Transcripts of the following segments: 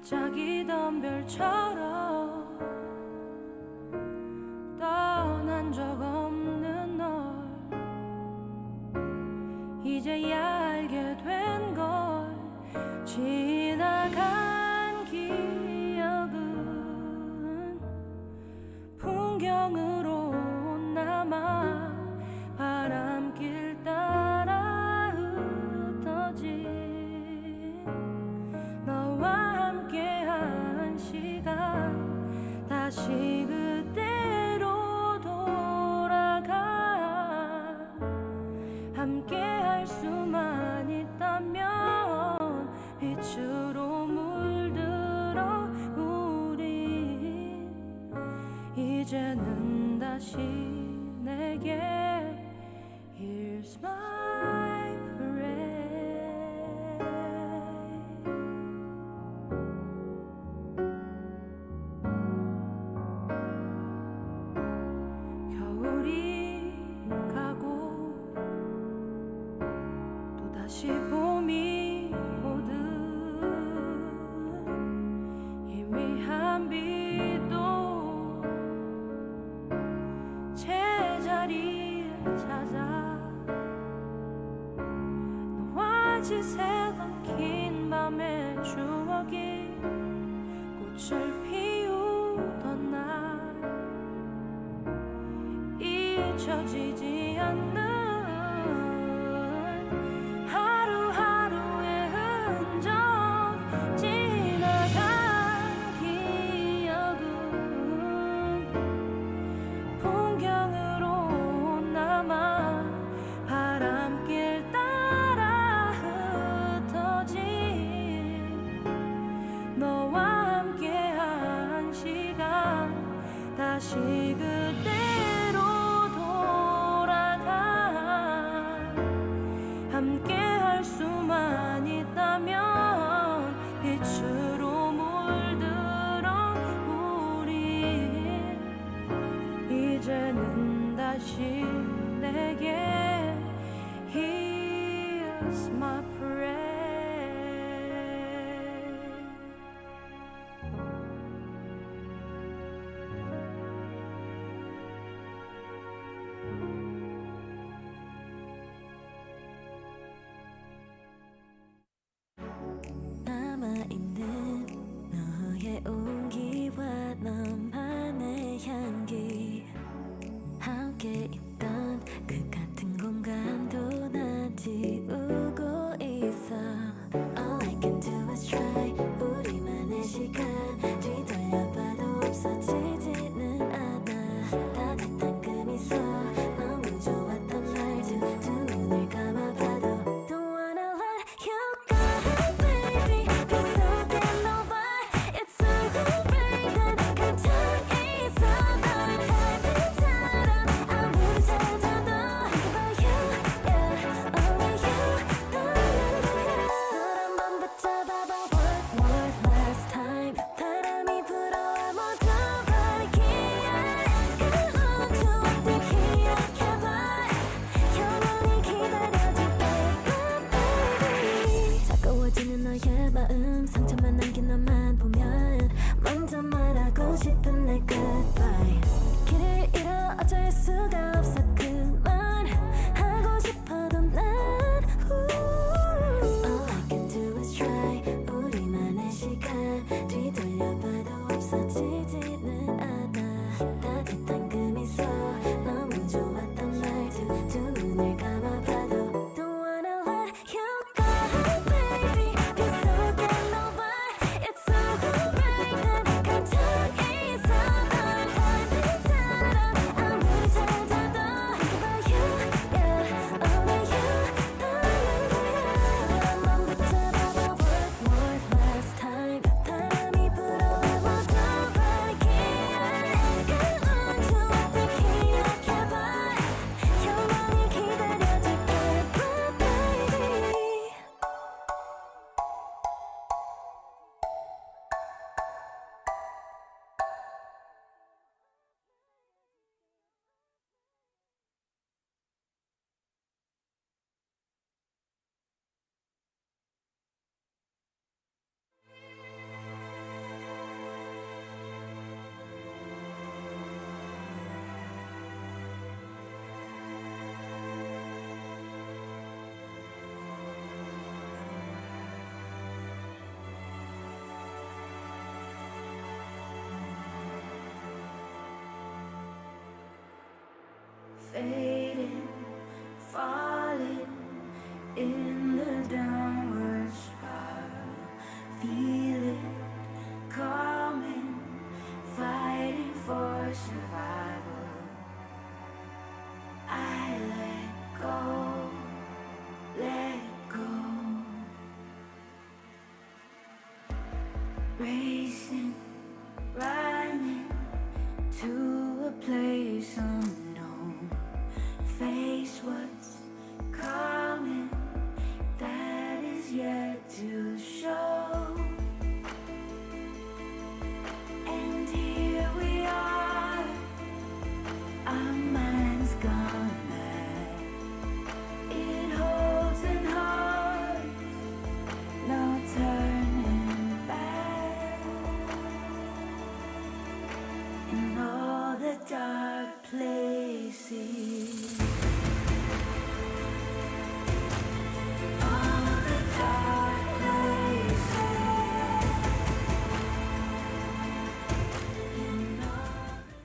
반짝이던 별처럼 떠난 적 없는 널 이제야 알게 된 걸 지나간 기억은 풍경으로 남아 바람길 따라 흩어진 너와 함께한 시간 다시 그때로 돌아가 함께할 수만 있다면 빛으로 물들어 우린 이제는 다시 내게 Here's my parade 겨울이 가고 또다시 봄이 오듯 희미한 빛도 제자리를 찾아 너와 지새던 긴 밤의 추억이 꽃을 피우던 날 잊혀지지 않는 하루하루의 흔적 지나간 기억은 풍경으로 남아 바람길 따라 흩어진 너와 함께한 시간 다시 그때로 돌아가 fading, falling in the downward spiral. Feel it coming, fighting for survival. I let go, let go. Racing, running to a place unknown. Face what's coming, that is yet to show. And here we are, our minds gone mad. It holds and holds, no turning back. In all the dark places, all the dark places, in all the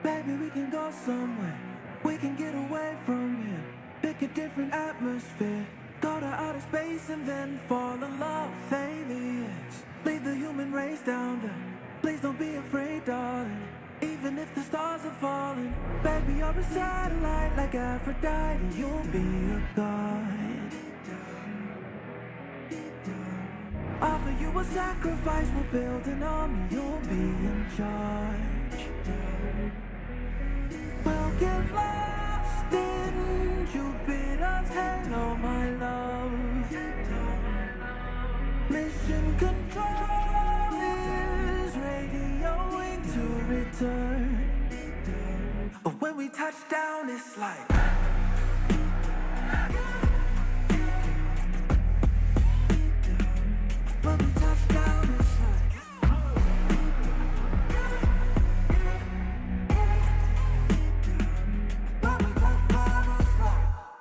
Baby, we can go somewhere, we can get away from here. Pick a different atmosphere, go to outer space and then fall in love with aliens. Leave the human race down there, please don't be afraid, darling. Even if the stars are falling, baby, you're a satellite like Aphrodite, and you'll be a god. Offer you a sacrifice, we'll build an army, you'll be in charge. We'll get lost in Jupiter's halo, my love. Mission control is radioing to return. But when we touch down, it's like when we touch down, it's like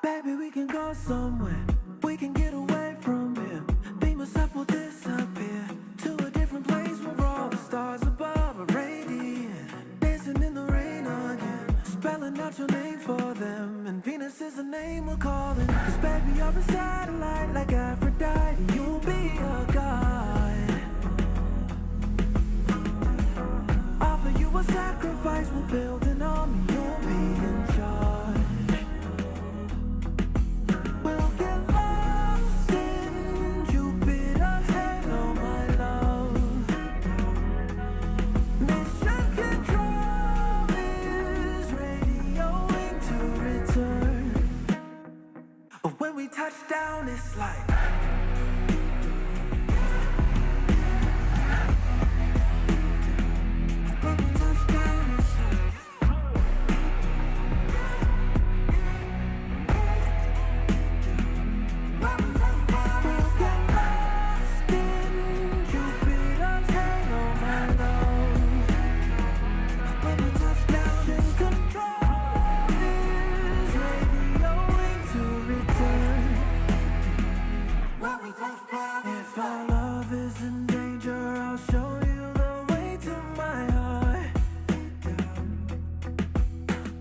baby, we can go somewhere, we can get away from here. Beam us up, we'll disappear to a different place where all the stars above are radiant. Dancing in the rain again, spelling out your name for them, and Venus is the name we're calling. Cause baby, you're a satellite like Aphrodite, you'll be a god. Offer you a sacrifice, we'll build an army, you'll be in charge. We'll get lost in Jupiter's halo, my love. Mission control is radioing to return. But when we touch down, it's like when we touch down, it's like we'll get lost in Jupiter's halo, my love. When we touch down, mission control is radioing to return. If our love is in danger, I'll show you the way to my heart,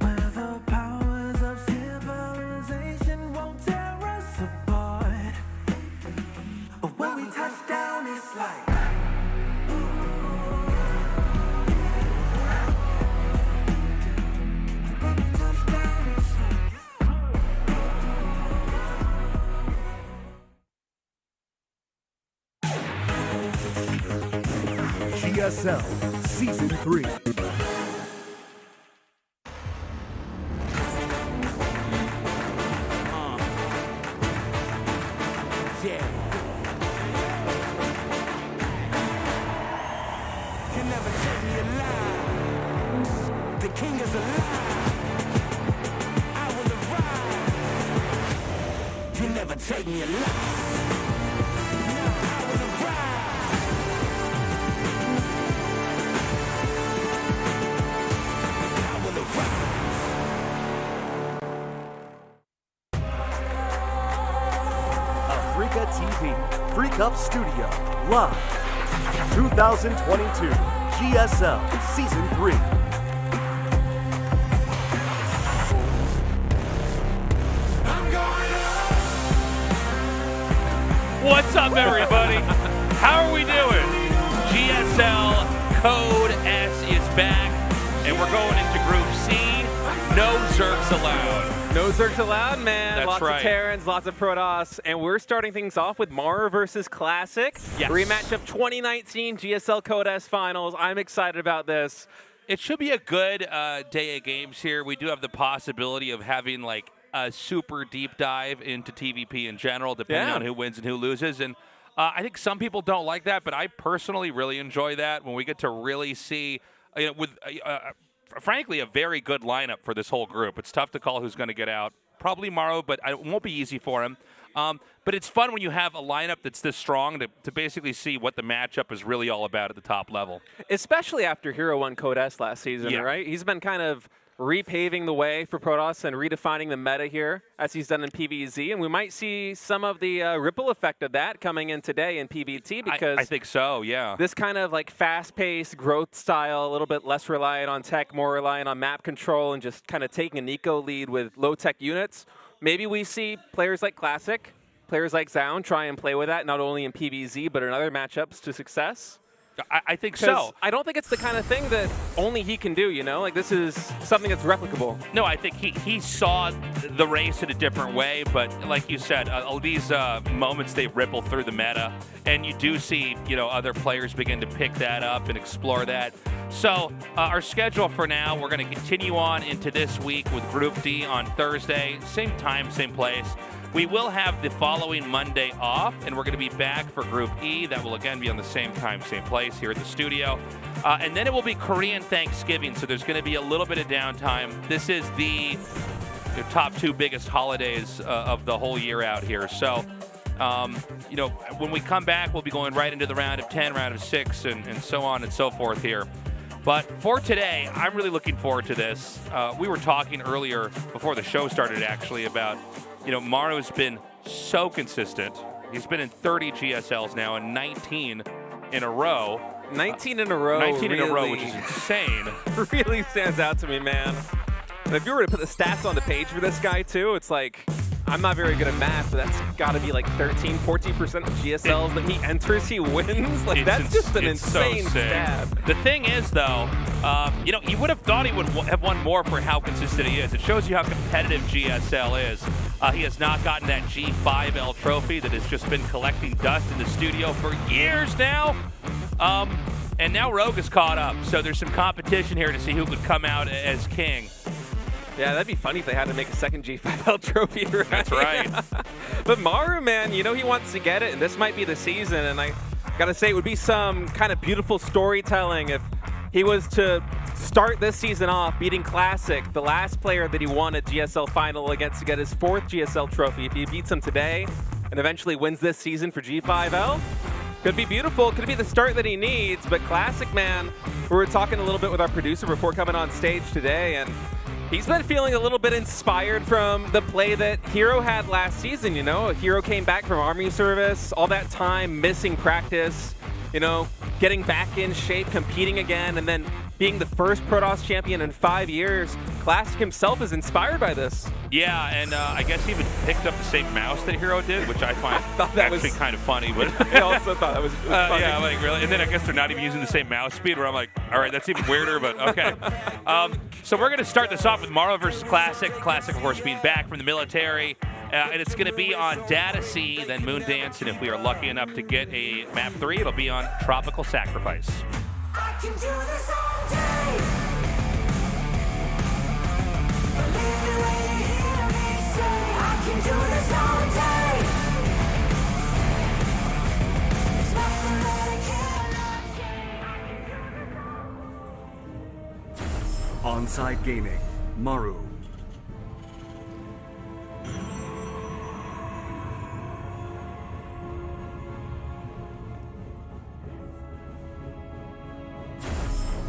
where the powers of civilization won't tear us apart. But when we touch down, it's like when we touch down, it's like GSL Season 3. Yeah. You never take me alive. The king is alive. I will arrive. You never take me alive. I will arrive. I will arrive. Africa TV. TVP Freak Up Studio live 2022 GSL Season 3. What's up, everybody? How are we doing? GSL Code S is back, and we're going into Group C. No Zerks allowed. No Zerks allowed, man. That's lots right. of Terrans, lots of Protoss, and we're starting things off with Maru versus Classic. Yes. Rematch of 2019 GSL Code S Finals. I'm excited about this. It should be a good day of games here. We do have the possibility of having like a super deep dive into TVP in general, depending on who wins and who loses. And I think some people don't like that, but I personally really enjoy that when we get to really see, with frankly, a very good lineup for this whole group. It's tough to call who's going to get out. Probably Maru, but it won't be easy for him. But it's fun when you have a lineup that's this strong to basically see what the matchup is really all about at the top level. Especially after Hero won Code S last season, Yeah. right? He's been kind of repaving the way for Protoss and redefining the meta here, as he's done in PvZ, and we might see some of the ripple effect of that coming in today in PvT, because I think so, yeah. this kind of like fast-paced growth style, a little bit less reliant on tech, more reliant on map control, and just kind of taking an eco lead with low-tech units. Maybe we see players like Classic, players like Zoun try and play with that, not only in PvZ, but in other matchups to success. I think so. I don't think it's the kind of thing that only he can do, you know? Like, this is something that's replicable. No, I think he saw the race in a different way, but like you said, all these moments, they ripple through the meta, and you do see, other players begin to pick that up and explore that. So our schedule for now, we're going to continue on into this week with Group D on Thursday, same time, same place. We will have the following Monday off, and we're going to be back for Group E. That will again be on the same time, same place here at the studio. And then it will be Korean Thanksgiving, so there's going to be a little bit of downtime. This is the top two biggest holidays of the whole year out here. So, when we come back, we'll be going right into the round of 10, round of 6, and so on and so forth here. But for today, I'm really looking forward to this. We were talking earlier, before the show started actually, about Maru's been so consistent. He's been in 30 GSLs now and 19 in a row. 19 in a row. 19 in a row, really- which is insane. really stands out to me, man. And if you were to put the stats on the page for this guy, too, it's like, I'm not very good at math, but that's got to be like 13, 14% of GSLs that he enters, he wins. Like, that's just an insane stat. The thing is, though, you would have thought he would have won more for how consistent he is. It shows you how competitive GSL is. He has not gotten that G5L trophy that has just been collecting dust in the studio for years now. And now Rogue is caught up, so there's some competition here to see who could come out as king. Yeah, that'd be funny if they had to make a second G5L trophy, right? That's right. But Maru, man, he wants to get it, and this might be the season. And I gotta say, it would be some kind of beautiful storytelling if he was to start this season off beating Classic, the last player that he won at GSL Final against, to get his 4th GSL trophy. If he beats him today and eventually wins this season for G5L, could be beautiful. Could be the start that he needs. But Classic, man, we were talking a little bit with our producer before coming on stage today, and he's been feeling a little bit inspired from the play that Hero had last season, Hero came back from Army service, all that time missing practice, getting back in shape, competing again, and then being the first Protoss champion in 5 years. Classic himself is inspired by this. Yeah, and I guess he even picked up the same mouse that Hero did, which I find actually kind of funny. But I also thought that was funny. Yeah, like really. And then I guess they're not even using the same mouse speed, where I'm like, all right, that's even weirder, but okay. So we're going to start this off with Maru versus Classic. Classic, of course, being back from the military. And it's going to be on Data C, then Moondance, and if we are lucky enough to get a Map 3, it'll be on Tropical Sacrifice. I can do this all day. Believe me when you hear me say, I can do this all day. There's nothing that I cannot change. Onside Gaming, Maru.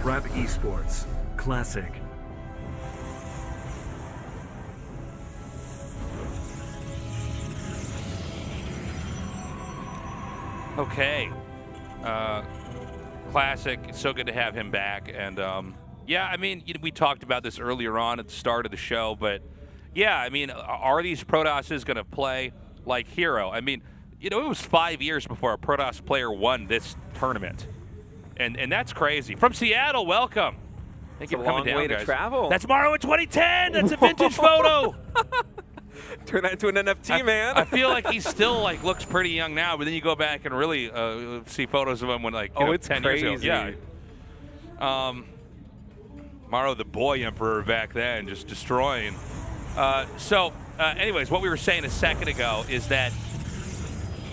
Prep Esports, Classic. Okay. Classic. So good to have him back. And yeah, I mean, we talked about this earlier on at the start of the show, but yeah, I mean, are these Protosses going to play like Hero? I mean, it was 5 years before a Protoss player won this tournament. And that's crazy. From Seattle, welcome. Thank you for coming down, way guys. to travel. That's Maru in 2010. That's a vintage photo. Turn that into an NFT, man. I feel like he still looks pretty young now, but then you go back and really see photos of him when it's 10 crazy. years ago. Yeah. Maru, the boy emperor back then, just destroying. Anyways, what we were saying a second ago is that,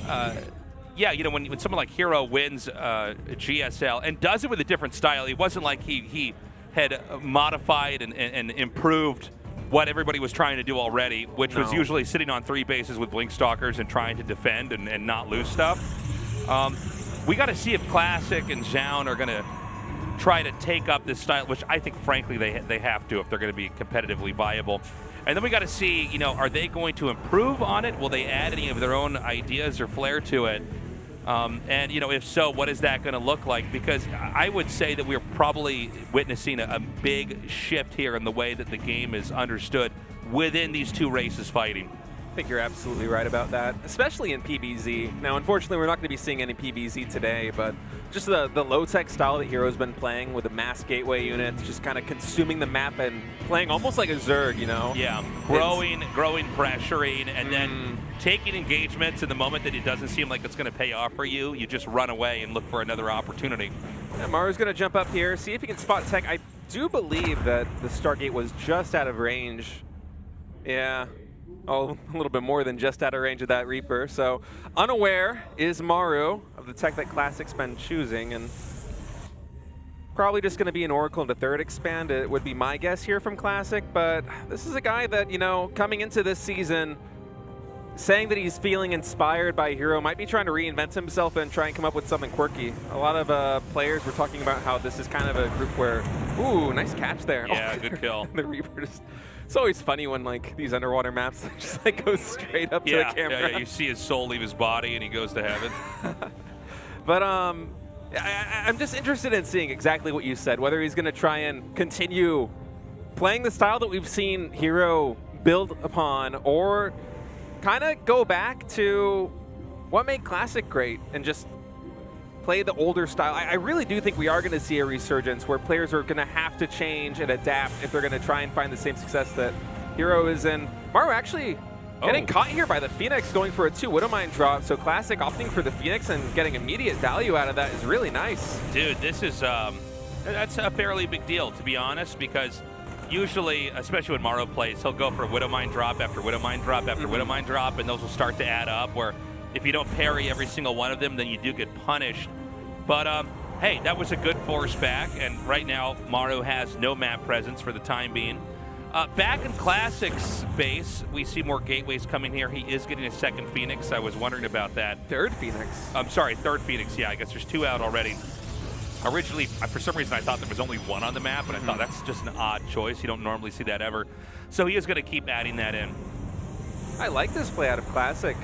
when someone like Hero wins GSL and does it with a different style, it wasn't like he had modified and improved what everybody was trying to do already, which was usually sitting on 3 bases with Blink Stalkers and trying to defend and not lose stuff. We got to see if Classic and Zoun are going to try to take up this style, which I think, frankly, they have to if they're going to be competitively viable. And then we got to see, are they going to improve on it? Will they add any of their own ideas or flair to it? And, if so, what is that going to look like? Because I would say that we're probably witnessing a big shift here in the way that the game is understood within these two races fighting. I think you're absolutely right about that, especially in PBZ. Now, unfortunately, we're not going to be seeing any PBZ today, but just the low-tech style that Hero's been playing with the mass gateway units, just kind of consuming the map and playing almost like a Zerg, Yeah, growing, pressuring, and then taking engagements in the moment that it doesn't seem like it's going to pay off for you. You just run away and look for another opportunity. Yeah, Maru's going to jump up here, see if he can spot tech. I do believe that the Stargate was just out of range. Yeah. Oh, a little bit more than just out of range of that Reaper. So unaware is Maru of the tech that Classic's been choosing, and probably just going to be an Oracle into third expand. It would be my guess here from Classic, but this is a guy that, coming into this season, saying that he's feeling inspired by Hero, might be trying to reinvent himself and try and come up with something quirky. A lot of players were talking about how this is kind of a group where, ooh, nice catch there. Yeah, good kill. The Reaper just... It's always funny when these underwater maps just go straight up to the camera. Yeah, you see his soul leave his body and he goes to heaven. But I'm just interested in seeing exactly what you said, whether he's going to try and continue playing the style that we've seen Hero build upon, or kind of go back to what made Classic great and just play the older style. I really do think we are going to see a resurgence where players are going to have to change and adapt if they're going to try and find the same success that Hero is in. Maru actually getting caught here by the Phoenix, going for a 2 Widowmine drop. So Classic opting for the Phoenix and getting immediate value out of that is really nice. Dude, this is that's a fairly big deal, to be honest, because usually, especially when Maru plays, he'll go for a Widowmine drop after Widowmine drop after Widowmine drop, and those will start to add up, where if you don't parry every single one of them, then you do get punished. But, hey, that was a good force back, and right now, Maru has no map presence for the time being. Back in Classic's base, we see more gateways coming here. He is getting a second Phoenix. I was wondering about that. Third Phoenix. I'm sorry, third Phoenix. Yeah, I guess there's 2 out already. Originally, for some reason, I thought there was only 1 on the map, and I thought that's just an odd choice. You don't normally see that ever. So he is going to keep adding that in. I like this play out of Classic.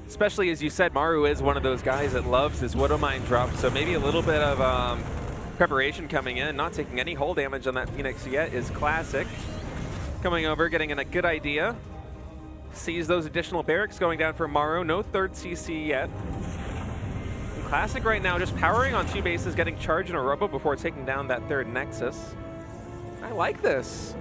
Especially, as you said, Maru is one of those guys that loves his Widowmine drop, so maybe a little bit of preparation coming in. Not taking any hull damage on that Phoenix yet is Classic. Coming over, getting in a good idea. Sees those additional barracks going down for Maru. No third CC yet. And Classic right now just powering on 2 bases, getting charged in a robo before taking down that third Nexus. I like this.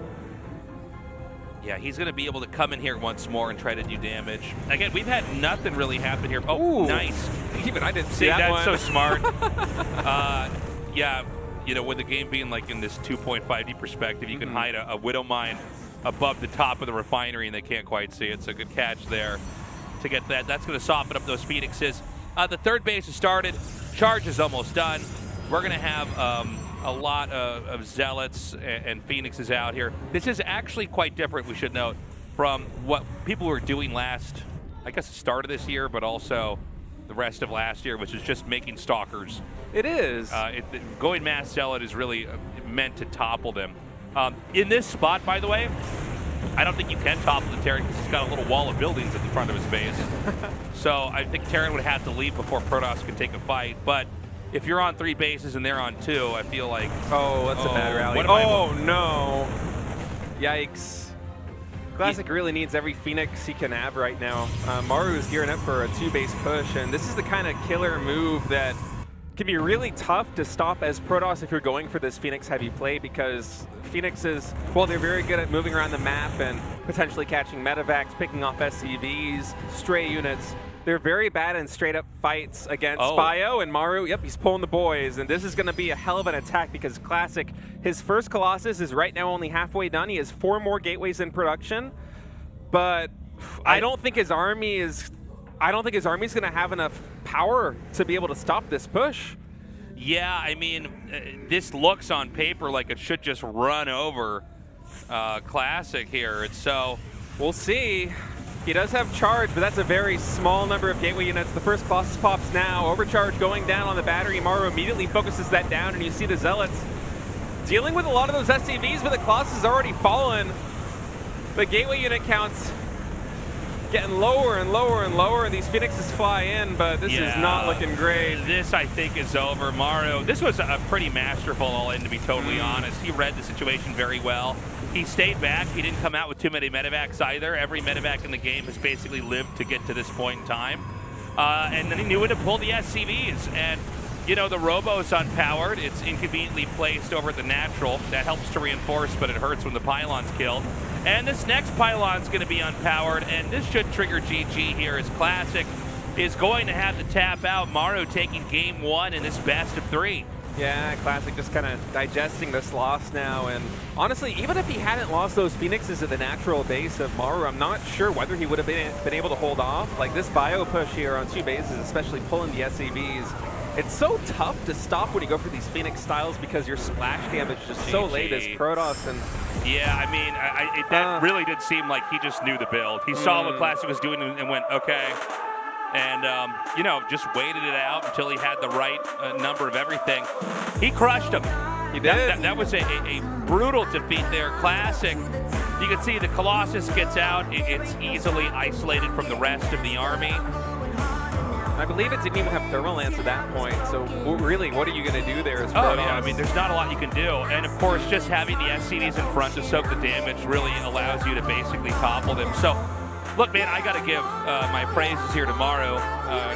Yeah, he's going to be able to come in here once more and try to do damage. Again, we've had nothing really happen here. Oh, ooh, nice. Even I didn't see that that's one. so smart. Yeah, with the game being in this 2.5D perspective, you can hide a Widowmine above the top of the refinery and they can't quite see it. So good catch there to get that. That's going to soften up those Phoenixes. The third base has started. Charge is almost done. We're going to have a lot of Zealots and Phoenixes out here. This is actually quite different, we should note, from what people were doing last, I guess, the start of this year, but also the rest of last year, which is just making Stalkers. It is. Going mass Zealot is really meant to topple them. In this spot, by the way, I don't think you can topple the Terran because he's got a little wall of buildings at the front of his base. So I think Terran would have to leave before Protoss could take a fight. But if you're on 3 bases and they're on 2, I feel like... Oh, that's a bad rally. Oh, no. Yikes. Classic really needs every Phoenix he can have right now. Maru is gearing up for a 2-base push, and this is the kind of killer move that can be really tough to stop as Protoss if you're going for this Phoenix heavy play, because Phoenix is, well, they're very good at moving around the map and potentially catching medevacs, picking off SCVs, stray units. They're very bad in straight up fights against Bio and Maru. Yep, he's pulling the boys, and this is going to be a hell of an attack because Classic, his first Colossus is right now only halfway done. He has 4 more gateways in production, but I don't think his army is. I don't think his army's going to have enough power to be able to stop this push. Yeah, I mean, this looks on paper like it should just run over Classic here, and so we'll see. He does have charge, but that's a very small number of gateway units. The first Colossus pops now. Overcharge going down on the battery. Maru immediately focuses that down, and you see the Zealots dealing with a lot of those SCVs, but the Colossus has already fallen. The gateway unit counts getting lower and lower and lower. These Phoenixes fly in, but this is not looking great. This, I think, is over. Maru, this was a pretty masterful all-in, to be totally honest. He read the situation very well. He stayed back. He didn't come out with too many medevacs either. Every medevac in the game has basically lived to get to this point in time. And then he knew when to pull the SCVs. And, you know, the Robo's unpowered. It's inconveniently placed over at the natural. That helps to reinforce, but it hurts when the pylon's killed. And this next pylon's going to be unpowered, and this should trigger GG here as Classic is going to have to tap out. Maru taking game 1 in this best of 3. Yeah, Classic just kind of digesting this loss now, and honestly, even if he hadn't lost those Phoenixes at the natural base of Maru, I'm not sure whether he would have been able to hold off. Like this bio push here on 2 bases, especially pulling the SCVs, it's so tough to stop when you go for these Phoenix styles because your splash damage is just so late as Protoss. And yeah, I mean, that really did seem like he just knew the build. He saw what Classic was doing and went, okay. And, you know, just waited it out until he had the right number of everything. He crushed him. He did. That was a brutal defeat there. Classic. You can see the Colossus gets out. It's easily isolated from the rest of the army. I believe it didn't even have thermal lance at that point, so really, what are you going to do there as Protoss? Oh, yeah, I mean, there's not a lot you can do. And, of course, just having the SCVs in front to soak the damage really allows you to basically topple them. So, look, man, I got to give my praises here to Maru,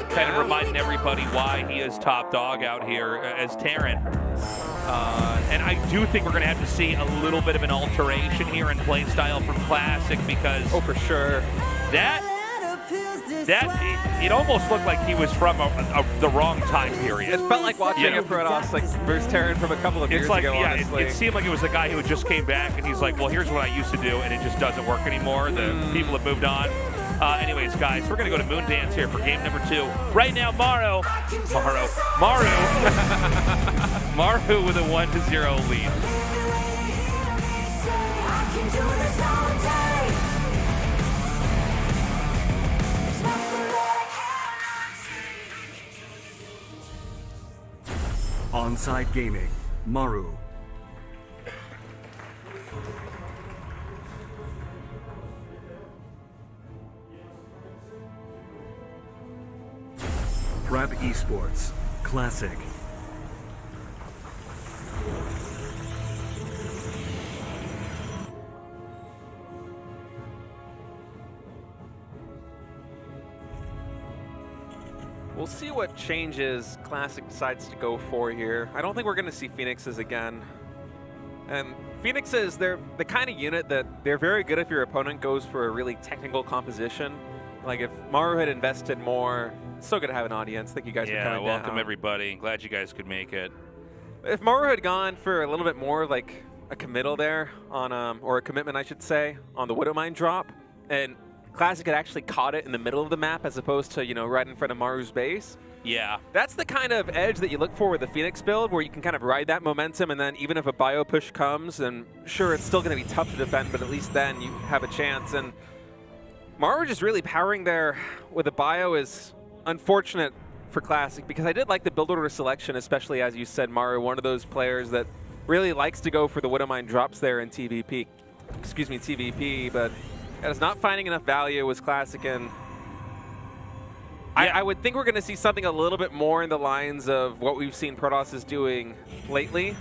kind of reminding everybody why he is top dog out here as Terran. And I do think we're going to have to see a little bit of an alteration here in play style from Classic because... Oh, for sure. It almost looked like he was from the wrong time period. It felt like watching a Protoss like versus Terran from a couple of years ago, honestly. It seemed like it was a guy who just came back and he's like, well, here's what I used to do, and it just doesn't work anymore. The people have moved on. Anyways, guys, we're going to go to Moondance here for game number 2. Right now, Maru Maru with a 1-0 lead. I can do this all day. Onside Gaming, Maru. Prep Esports, Classic. We'll see what changes Classic decides to go for here. I don't think we're going to see Phoenixes again. And Phoenixes, they're the kind of unit that they're very good if your opponent goes for a really technical composition. Like if Maru had invested more, it's so good to have an audience. Thank you guys for coming down. Yeah, welcome everybody. Glad you guys could make it. If Maru had gone for a little bit more like a committal there on, or a commitment I should say, on the Widow Mine drop, and Classic had actually caught it in the middle of the map as opposed to, you know, right in front of Maru's base. Yeah. That's the kind of edge that you look for with the Phoenix build, where you can kind of ride that momentum, and then even if a bio push comes, and sure, it's still going to be tough to defend, but at least then you have a chance. And Maru just really powering there with a bio is unfortunate for Classic, because I did like the build order selection, especially as you said, Maru, one of those players that really likes to go for the Widow Mine drops there in TVP. excuse me, TVP, but it's not finding enough value was Classic, and I would think we're going to see something a little bit more in the lines of what we've seen Protoss is doing lately.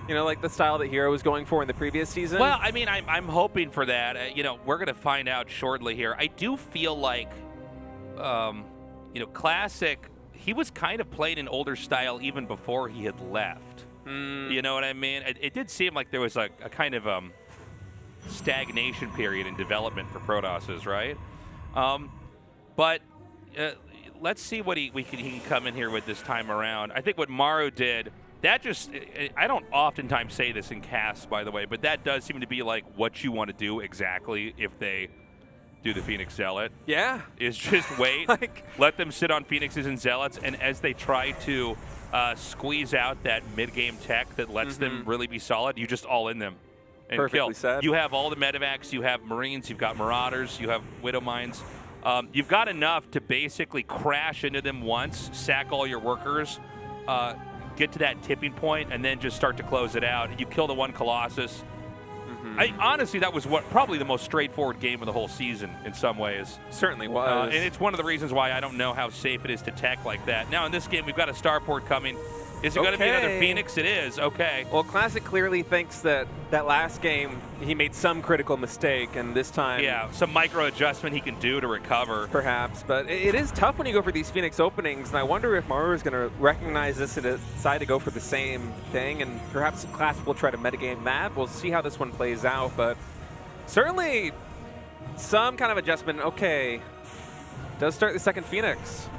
You know, like the style that Hero was going for in the previous season. Well, I mean, I'm hoping for that. You know, we're going to find out shortly here. I do feel like, you know, Classic, he was kind of playing an older style even before he had left. You know what I mean? It did seem like there was a kind of stagnation period in development for Protosses, right? But let's see what he can come in here with this time around. I think what Maru did, that just, I don't oftentimes say this in casts, by the way, but that does seem to be like what you want to do exactly if they do the Phoenix Zealot. Yeah. Is just wait, let them sit on Phoenixes and Zealots, and as they try to squeeze out that mid-game tech that lets them really be solid, you just all in them and Perfectly kill. said. You have all the medevacs, you have Marines, you've got Marauders, you have Widow Mines. You've got enough to basically crash into them once, sack all your workers, get to that tipping point, and then just start to close it out. You kill the one Colossus. Honestly, that was probably the most straightforward game of the whole season in some ways. Certainly was. And it's one of the reasons why I don't know how safe it is to tech like that. Now, in this game, we've got a starport coming. Is it going to be another Phoenix? It is. Okay. Well, Classic clearly thinks that last game he made some critical mistake, and this time... Yeah, some micro adjustment he can do to recover. Perhaps, but it is tough when you go for these Phoenix openings, and I wonder if Maru is going to recognize this and decide to go for the same thing, and perhaps Classic will try to metagame that. We'll see how this one plays out, but certainly some kind of adjustment. Okay, does start the second Phoenix.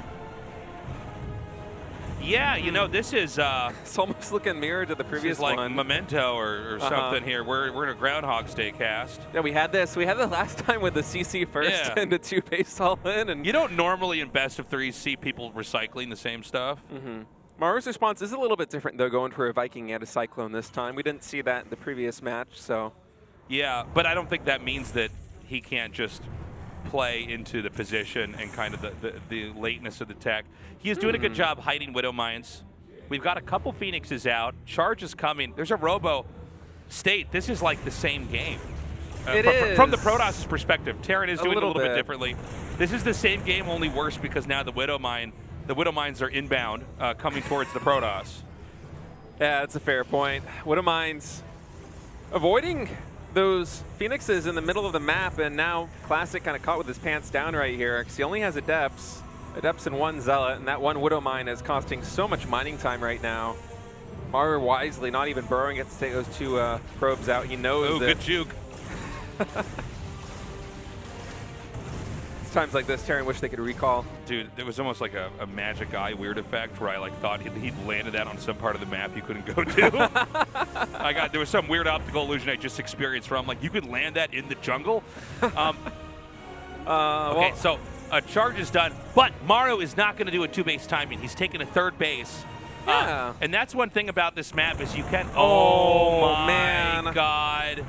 Yeah, you know, this is... It's almost looking mirrored to the previous like one. Memento or something here. We're in a Groundhog Day cast. Yeah, we had this. We had the last time with the CC first and the 2 base all in. And you don't normally in best of 3 see people recycling the same stuff. Maru's response is a little bit different, though, going for a Viking and a Cyclone this time. We didn't see that in the previous match, so... Yeah, but I don't think that means that he can't just play into the position and kind of the lateness of the tech. He is doing a good job hiding Widow Mines. We've got a couple Phoenixes out. Charge is coming. There's a Robo. State, this is like the same game. From the Protoss' perspective, Terran is doing it a little bit differently. This is the same game, only worse because now the Widow Mines are inbound, coming towards the Protoss. Yeah, that's a fair point. Widow Mines avoiding those Phoenixes in the middle of the map, and now Classic kind of caught with his pants down right here because he only has Adepts and 1 Zealot, and that 1 Widow Mine is costing so much mining time right now. Maru wisely not even burrowing it to take those 2 probes out. He knows that. Good juke. It's times like this, Terran wish they could recall. Dude, there was almost like a magic eye weird effect where I thought he'd landed that on some part of the map you couldn't go to. There was some weird optical illusion I just experienced where I'm like, you could land that in the jungle? Okay, so a charge is done, but Maru is not going to do a 2 base timing. He's taking a 3rd base. Yeah. And that's one thing about this map is you can... Oh, my God.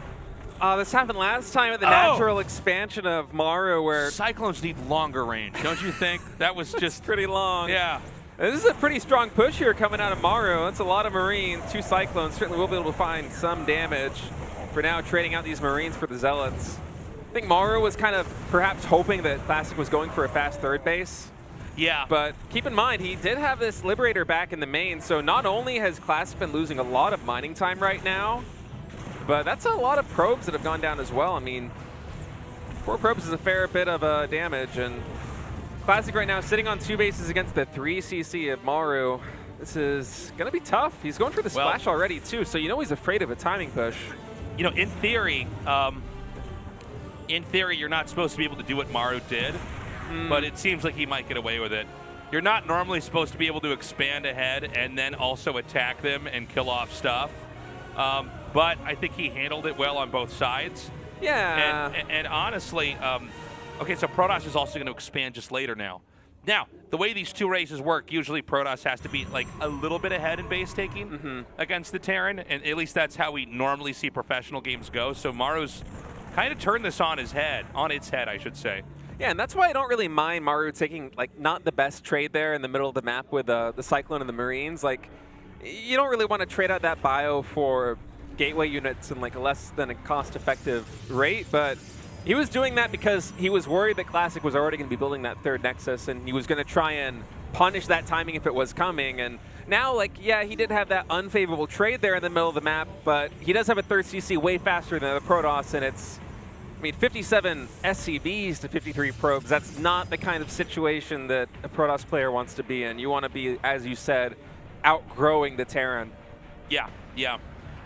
This happened last time at the natural expansion of Maru where... Cyclones need longer range, don't you think? That was just... pretty long. Yeah. And this is a pretty strong push here coming out of Maru. That's a lot of Marines. 2 Cyclones. Certainly will be able to find some damage. For now, trading out these Marines for the Zealots. I think Maru was kind of perhaps hoping that Classic was going for a fast 3rd base. Yeah. But keep in mind, he did have this Liberator back in the main, so not only has Classic been losing a lot of mining time right now, but that's a lot of probes that have gone down as well. I mean, 4 probes is a fair bit of damage, and Classic right now sitting on 2 bases against the 3 CC of Maru. This is going to be tough. He's going for the splash already, too, so you know he's afraid of a timing push. You know, in theory, you're not supposed to be able to do what Maru did, but it seems like he might get away with it. You're not normally supposed to be able to expand ahead and then also attack them and kill off stuff. But I think he handled it well on both sides. Yeah. And honestly, okay, so Protoss is also going to expand just later now. Now, the way these 2 races work, usually Protoss has to be like a little bit ahead in base taking against the Terran, and at least that's how we normally see professional games go. So Maru's kind of turned this on its head, I should say. Yeah, and that's why I don't really mind Maru taking like not the best trade there in the middle of the map with the Cyclone and the Marines. Like, you don't really want to trade out that bio for gateway units in like a less than a cost-effective rate, but he was doing that because he was worried that Classic was already going to be building that third Nexus, and he was going to try and punish that timing if it was coming. And now, like, yeah, he did have that unfavorable trade there in the middle of the map, but he does have a third CC way faster than the Protoss, and it's, I mean, 57 SCVs to 53 probes. That's not the kind of situation that a Protoss player wants to be in. You want to be, as you said, outgrowing the Terran. Yeah, yeah.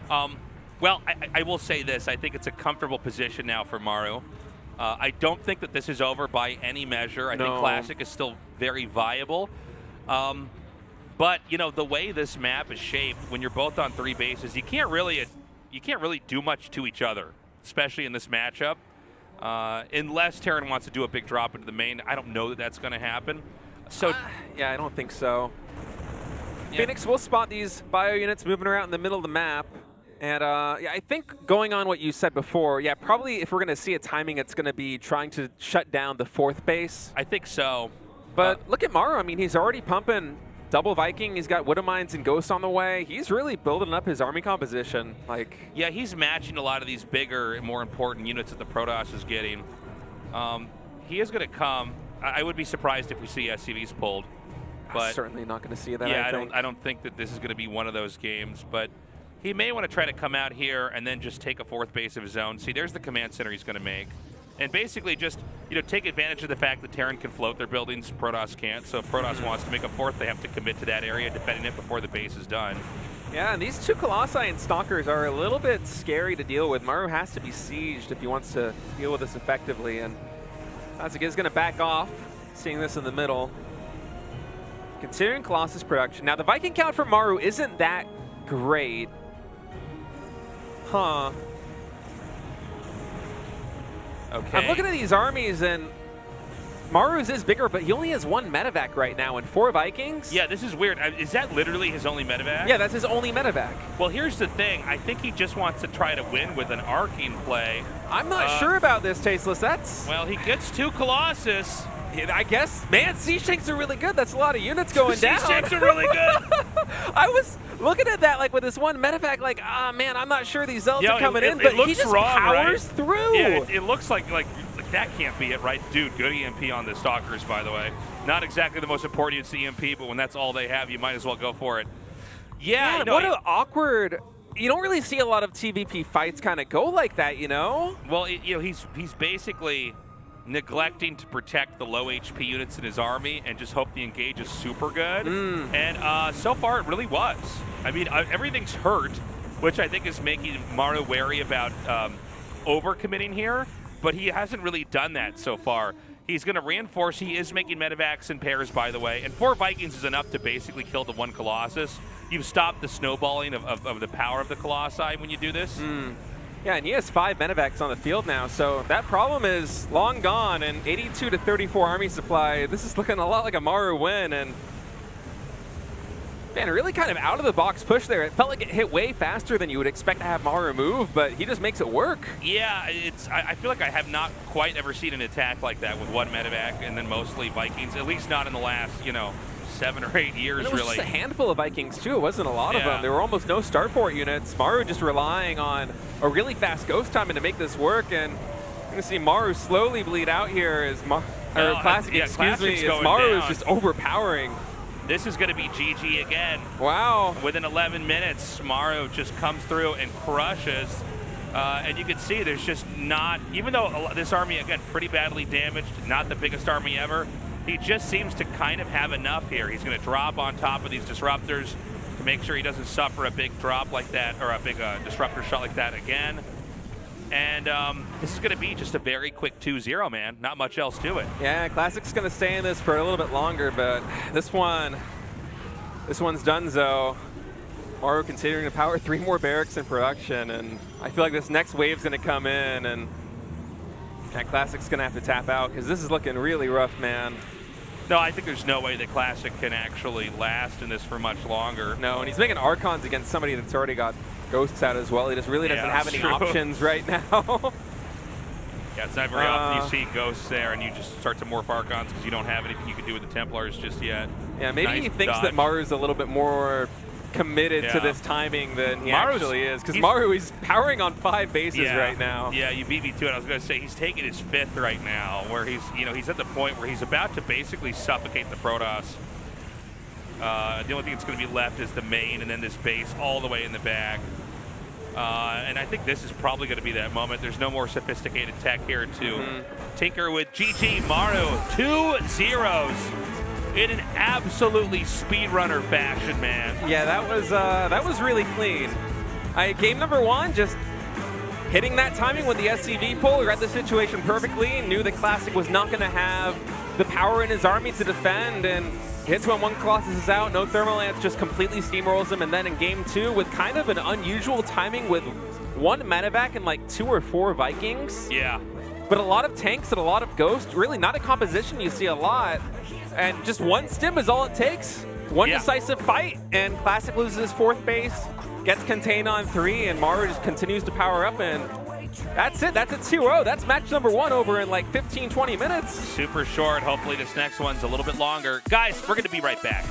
Well, I will say this. I think it's a comfortable position now for Maru. I don't think that this is over by any measure. I think Classic is still very viable. But, you know, the way this map is shaped, when you're both on 3 bases, you can't really do much to each other, especially in this matchup. Unless Terran wants to do a big drop into the main. I don't know that that's going to happen. So, yeah, I don't think so. Yeah. Phoenix will spot these bio units moving around in the middle of the map. And yeah, I think going on what you said before, yeah, probably if we're going to see a timing, it's going to be trying to shut down the 4th base. I think so. But look at Maru. I mean, he's already pumping double Viking. He's got Widow Mines and Ghost on the way. He's really building up his army composition. Like, yeah, he's matching a lot of these bigger and more important units that the Protoss is getting. He is going to come. I would be surprised if we see SCVs pulled. But certainly not going to see that. Yeah, I don't think that this is going to be one of those games. But he may want to try to come out here and then just take a 4th base of his own. See, there's the command center he's going to make. And basically just, you know, take advantage of the fact that Terran can float their buildings, Protoss can't. So if Protoss wants to make a 4th, they have to commit to that area, defending it before the base is done. Yeah, and these 2 Colossi and Stalkers are a little bit scary to deal with. Maru has to be sieged if he wants to deal with this effectively. And Classic is going to back off, seeing this in the middle. Considering Colossus production. Now, the Viking count for Maru isn't that great. Huh. Okay. I'm looking at these armies, and Maru's is bigger, but he only has 1 medevac right now and 4 Vikings. Yeah, this is weird. Is that literally his only medevac? Yeah, that's his only medevac. Well, here's the thing. I think he just wants to try to win with an arcing play. I'm not sure about this, Tasteless. That's... Well, he gets 2 Colossus. I guess, man, Siege Tanks are really good. That's a lot of units going down. Siege Tanks are really good. I was looking at that, like, with this 1 medevac, like, ah, man, I'm not sure these Zelts are coming in, but he just powers through. Yeah, it looks like that can't be it, right? Dude, good EMP on the Stalkers, by the way. Not exactly the most important unit's EMP, but when that's all they have, you might as well go for it. Yeah, yeah, what an awkward... You don't really see a lot of TVP fights kind of go like that, you know? Well, you know, he's basically neglecting to protect the low HP units in his army and just hope the engage is super good. And so far, it really was. I mean, everything's hurt, which I think is making Maru wary about overcommitting here, but he hasn't really done that so far. He's going to reinforce. He is making medevacs in pairs, by the way, and 4 Vikings is enough to basically kill the 1 Colossus. You've stopped the snowballing of the power of the Colossi when you do this. Yeah, and he has 5 medevacs on the field now, so that problem is long gone. And 82 to 34 army supply. This is looking a lot like a Maru win, and man, really kind of out of the box push there. It felt like it hit way faster than you would expect to have Maru move, but he just makes it work. Yeah, I feel like I have not quite ever seen an attack like that with 1 medevac and then mostly Vikings, at least not in the last, 7 or 8 years, and it was really. Just a handful of Vikings, too. It wasn't a lot of them. There were almost no starport units. Maru just relying on a really fast ghost timing to make this work, and you're going to see Maru slowly bleed out here as Classic, as Maru is just overpowering. This is going to be GG again. Wow. Within 11 minutes, Maru just comes through and crushes. And you can see there's just not, even though this army, again, pretty badly damaged, not the biggest army ever, he just seems to kind of have enough here. He's going to drop on top of these disruptors to make sure he doesn't suffer a big drop like that, or a big disruptor shot like that again. And this is going to be just a very quick 2-0, man. Not much else to it. Yeah, Classic's going to stay in this for a little bit longer, but this one's donezo. Maru continuing to power 3 more barracks in production, and I feel like this next wave's going to come in, and Classic's going to have to tap out, because this is looking really rough, man. No, I think there's no way that Classic can actually last in this for much longer. No, and he's making Archons against somebody that's already got Ghosts out as well. He just really doesn't have any options right now. Yeah, it's not very often you see Ghosts there and you just start to morph Archons because you don't have anything you can do with the Templars just yet. Yeah, maybe nice he thinks dodge. that Maru's a little bit more committed to Yeah. this timing than he Maru's- actually is. Because he's- Maru is powering on 5 bases right now. Yeah, you beat me to it. I was going to say he's taking his 5th right now, where he's at the point where he's about to basically suffocate the Protoss. The only thing that's going to be left is the main and then this base all the way in the back. And I think this is probably going to be that moment. There's no more sophisticated tech here to tinker with. GG Maru, 2 zeros in an absolutely speedrunner fashion, man. Yeah, that was really clean. Game number 1, just hitting that timing with the SCV pull. We read the situation perfectly, knew that Classic was not going to have the power in his army to defend, and hits when one Colossus is out, no Thermal Lance, just completely steamrolls him. And then in game 2, with kind of an unusual timing with 1 medevac and like 2 or 4 Vikings. Yeah. But a lot of tanks and a lot of ghosts, really not a composition you see a lot. And just 1 stim is all it takes. One decisive fight, and Classic loses his 4th base, gets contained on 3, and Maru just continues to power up, and that's it. That's a 2-0. That's match number 1 over in like 15, 20 minutes. Super short. Hopefully this next one's a little bit longer. Guys, we're going to be right back.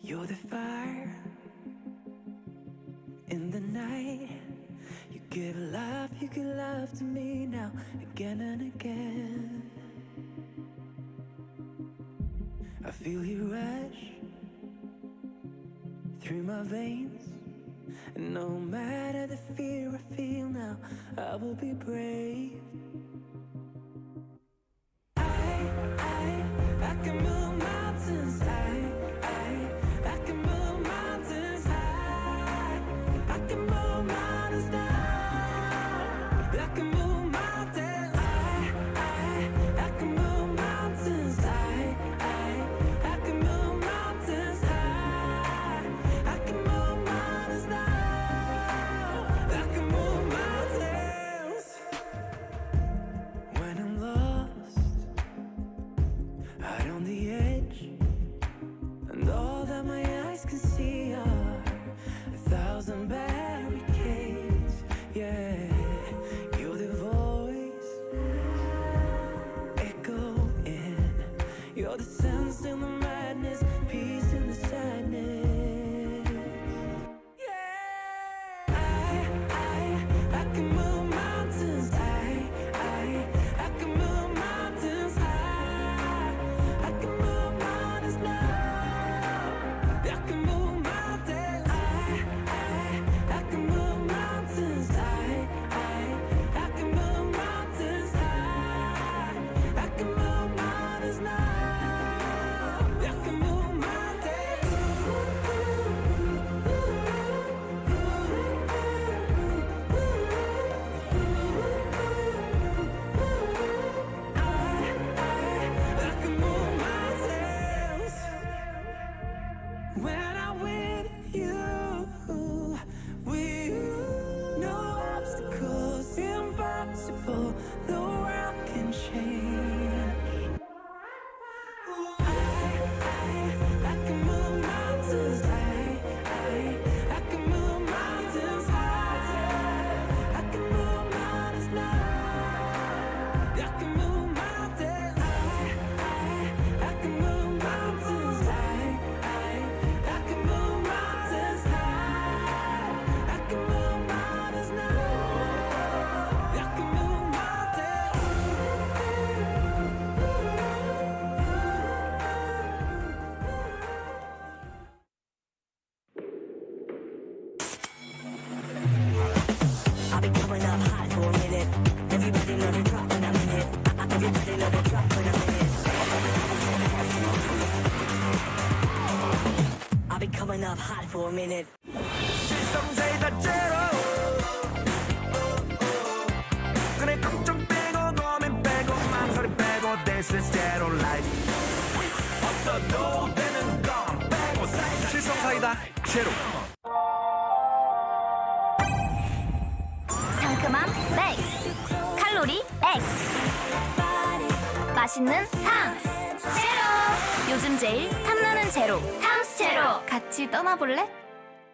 You're the fire in the night. You give love to me now, again and again. I feel you rush through my veins, and no matter the fear I feel now, I will be brave. I can move mountains. I can move mountains high. I can move mountains down. I can move mountains. I can move mountains high. I can move mountains high. I can move mountains down. I can move mountains. When I'm lost out on the edge, and all that my eyes can see are 1,000 barricades. Yeah, you're the voice echoing. You're the sense in the madness, peace in the sadness. Yeah, I can move mountains. I can move mountains high. I can move mountains now. I can move mountains. I can move mountains. I can move mountains high. I can move mountains now. I can move mountains. I can move mountains. When I'm with you, no obstacles impossible. The world can change. I can move mountains. I can move mountains high. I can move mountains now. I can move mountains. I can move mountains high. I can move mountains high. I can move mountains now. I can move I'll be coming up hot for a minute. Everybody love to drop when I'm in it. Everybody love to drop when I'm in it. I'll be coming up hot for a minute. 지성사이다 제로 그래 걱정 빼고 고민 빼고 망설임 빼고 This is zero life 없어도 되는 건 빼고 지성사이다 제로. 상큼함 맥스, 칼로리 X, 맛있는 탐스 제로. 요즘 제일 탐나는 제로, 탐스 제로. 같이 떠나볼래?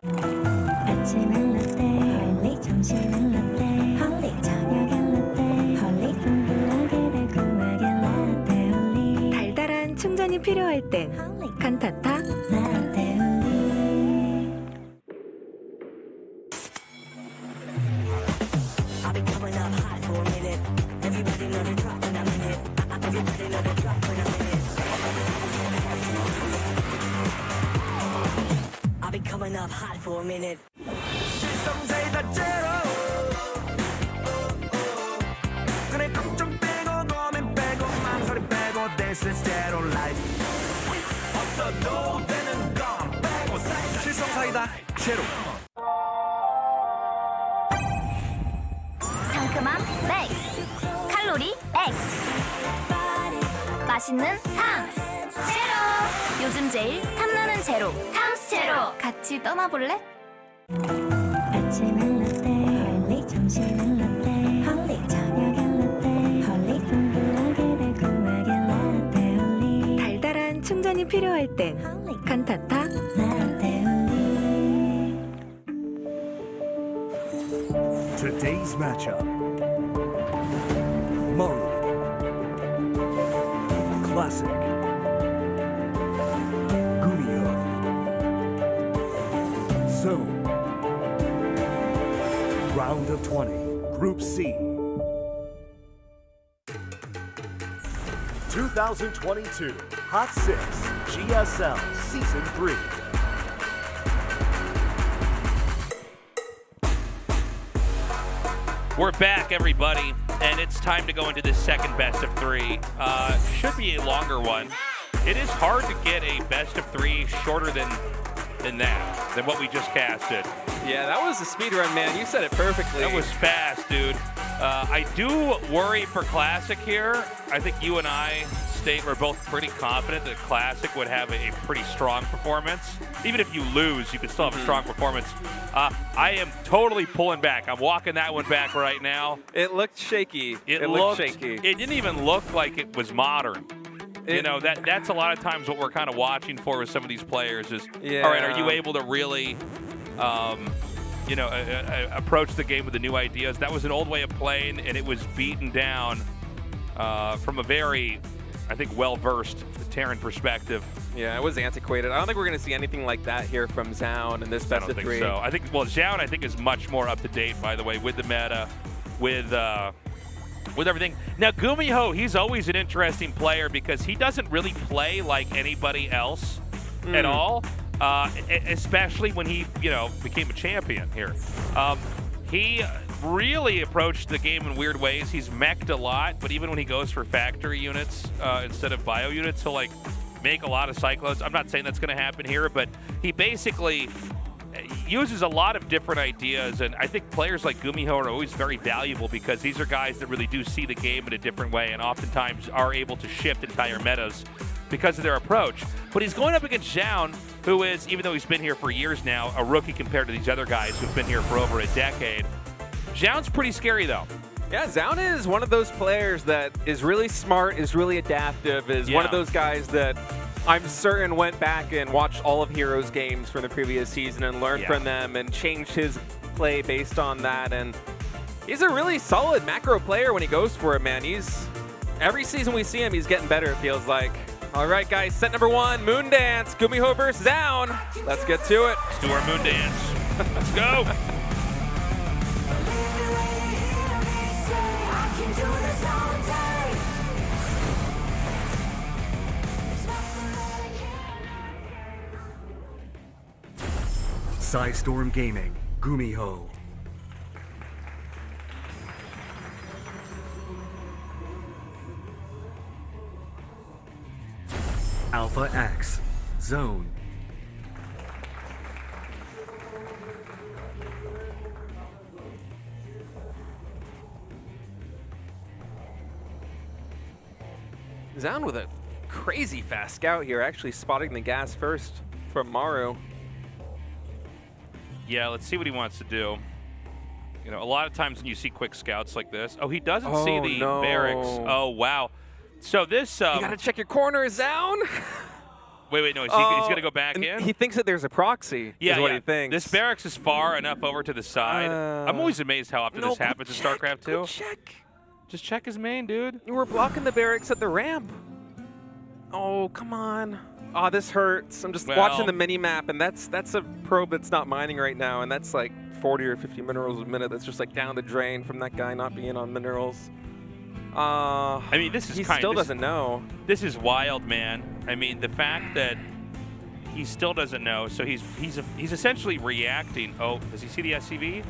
아침은 라떼, 홀릭 점심은 라떼, 홀릭 저녁엔 라떼, 홀릭 풍부하게 달콤하게 라떼 홀릭. 달달한 충전이 필요할 땐 칸타타. 라떼 홀릭. I've been coming up hot for a minute. Everybody know the drop when I'm in it. Everybody know the drop when I'm in it. I've been coming up hot for a minute. 성세다 제로 그래 걱정 빼고 고민 빼고 망설임 빼고 This is zero life 없어도 되는 건 빼고 칠성사이다 제로. 상큼함 맥스, 칼로리 X, 맛있는 탐스 제로. 요즘 제일 탐나는 제로, 탐스 제로. 같이 떠나볼래? 아침은 라떼, 홀릭 점심은 라떼, 홀릭 저녁엔 라떼, 홀릭 풍부하게 달콤하게 라떼 홀릭. 달달한 충전이 필요할 땐 칸타타. 라떼 홀릭. Today's matchup. Maru. Classic. GuMiho. Zoun. Round of 20, Group C. 2022 Hot 6 GSL Season 3. We're back, everybody, and it's time to go into the second best of three. Should be a longer one. It is hard to get a best of three shorter than what we just casted. Yeah, that was a speed run, man. You said it perfectly. That was fast, dude. I do worry for Classic here. I think you and I were both pretty confident that Classic would have a pretty strong performance. Even if you lose, you can still have a strong performance. I am totally pulling back. I'm walking that one back right now. It looked shaky. It looked looked shaky. It didn't even look like it was modern. You know, that's a lot of times what we're kind of watching for with some of these players is, all right, are you able to really, you know, approach the game with the new ideas? That was an old way of playing, and it was beaten down from a very, I think, well-versed Terran perspective. Yeah, it was antiquated. I don't think we're going to see anything like that here from Zoun in this best of three. I don't think so. I think, well, Zoun, I think, is much more up-to-date, by the way, with the meta, with everything. Now, GuMiho, he's always an interesting player because he doesn't really play like anybody else at all, especially when he, you know, became a champion here. He really approached the game in weird ways. He's mech'd a lot, but even when he goes for factory units instead of bio units, he'll, like, make a lot of cyclones. I'm not saying that's going to happen here, but he basically uses a lot of different ideas, and I think players like GuMiho are always very valuable because these are guys that really do see the game in a different way and oftentimes are able to shift entire metas because of their approach. But he's going up against Zoun, who is, even though he's been here for years now, a rookie compared to these other guys who've been here for over a decade. Zoun's pretty scary, though. Yeah, Zoun is one of those players that is really smart, is really adaptive, is one of those guys that I'm certain went back and watched all of Heroes games from the previous season and learned from them and changed his play based on that. And he's a really solid macro player when he goes for it, man. Every season we see him, he's getting better, it feels like. All right, guys, set number one, Moon Dance, GuMiho versus Zoun. Let's get to it. Let's do our Moon Dance. Let's go. Storm Gaming, GuMiho. Alpha X, Zoun. Zoun with a crazy fast scout here, actually spotting the gas first from Maru. Yeah, let's see what he wants to do. You know, a lot of times when you see quick scouts like this, oh, he doesn't see the barracks. Oh, wow. So this... you got to check your corners down. Wait, no, he's going to go back in? He thinks that there's a proxy, is what he thinks. This barracks is far enough over to the side. I'm always amazed how often this happens in StarCraft 2. Check. Just check his main, dude. You were blocking the barracks at the ramp. Oh, come on. Oh, this hurts. I'm just watching the mini-map, and that's a probe that's not mining right now, and that's like 40 or 50 minerals a minute. That's just like down the drain from that guy not being on minerals. I mean, this is he still doesn't know. This is wild, man. I mean, the fact that he still doesn't know, so he's essentially reacting. Oh, does he see the SCV?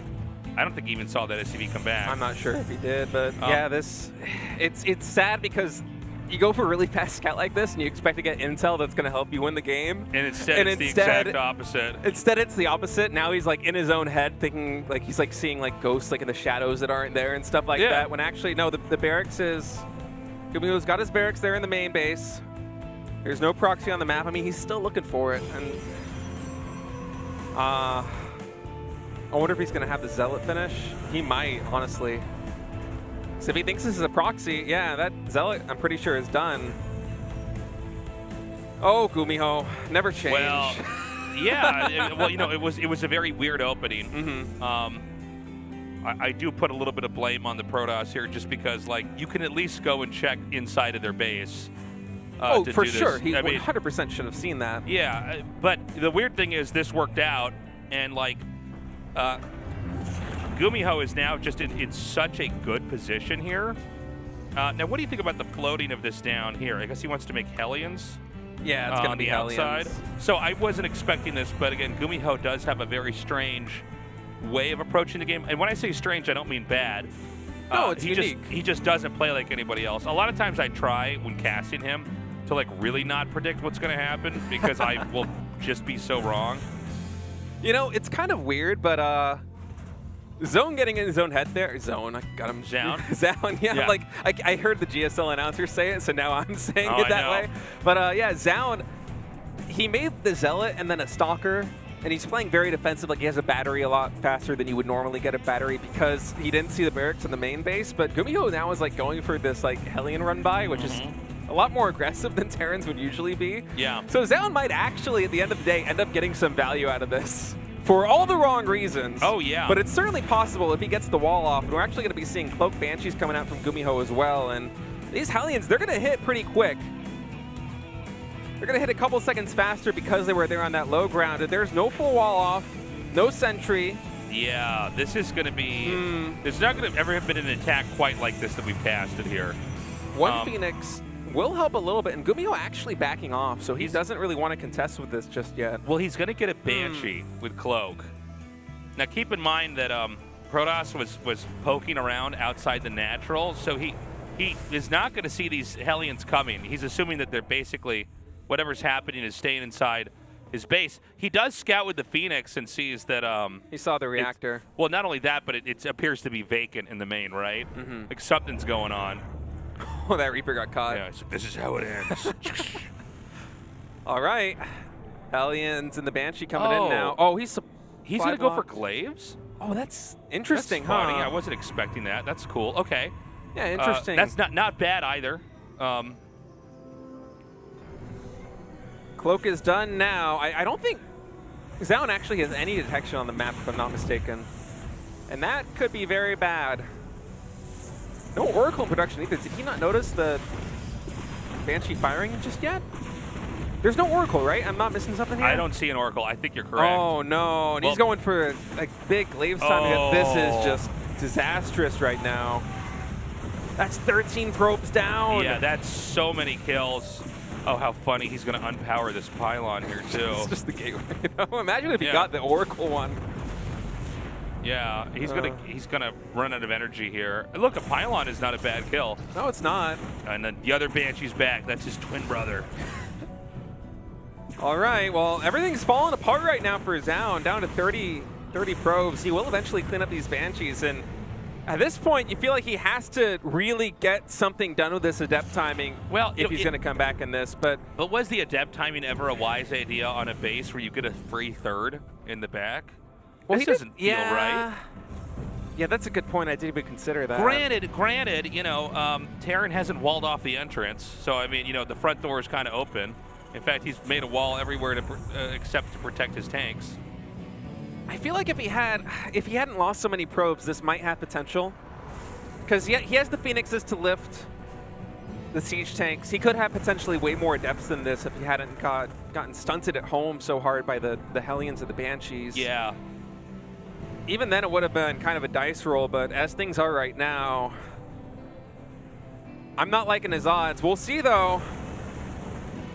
I don't think he even saw that SCV come back. I'm not sure if he did, but yeah, it's sad because you go for a really fast scout like this and you expect to get intel that's going to help you win the game. And instead it's the exact opposite. Instead it's the opposite. Now he's like in his own head thinking like he's like seeing like ghosts like in the shadows that aren't there and stuff like that. When actually, no, the barracks is... GuMiho's got his barracks there in the main base. There's no proxy on the map. I mean, he's still looking for it. And I wonder if he's going to have the Zealot finish. He might, honestly. So if he thinks this is a proxy, yeah, that Zealot, I'm pretty sure, is done. Oh, GuMiho, never change. Well, yeah. Well, you know, it was a very weird opening. I do put a little bit of blame on the Protoss here, just because, like, you can at least go and check inside of their base. Oh, to for do this. sure. He I mean, 100% should have seen that. Yeah, but the weird thing is this worked out, and like. GuMiho is now just in such a good position here. Now, what do you think about the floating of this down here? I guess he wants to make Hellions. Yeah, it's going to be the Hellions. outside. So I wasn't expecting this, but again, GuMiho does have a very strange way of approaching the game. And when I say strange, I don't mean bad. No, it's unique. He just doesn't play like anybody else. A lot of times I try, when casting him, to like really not predict what's going to happen because I will just be so wrong. You know, it's kind of weird, but Zoun getting in his own head there. Zoun, I got him. Zoun? Zoun, yeah. Like, I heard the GSL announcer say it, so now I'm saying it that way. But yeah, Zoun, he made the Zealot and then a Stalker, and he's playing very defensive. Like, he has a battery a lot faster than you would normally get a battery because he didn't see the barracks in the main base. But GuMiho now is like going for this like Hellion run by, which is a lot more aggressive than Terrans would usually be. Yeah. So Zoun might actually, at the end of the day, end up getting some value out of this. For all the wrong reasons. Oh, yeah. But it's certainly possible if he gets the wall off. And we're actually going to be seeing Cloak Banshees coming out from GuMiho as well. And these Hellions, they're going to hit pretty quick. They're going to hit a couple seconds faster because they were there on that low ground. And there's no full wall off, no sentry. Yeah, this is going to be... There's not going to ever have been an attack quite like this that we've casted here. One Phoenix will help a little bit, and GuMiho actually backing off, so he doesn't really want to contest with this just yet. Well, he's going to get a Banshee with Cloak. Now, keep in mind that Protoss was poking around outside the natural, so he is not going to see these Hellions coming. He's assuming that they're basically, whatever's happening is staying inside his base. He does scout with the Phoenix and sees that... he saw the reactor. Well, not only that, but it appears to be vacant in the main, right? Like something's going on. Oh, that Reaper got caught. Yeah, so this is how it ends. All right. Hellions and the Banshee coming in now. Oh, he's going to go for Glaives? Oh, that's interesting, That's funny. I wasn't expecting that. That's cool. Okay. Yeah, interesting. That's not bad either. Cloak is done now. I don't think Zoun actually has any detection on the map, if I'm not mistaken. And that could be very bad. No Oracle in production either. Did he not notice the Banshee firing just yet? There's no Oracle, right? I'm not missing something here? I don't see an Oracle. I think you're correct. Oh, no. And he's going for like big Glaives time. This is just disastrous right now. That's 13 probes down. Yeah, that's so many kills. Oh, how funny. He's going to unpower this pylon here, too. It's just the gateway. Imagine if he got the Oracle one. Yeah, he's gonna run out of energy here. And look, a pylon is not a bad kill. No, it's not. And then the other Banshee's back. That's his twin brother. All right, well, everything's falling apart right now for Zoun. Down to 30 probes. He will eventually clean up these Banshees, and at this point, you feel like he has to really get something done with this Adept timing. Well, if he's going to come back in this, but was the Adept timing ever a wise idea on a base where you get a free third in the back? Well, this doesn't feel yeah. right. Yeah, that's a good point. I didn't even consider that. Granted, you know, Terran hasn't walled off the entrance, so I mean, you know, the front door is kind of open. In fact, he's made a wall everywhere to except to protect his tanks. I feel like if he hadn't lost so many probes, this might have potential. Because he has the Phoenixes to lift the siege tanks. He could have potentially way more depth than this if he hadn't gotten stunted at home so hard by the Hellions and the Banshees. Yeah. Even then, it would have been kind of a dice roll, but as things are right now, I'm not liking his odds. We'll see, though.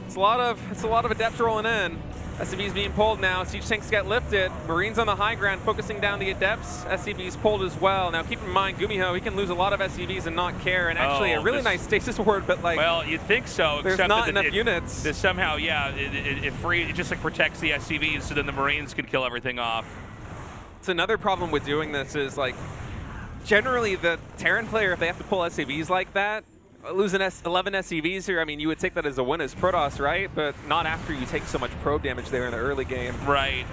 It's a lot of adepts rolling in. SCV's being pulled now. Siege tanks get lifted. Marines on the high ground, focusing down the adepts. SCV's pulled as well. Now, keep in mind, GuMiho, he can lose a lot of SCVs and not care. And actually, a really nice stasis ward, but like, well, you'd think so. There's except not that enough units. This somehow, yeah, it just like protects the SCVs, so then the Marines can kill everything off. It's another problem with doing this is like, generally the Terran player, if they have to pull SCVs like that, losing 11 SCVs here, I mean, you would take that as a win as Protoss, right? But not after you take so much probe damage there in the early game. Right.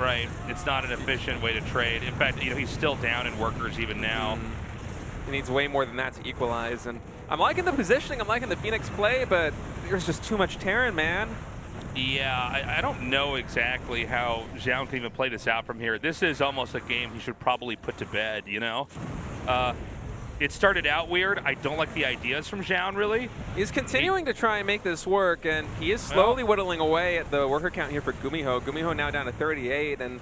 It's not an efficient way to trade. In fact, you know, he's still down in workers even now. He needs way more than that to equalize. And I'm liking the positioning, I'm liking the Phoenix play, but there's just too much Terran, man. Yeah, I don't know exactly how Zoun can even play this out from here. This is almost a game he should probably put to bed, you know? It started out weird. I don't like the ideas from Zoun, really. He's continuing to try and make this work, and he is slowly whittling away at the worker count here for GuMiho. GuMiho now down to 38, and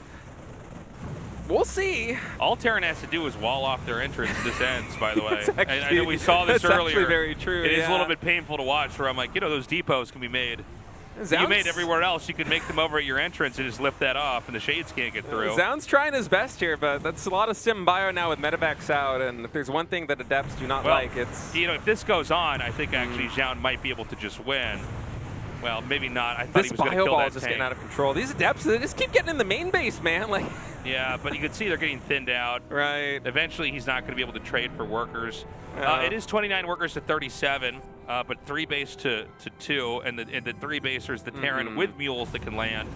we'll see. All Terran has to do is wall off their entrance to this ends, by the way. Actually, I know we saw this that's earlier. Actually very true. It is a little bit painful to watch, where I'm like, you know, those depots can be made. You made everywhere else. You can make them over at your entrance and just lift that off, and the shades can't get through. Zoun's trying his best here, but that's a lot of sim bio now with medevacs out, and if there's one thing that adepts do not like, it's... You know, if this goes on, I think actually Zoun might be able to just win. Well, maybe not. I thought he was going to kill that is just tank. getting out of control. These adepts, they just keep getting in the main base, man. Like. Yeah, but you can see they're getting thinned out. Right. Eventually, he's not going to be able to trade for workers. It is 29 workers to 37, but 3 base to 2, and the 3 basers, the Terran with mules that can land,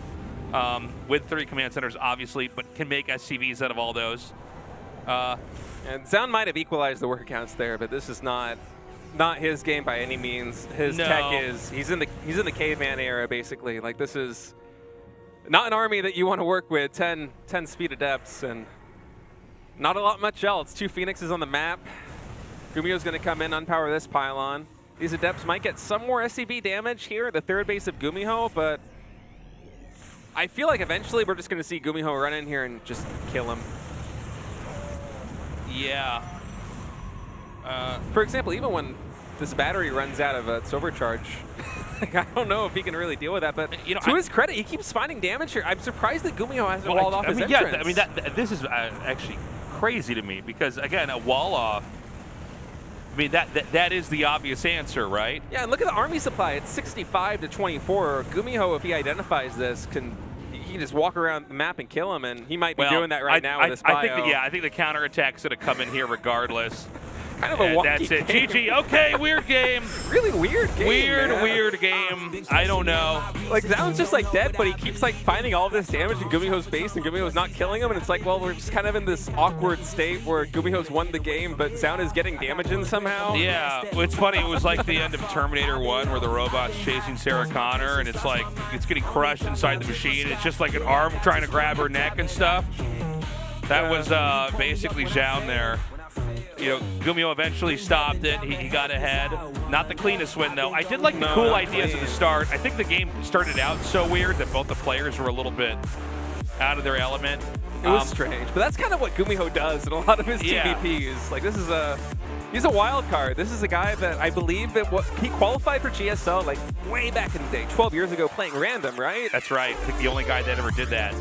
with 3 command centers, obviously, but can make SCVs out of all those. And Zoun might have equalized the worker counts there, but this is not his game by any means. His tech is he's in the caveman era, basically. Like, this is not an army that you want to work with. 10 speed adepts and not a lot much else. 2 Phoenixes on the map. GuMiho's going to come in, unpower this pylon. These adepts might get some more SCV damage here, the 3rd base of GuMiho, but I feel like eventually we're just going to see GuMiho run in here and just kill him. Yeah. For example, even when this battery runs out of its overcharge, like, I don't know if he can really deal with that, but you know, to his credit, he keeps finding damage here. I'm surprised that GuMiho hasn't walled off his entrance. Yeah, I mean, this is actually crazy to me because, again, a wall off, I mean, that is the obvious answer, right? Yeah, and look at the army supply. It's 65 to 24. GuMiho, if he identifies this, he can just walk around the map and kill him, and he might be doing that right now with his bio. I think the counterattack's going to come in here regardless. Kind of a wonky That's it. game. GG. Okay, weird game. Really weird game, Weird game. I don't know. Like, Zoun's just, like, dead, but he keeps, like, finding all this damage in GuMiho's face, and GuMiho's not killing him, and it's like, well, we're just kind of in this awkward state where GuMiho's won the game, but Zoun is getting damage in somehow. Yeah, it's funny. It was like the end of Terminator 1 where the robot's chasing Sarah Connor, and it's like it's getting crushed inside the machine. It's just like an arm trying to grab her neck and stuff. That was basically Zoun there. You know, GuMiho eventually stopped it. He got ahead. Not the cleanest win, though. I did like the cool ideas at the start. I think the game started out so weird that both the players were a little bit out of their element. It was strange, but that's kind of what GuMiho does in a lot of his TVPs. Like, he's a wild card. This is a guy that I believe that he qualified for GSL like way back in the day, 12 years ago, playing random, right? That's right. I think the only guy that ever did that.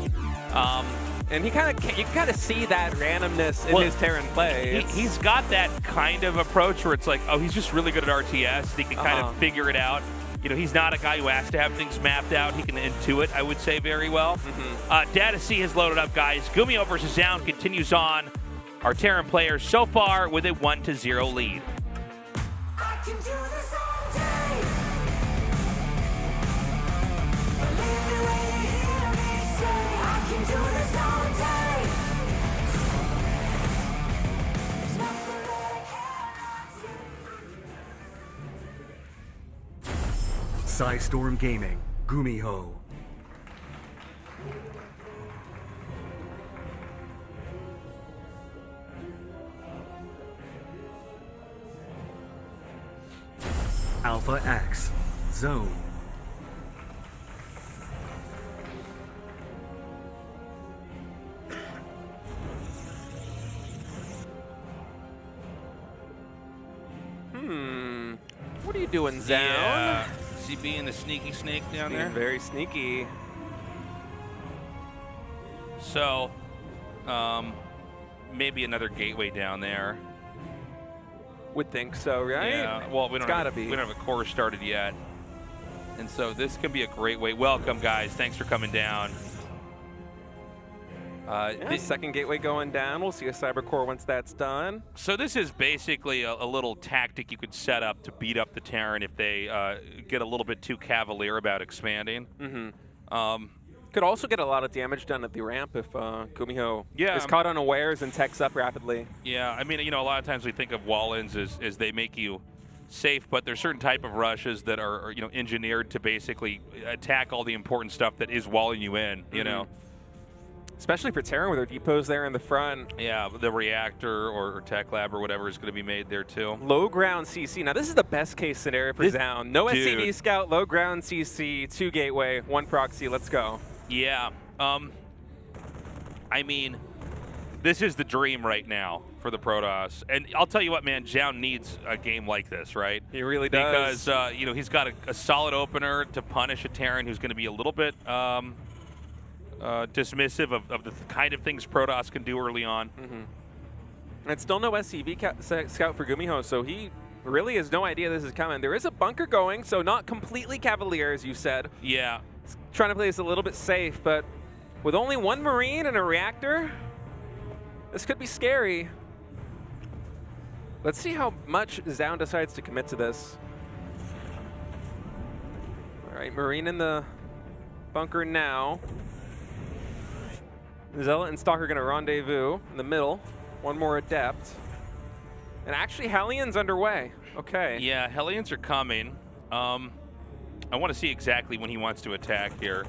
And you kind of see that randomness in his Terran play. He's got that kind of approach where it's like, oh, he's just really good at RTS. He can kind of figure it out. You know, he's not a guy who has to have things mapped out. He can intuit, I would say, very well. Data C has loaded up, guys. GuMiho versus Zoun continues on. Our Terran players so far with a 1-0 lead. I can do this all day. Believe me when you hear me say I can do this all day. Storm Gaming, GuMiho. Alpha X, Zoun. What are you doing, Zoun? Yeah. Is he being the sneaky snake down Being there? very sneaky. So, maybe another gateway down there. Would think so, right? Yeah. Well, we don't we don't have a core started yet, and so this can be a great way. Welcome, guys. Thanks for coming down. Yeah, second gateway going down. We'll see a cyber core once that's done. So this is basically a little tactic you could set up to beat up the Terran if they get a little bit too cavalier about expanding. Could also get a lot of damage done at the ramp if GuMiho Yeah, is caught unawares and techs up rapidly. Yeah, I mean, a lot of times we think of wall-ins as they make you safe, but there's certain type of rushes that are engineered to basically attack all the important stuff that is walling you in, you know. Especially for Terran with their depots there in the front. Yeah, the reactor or tech lab or whatever is going to be made there too. Low ground CC. Now this is the best case scenario for Zoun. No Dude. SCV scout, low ground CC, 2 gateway, 1 proxy. Let's go. Yeah. I mean, this is the dream right now for the Protoss. And I'll tell you what, man, Zoun needs a game like this, right? He really does. Because, he's got a solid opener to punish a Terran who's going to be a little bit dismissive of the kind of things Protoss can do early on. And still no SCV scout for GuMiho, so he really has no idea this is coming. There is a bunker going, so not completely cavalier, as you said. Yeah. He's trying to play this a little bit safe, but with only 1 Marine and a reactor, this could be scary. Let's see how much Zoun decides to commit to this. All right, Marine in the bunker now. Zealot and Stalker going to rendezvous in the middle. 1 more Adept. And actually, Hellions underway. Okay. Yeah, Hellions are coming. I want to see exactly when he wants to attack here.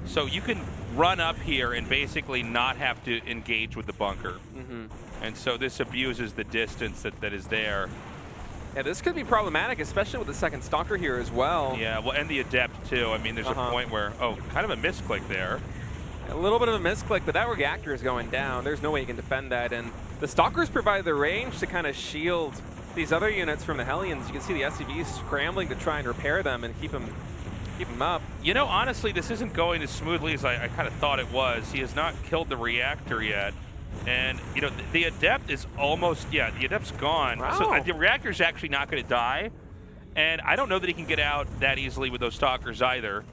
So you can run up here and basically not have to engage with the bunker. And so this abuses the distance that is there. Yeah, this could be problematic, especially with the second Stalker here as well. Yeah, well, and the Adept too. I mean, there's a point where, kind of a misclick there. A little bit of a misclick, but that reactor is going down. There's no way you can defend that. And the Stalkers provide the range to kind of shield these other units from the Hellions. You can see the SCVs scrambling to try and repair them and keep them up. Honestly, this isn't going as smoothly as I kind of thought it was. He has not killed the reactor yet. And, the Adept is almost, the Adept's gone. Wow. So the reactor's actually not going to die. And I don't know that he can get out that easily with those Stalkers either.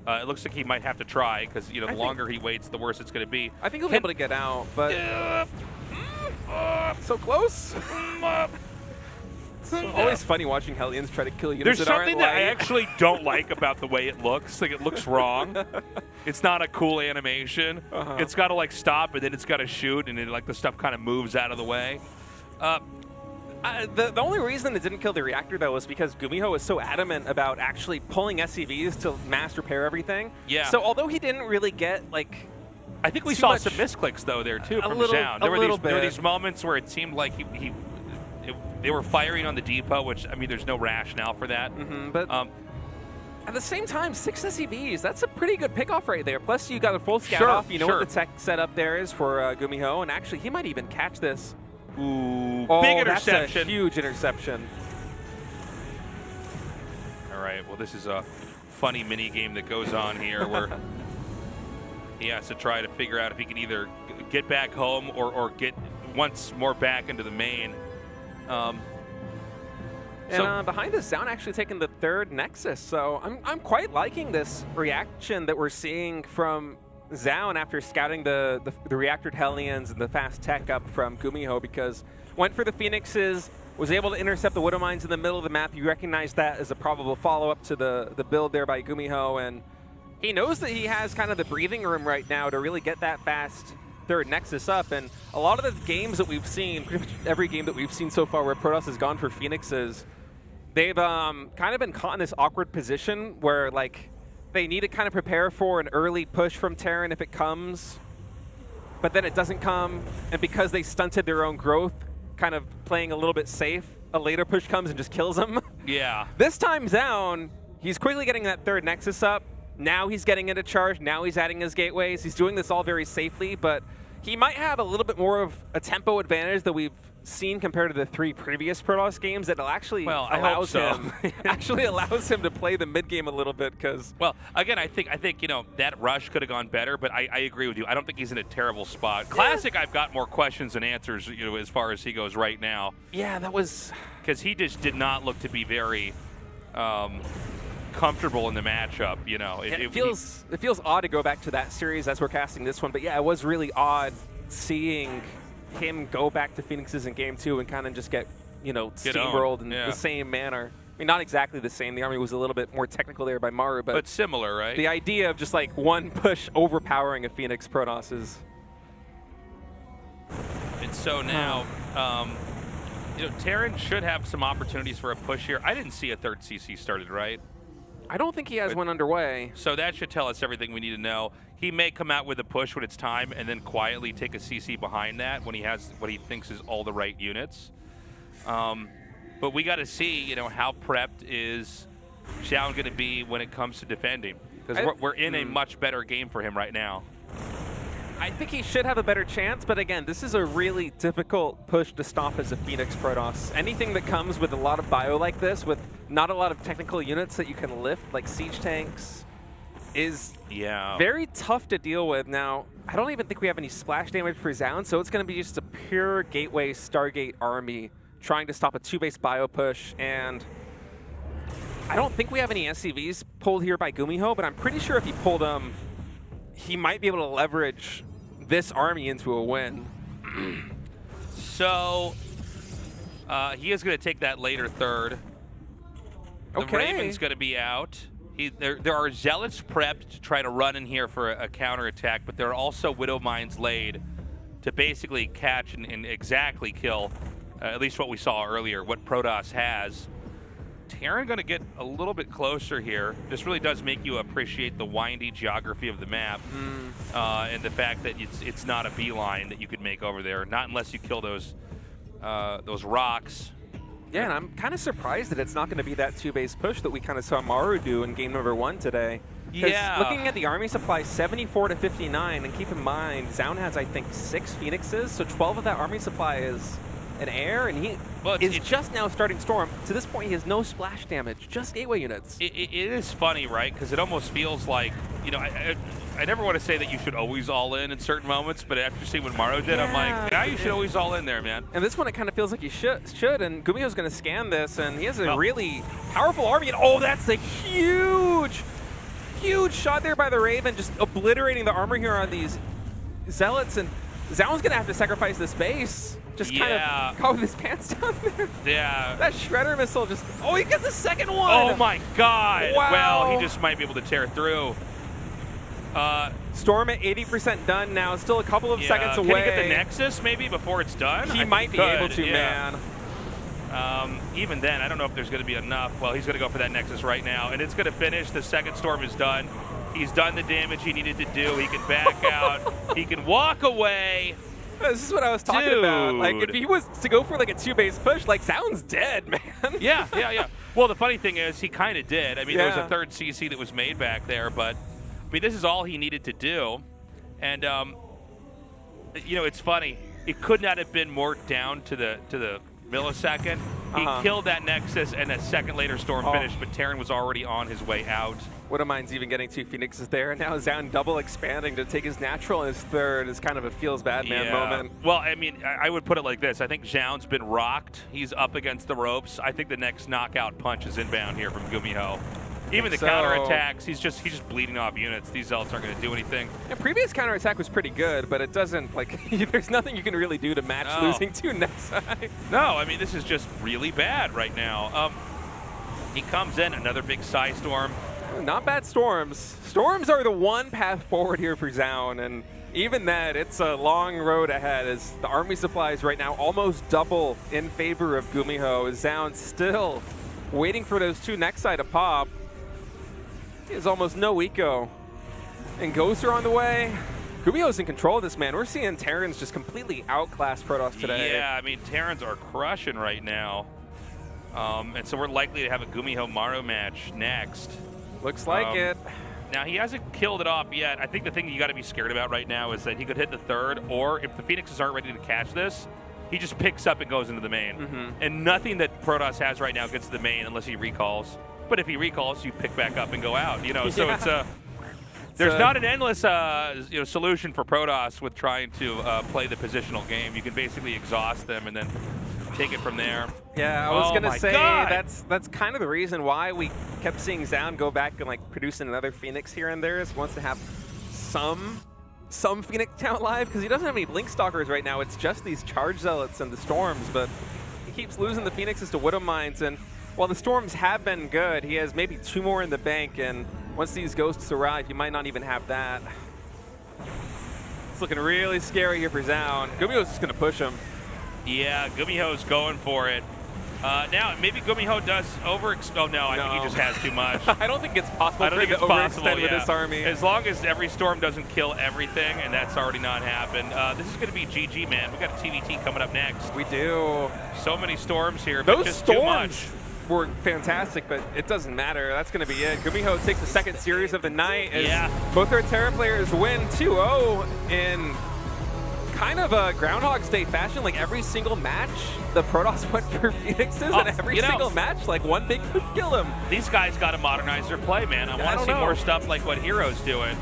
It looks like he might have to try because, the longer he waits, the worse it's going to be. I think he'll be able to get out, but so close. It's always funny watching Hellions try to kill units. There's something that I actually don't like about the way it looks. Like, it looks wrong. It's not a cool animation. It's got to stop and then it's got to shoot, and then the stuff kind of moves out of the way. The only reason it didn't kill the reactor, though, was because GuMiho was so adamant about actually pulling SCVs to mass repair everything. Yeah. So although he didn't really get, I think we saw some misclicks, though, there, too, from Zoun. There were these moments where it seemed like they were firing on the depot, which, I mean, there's no rationale for that. But at the same time, 6 SCVs, that's a pretty good pickoff right there. Plus, you got a full scout off. You know what the tech setup there is for GuMiho, and actually, he might even catch this. Ooh, oh, big interception. That's a huge interception. All right, well, this is a funny mini game that goes on here where he has to try to figure out if he can either get back home or get once more back into the main. Behind this, Zoun actually taking the 3rd Nexus, so I'm quite liking this reaction that we're seeing from Zoun after scouting the reactored Hellions and the fast tech up from GuMiho, because went for the Phoenixes, was able to intercept the Widow Mines in the middle of the map. You recognize that as a probable follow-up to the build there by GuMiho, and he knows that he has kind of the breathing room right now to really get that fast 3rd Nexus up. And a lot of the games that we've seen, pretty much every game that we've seen so far where Protoss has gone for Phoenixes, they've kind of been caught in this awkward position where like they need to kind of prepare for an early push from Terran if it comes, but then it doesn't come, and because they stunted their own growth, kind of playing a little bit safe, a later push comes and just kills them. Yeah. This time Zoun, he's quickly getting that third Nexus up. Now he's getting into charge. Now he's adding his gateways. He's doing this all very safely, but he might have a little bit more of a tempo advantage that we've seen compared to the 3 previous Protoss games that actually allows him actually allows him to play the mid game a little bit. Because again, I think that rush could have gone better, but I agree with you. I don't think he's in a terrible spot. Classic, I've got more questions than answers, as far as he goes right now. Yeah, that was because he just did not look to be very comfortable in the matchup. It feels odd to go back to that series as we're casting this one, but yeah, it was really odd seeing him go back to Phoenixes in game 2 and kind of just get steamrolled in the same manner. I mean, not exactly the same. The army was a little bit more technical there by Maru, but similar, right? The idea of just like one push overpowering a Phoenix Protoss is. And so now, Terran should have some opportunities for a push here. I didn't see a third CC started, right? I don't think he has one underway. So that should tell us everything we need to know. He may come out with a push when it's time and then quietly take a CC behind that when he has what he thinks is all the right units. But we got to see, how prepped is Zoun going to be when it comes to defending. Because we're in a much better game for him right now. I think he should have a better chance, but again, this is a really difficult push to stop as a Phoenix Protoss. Anything that comes with a lot of bio like this, with not a lot of technical units that you can lift, like siege tanks, is very tough to deal with. Now, I don't even think we have any splash damage for Zoun, so it's going to be just a pure Gateway Stargate army trying to stop a 2-base bio push, and I don't think we have any SCVs pulled here by GuMiho, but I'm pretty sure if he pulled them, he might be able to leverage this army into a win. So he is going to take that later third. The Raven's going to be out. There are Zealots prepped to try to run in here for a counterattack, but there are also Widow Mines laid to basically catch and exactly kill, at least what we saw earlier, what Protoss has. Terran going to get a little bit closer here. This really does make you appreciate the windy geography of the map and the fact that it's not a beeline that you could make over there, not unless you kill those rocks. Yeah, and I'm kind of surprised that it's not going to be that 2-base push that we kind of saw Maru do in game number 1 today. Yeah. Looking at the army supply, 74 to 59, and keep in mind, Zoun has, I think, 6 Phoenixes, so 12 of that army supply is an air, and he is just now starting Storm. To this point, he has no splash damage, just gateway units. It is funny, right? Because it almost feels like, I never want to say that you should always all in certain moments, but after seeing what Maru did, I'm like, yeah, you should always all in there, man. And this one, it kind of feels like you should, and GuMiho's going to scan this, and he has a really powerful army, and that's a huge shot there by the Raven, just obliterating the armor here on these Zealots, and Zoun's going to have to sacrifice this base. Just kind of caught with his pants down there. Yeah. That Shredder missile just... Oh, he gets the second one! Oh, my God! Wow. Well, he just might be able to tear through. Storm at 80% done now. Still a couple of seconds away. Can he get the Nexus, maybe, before it's done? He might be able to, man. Even then, I don't know if there's going to be enough. Well, he's going to go for that Nexus right now, and it's going to finish. The second Storm is done. He's done the damage he needed to do. He can back out. He can walk away. This is what I was talking about. Like, if he was to go for like a 2-base push, like, Zoun's dead, man. Yeah. Well, the funny thing is, he kind of did. I mean, there was a third CC that was made back there, but I mean, this is all he needed to do. And it's funny. It could not have been more down to the millisecond. He killed that Nexus, and a second later Storm finished, but Terran was already on his way out. Widow Mine's even getting 2 Phoenixes there, and now Zoun double expanding to take his natural and his third is kind of a feels bad man moment. Well, I mean, I would put it like this. I think Zoun's been rocked. He's up against the ropes. I think the next knockout punch is inbound here from GuMiho. Even the counterattacks, he's just bleeding off units. These Zealots aren't going to do anything. Yeah, previous counterattack was pretty good, but it doesn't, like, there's nothing you can really do to match losing 2 Nexi. No, I mean, this is just really bad right now. He comes in, another big Psy Storm. Not bad Storms. Storms are the one path forward here for Zoun, and even that, it's a long road ahead as the army supplies right now almost double in favor of GuMiho. Zoun still waiting for those two next side to pop. He has almost no eco. And Ghosts are on the way. GuMiho's in control of this, man. We're seeing Terrans just completely outclass Protoss today. Yeah, I mean, Terrans are crushing right now. And so we're likely to have a GuMiho Maru match next. Looks like it. Now, he hasn't killed it off yet. I think the thing you got to be scared about right now is that he could hit the third, or if the Phoenixes aren't ready to catch this, he just picks up and goes into the main. And nothing that Protoss has right now gets to the main unless he recalls. But if he recalls, you pick back up and go out. You know, so it's a... There's not an endless solution for Protoss with trying to play the positional game. You can basically exhaust them and then take it from there. Yeah, I was gonna say God. that's kind of the reason why we kept seeing Zoun go back and like producing another Phoenix here and there. Is wants to have some Phoenix count live because he doesn't have any Blink Stalkers right now. It's just these Charge Zealots and the Storms, but he keeps losing the Phoenixes to Widow Mines. And while the Storms have been good, he has maybe 2 more in the bank. And once these Ghosts arrive, he might not even have that. It's looking really scary here for Zoun. GuMiho's just gonna push him. Yeah, GuMiho's going for it. Now, maybe GuMiho does oh no, I think he just has too much. I don't think it's possible I don't for think him it's to overextend possible with this army. As long as every storm doesn't kill everything, and that's already not happened. This is going to be GG, man. We got a TVT coming up next. We do. So many storms here, but Those just too much. storms were fantastic, but it doesn't matter. That's going to be it. GuMiho takes the second series of the night as both our Terra players win 2-0 in kind of a Groundhog's Day fashion. Like every single match, the Protoss went for Phoenixes, and every single match, like one big push kill him. These guys got to modernize their play, man. I want to see more stuff like what Hero's doing.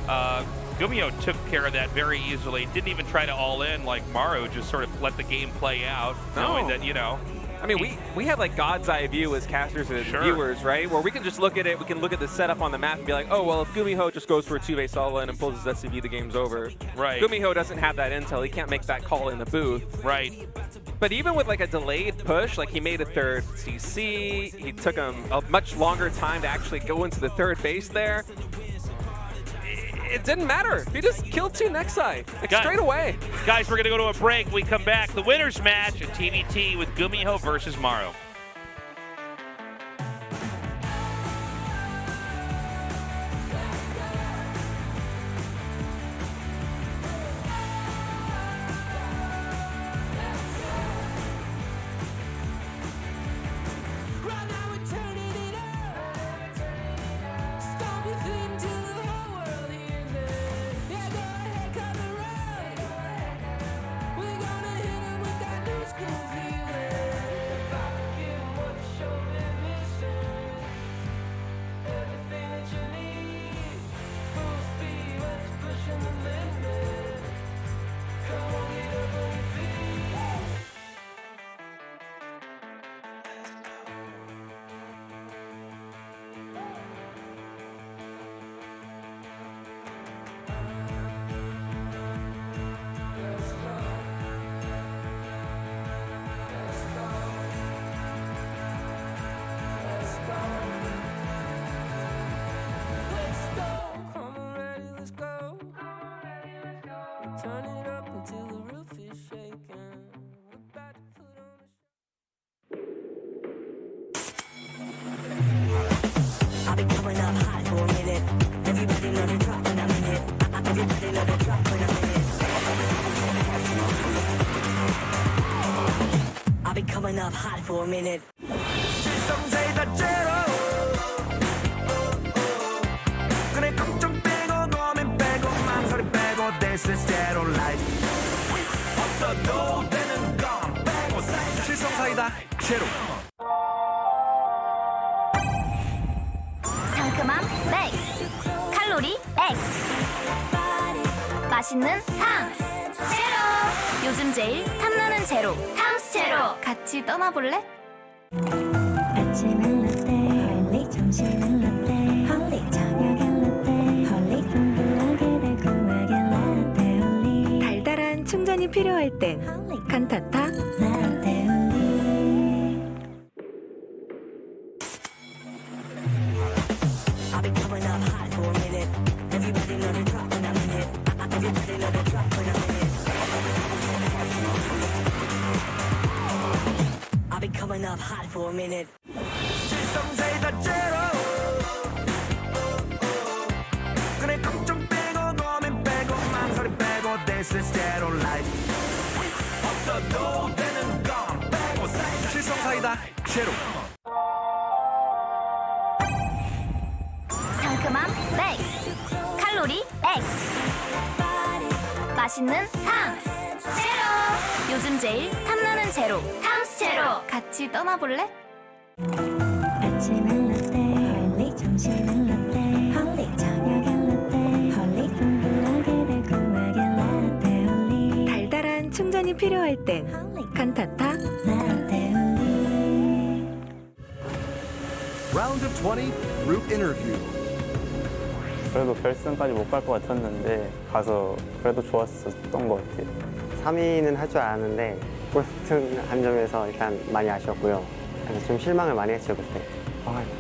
GuMiho took care of that very easily. Didn't even try to all in like Maru, just sort of let the game play out, knowing that, you know. I mean, we had like God's eye view as casters and viewers, right? Where we can just look at it, we can look at the setup on the map and be like, oh, well, if GuMiho just goes for a 2-base all-in and pulls his SCV, the game's over. Right. GuMiho doesn't have that intel. He can't make that call in the booth. Right. But even with like a delayed push, like he made a third CC, he took him a much longer time to actually go into the third base there. It didn't matter. He just killed 2 Nexi straight away. Guys, we're going to go to a break. We come back. The winner's match at TVT with GuMiho versus Maru. Right now we're turning it up. Stomp your feet until the whole world hears it. Yeah, go ahead, cut the rug. We're gonna hit 'em with that new school feeling. About to give 'em what the show been missing. Everything that you need. Full speed, we're just pushing the limit. Come on, get up on your feet. Turn it up until the roof is shaking. We're about to put on a I'll be coming up hot for a minute. Everybody know the drop when I'm in it. Everybody know the drop when I'm in it. I'll be coming up hot for a minute. 그래 걱정 빼고 고민 빼고 망설임 빼고 This is zero life 없어도 되는 건 빼고 실성사이다 제로 상큼함 맥스, 칼로리 X, 맛있는 탕스 제로. 요즘 제일 탐나는 제로 탕스 제로. 같이 떠나볼래? 아침은 라떼 홀릭 점심은 라떼 홀릭 저녁엔 라떼 홀릭 풍부하게 달콤하게 라떼 홀릭 달달한 충전이 필요할 땐 칸타타. 라떼 홀릭 I'll be coming up hot for a minute. Everybody know the drop when I'm in it. Everybody know the drop when I'm in it. I'll be coming up hot for a minute. 시스템 라이프 없어도 되는 건 빼고 살자 칠성 사이다 제로 상큼함 맥스, 칼로리 X, 맛있는 탕스 제로. 요즘 제일 탐나는 제로, 탕스 제로. 같이 떠나볼래? 아침엔 라떼 홀릭 점심엔 라떼 홀릭 저녁엔 라떼 홀릭 풍부하게 달콤하게 라떼 홀릭 달달한 충전이 필요할 땐 칸타타. 라떼 홀릭 Round of 20 group interview. 그래도 결승까지 못 갈 것 같았는데 가서 그래도 좋았었던 것 같아요. 3위는 할 줄 알았는데 꼴등한 점에서 일단 많이 아쉬웠고요. 그래서 좀 실망을 많이 했죠 그때.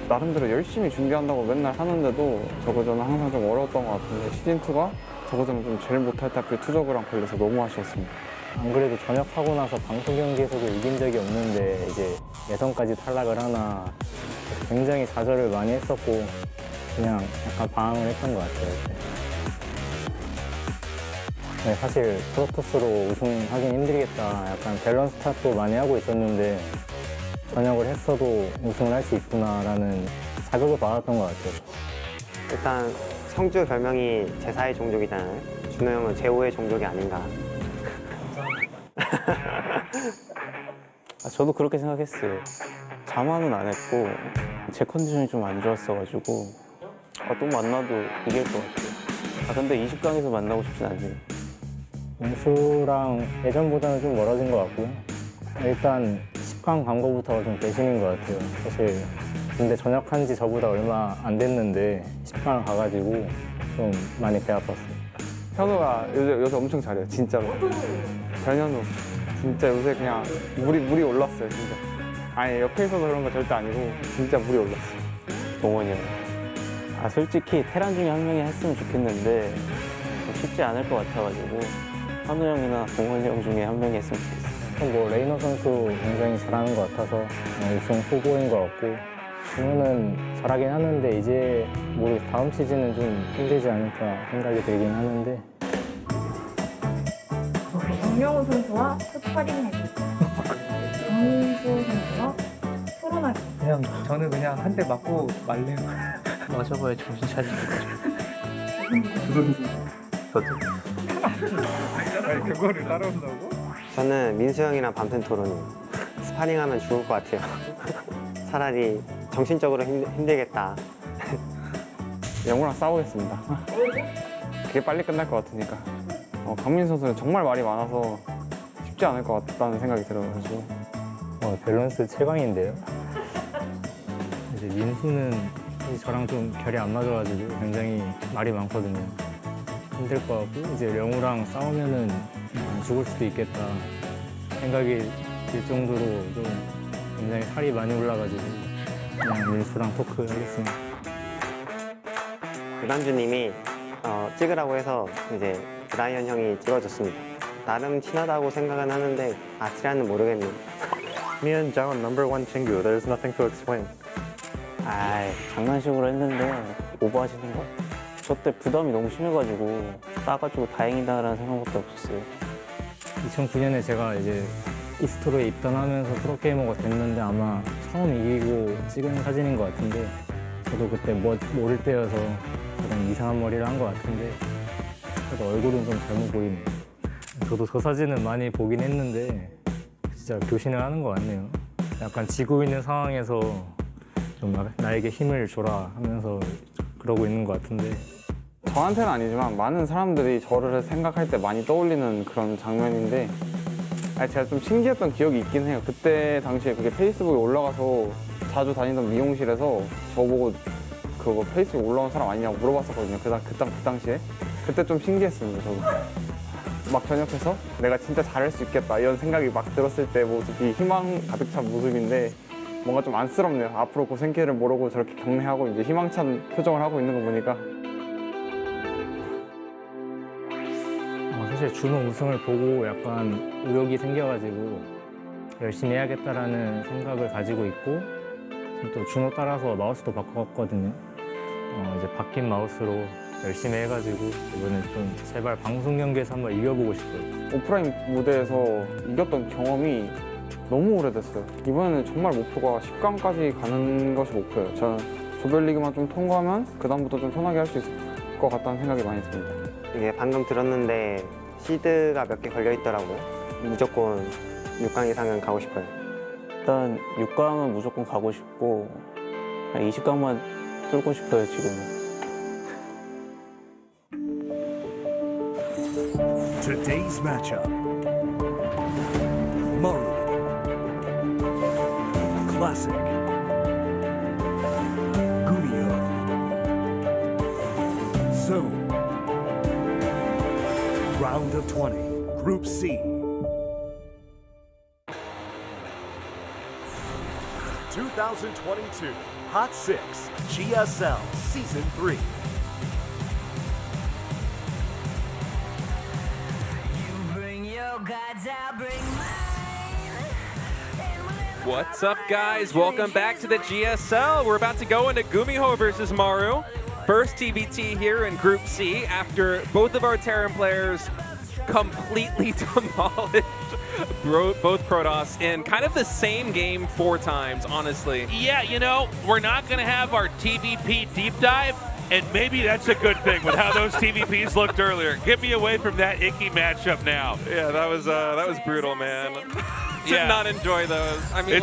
나름대로 열심히 준비한다고 맨날 하는데도 저거저는 항상 좀 어려웠던 것 같은데 시즌2가 저거저는 좀 제일 못할 때 하필 투저그랑 걸려서 너무 아쉬웠습니다. 안 그래도 전역하고 나서 방송 경기에서도 이긴 적이 없는데 이제 예선까지 탈락을 하나 굉장히 좌절을 많이 했었고 그냥 약간 방황을 했던 것 같아요. 네, 사실 프로토스로 우승하긴 힘들겠다. 약간 밸런스 탓도 많이 하고 있었는데 전역을 했어도 우승을 할 수 있구나라는 자극을 받았던 것 같아요. 일단 성주 별명이 제4의 종족이잖아요. 준호 형은 제5의 종족이 아닌가. 저도 그렇게 생각했어요. 자만은 안 했고 제 컨디션이 좀 안 좋았어가지고 또 만나도 이길 것 같아요. 근데 20강에서 만나고 싶진 않네요. 우수랑 예전보다는 좀 멀어진 것 같고요. 일단 10강 간 거부터가 좀 배신인 것 같아요. 사실 근데 전역한 지 저보다 얼마 안 됐는데 10강을 가가지고 좀 많이 배 아팠어요. 현우가 요새 엄청 잘해요, 진짜로. 변현우. 진짜 요새 그냥 물이 올랐어요, 진짜. 아니, 옆에 있어서 그런 거 절대 아니고 진짜 물이 올랐어요. 동원이 형. 솔직히 테란 중에 한 명이 했으면 좋겠는데 쉽지 않을 것 같아가지고 현우 형이나 동원이 형 중에 한 명이 했으면 좋겠어요. 뭐 레이너 선수 굉장히 잘하는 것 같아서 우승 후보인 것 같고 준호는 잘하긴 하는데 이제 뭐 다음 시즌은 좀 힘들지 않을까 생각이 들긴 하는데 정명호 선수와 스파링 해주기 정민수 선수와 토론하기. 그냥 저는 그냥 한 대 맞고 말래요. 맞아봐야 정신 차리는 거죠. 저도. 아니 그거를 따라온다고? 저는 민수 형이랑 밤샘 토론이에요. 스파링하면 죽을 것 같아요. 차라리 정신적으로 힘들겠다. 영우랑 싸우겠습니다. 그게 빨리 끝날 것 같으니까. 강민 선수는 정말 말이 많아서 쉽지 않을 것 같다는 생각이 들어가지고. 밸런스 최강인데요. 이제 민수는 저랑 좀 결이 안 맞아가지고 굉장히 말이 많거든요. 힘들 것 같고 이제 영우랑 싸우면은 죽을 수도 있겠다 생각이 들 정도로 좀 굉장히 살이 많이 올라가지고 그냥 민수랑 토크 하겠습니다. 유단주님이 찍으라고 해서 이제 브라이언 형이 찍어줬습니다. 나름 친하다고 생각은 하는데 아치라는 모르겠네요. Me and Zoun #1 친구. There's nothing to explain. 장난식으로 했는데 오버하시는 거? 저 때 부담이 너무 심해가지고 따가지고 다행이다라는 생각밖에 없었어요. 2009년에 제가 이제 이스트로에 입단하면서 프로게이머가 됐는데 아마 처음 이기고 찍은 사진인 것 같은데 저도 그때 모를 때여서 그런 이상한 머리를 한 것 같은데 그래도 얼굴은 좀 젊어 보이네요. 저도 저 사진은 많이 보긴 했는데 진짜 교신을 하는 것 같네요. 약간 지고 있는 상황에서 좀 나에게 힘을 줘라 하면서 그러고 있는 것 같은데 저한테는 아니지만 많은 사람들이 저를 생각할 때 많이 떠올리는 그런 장면인데 제가 좀 신기했던 기억이 있긴 해요. 그때 당시에 그게 페이스북에 올라가서 자주 다니던 미용실에서 저보고 그거 페이스북에 올라온 사람 아니냐고 물어봤었거든요. 그 당시에. 그때 좀 신기했습니다, 저도. 막 전역해서 내가 진짜 잘할 수 있겠다 이런 생각이 막 들었을 때 모습이 희망 가득 찬 모습인데 뭔가 좀 안쓰럽네요. 앞으로 고생길을 모르고 저렇게 경례하고 이제 희망찬 표정을 하고 있는 거 보니까. 사실 준호 우승을 보고 약간 의욕이 생겨가지고 열심히 해야겠다라는 생각을 가지고 있고 또 준호 따라서 마우스도 바꿔봤거든요. 이제 바뀐 마우스로 열심히 해가지고 이번에 좀 제발 방송 경기에서 한번 이겨보고 싶어요. 오프라인 무대에서 이겼던 경험이 너무 오래됐어요. 이번에는 정말 목표가 10강까지 가는 것이 목표예요. 저는 조별리그만 좀 통과하면 그 다음부터 좀 편하게 할 수 있을 것 같다는 생각이 많이 듭니다. 이게 방금 들었는데 시드가 몇 개 걸려 있더라고요. 무조건 6강 이상은 가고 싶어요. 일단 6강은 무조건 가고 싶고 20강만 뚫고 싶어요 지금은. Today's matchup. Maru. Classic. GuMiho. Zoun. Round of 20. Group C. 2022 Hot 6 GSL Season 3. What's up, guys? Welcome back to the GSL. We're about to go into GuMiho versus Maru. First TBT here in Group C after both of our Terran players completely demolished both Protoss in kind of the same game 4 times, honestly. Yeah, you know, we're not going to have our TVP deep dive, and maybe that's a good thing with how those TVPs looked earlier. Get me away from that icky matchup now. Yeah, that was brutal, man. Did not enjoy those. I mean,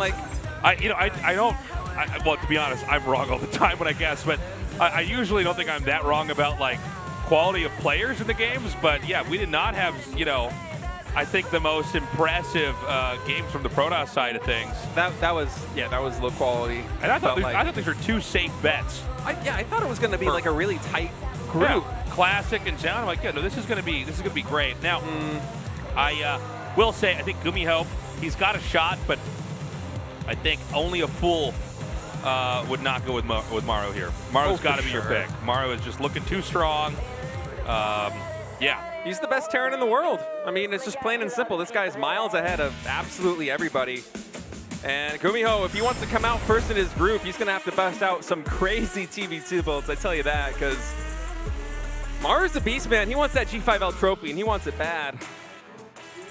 well, to be honest, I'm wrong all the time when I guess, but I usually don't think I'm that wrong about, like, quality of players in the games, but yeah, we did not have, you know, I think the most impressive games from the Protoss side of things. That was low quality. And I thought these were 2 safe bets. I thought it was going to be like a really tight group. Yeah, Classic and Zoun. I'm like, yeah, no, this is going to be great. Now, I will say, I think GuMiho, he's got a shot, but I think only a fool would not go with Maru here. Maru's got to be your pick. Maru is just looking too strong. Yeah. He's the best Terran in the world. I mean, it's just plain and simple. This guy's miles ahead of absolutely everybody. And GuMiho, if he wants to come out first in his group, he's going to have to bust out some crazy TV2 builds, I tell you that, because Maru's a beast, man. He wants that G5L trophy, and he wants it bad.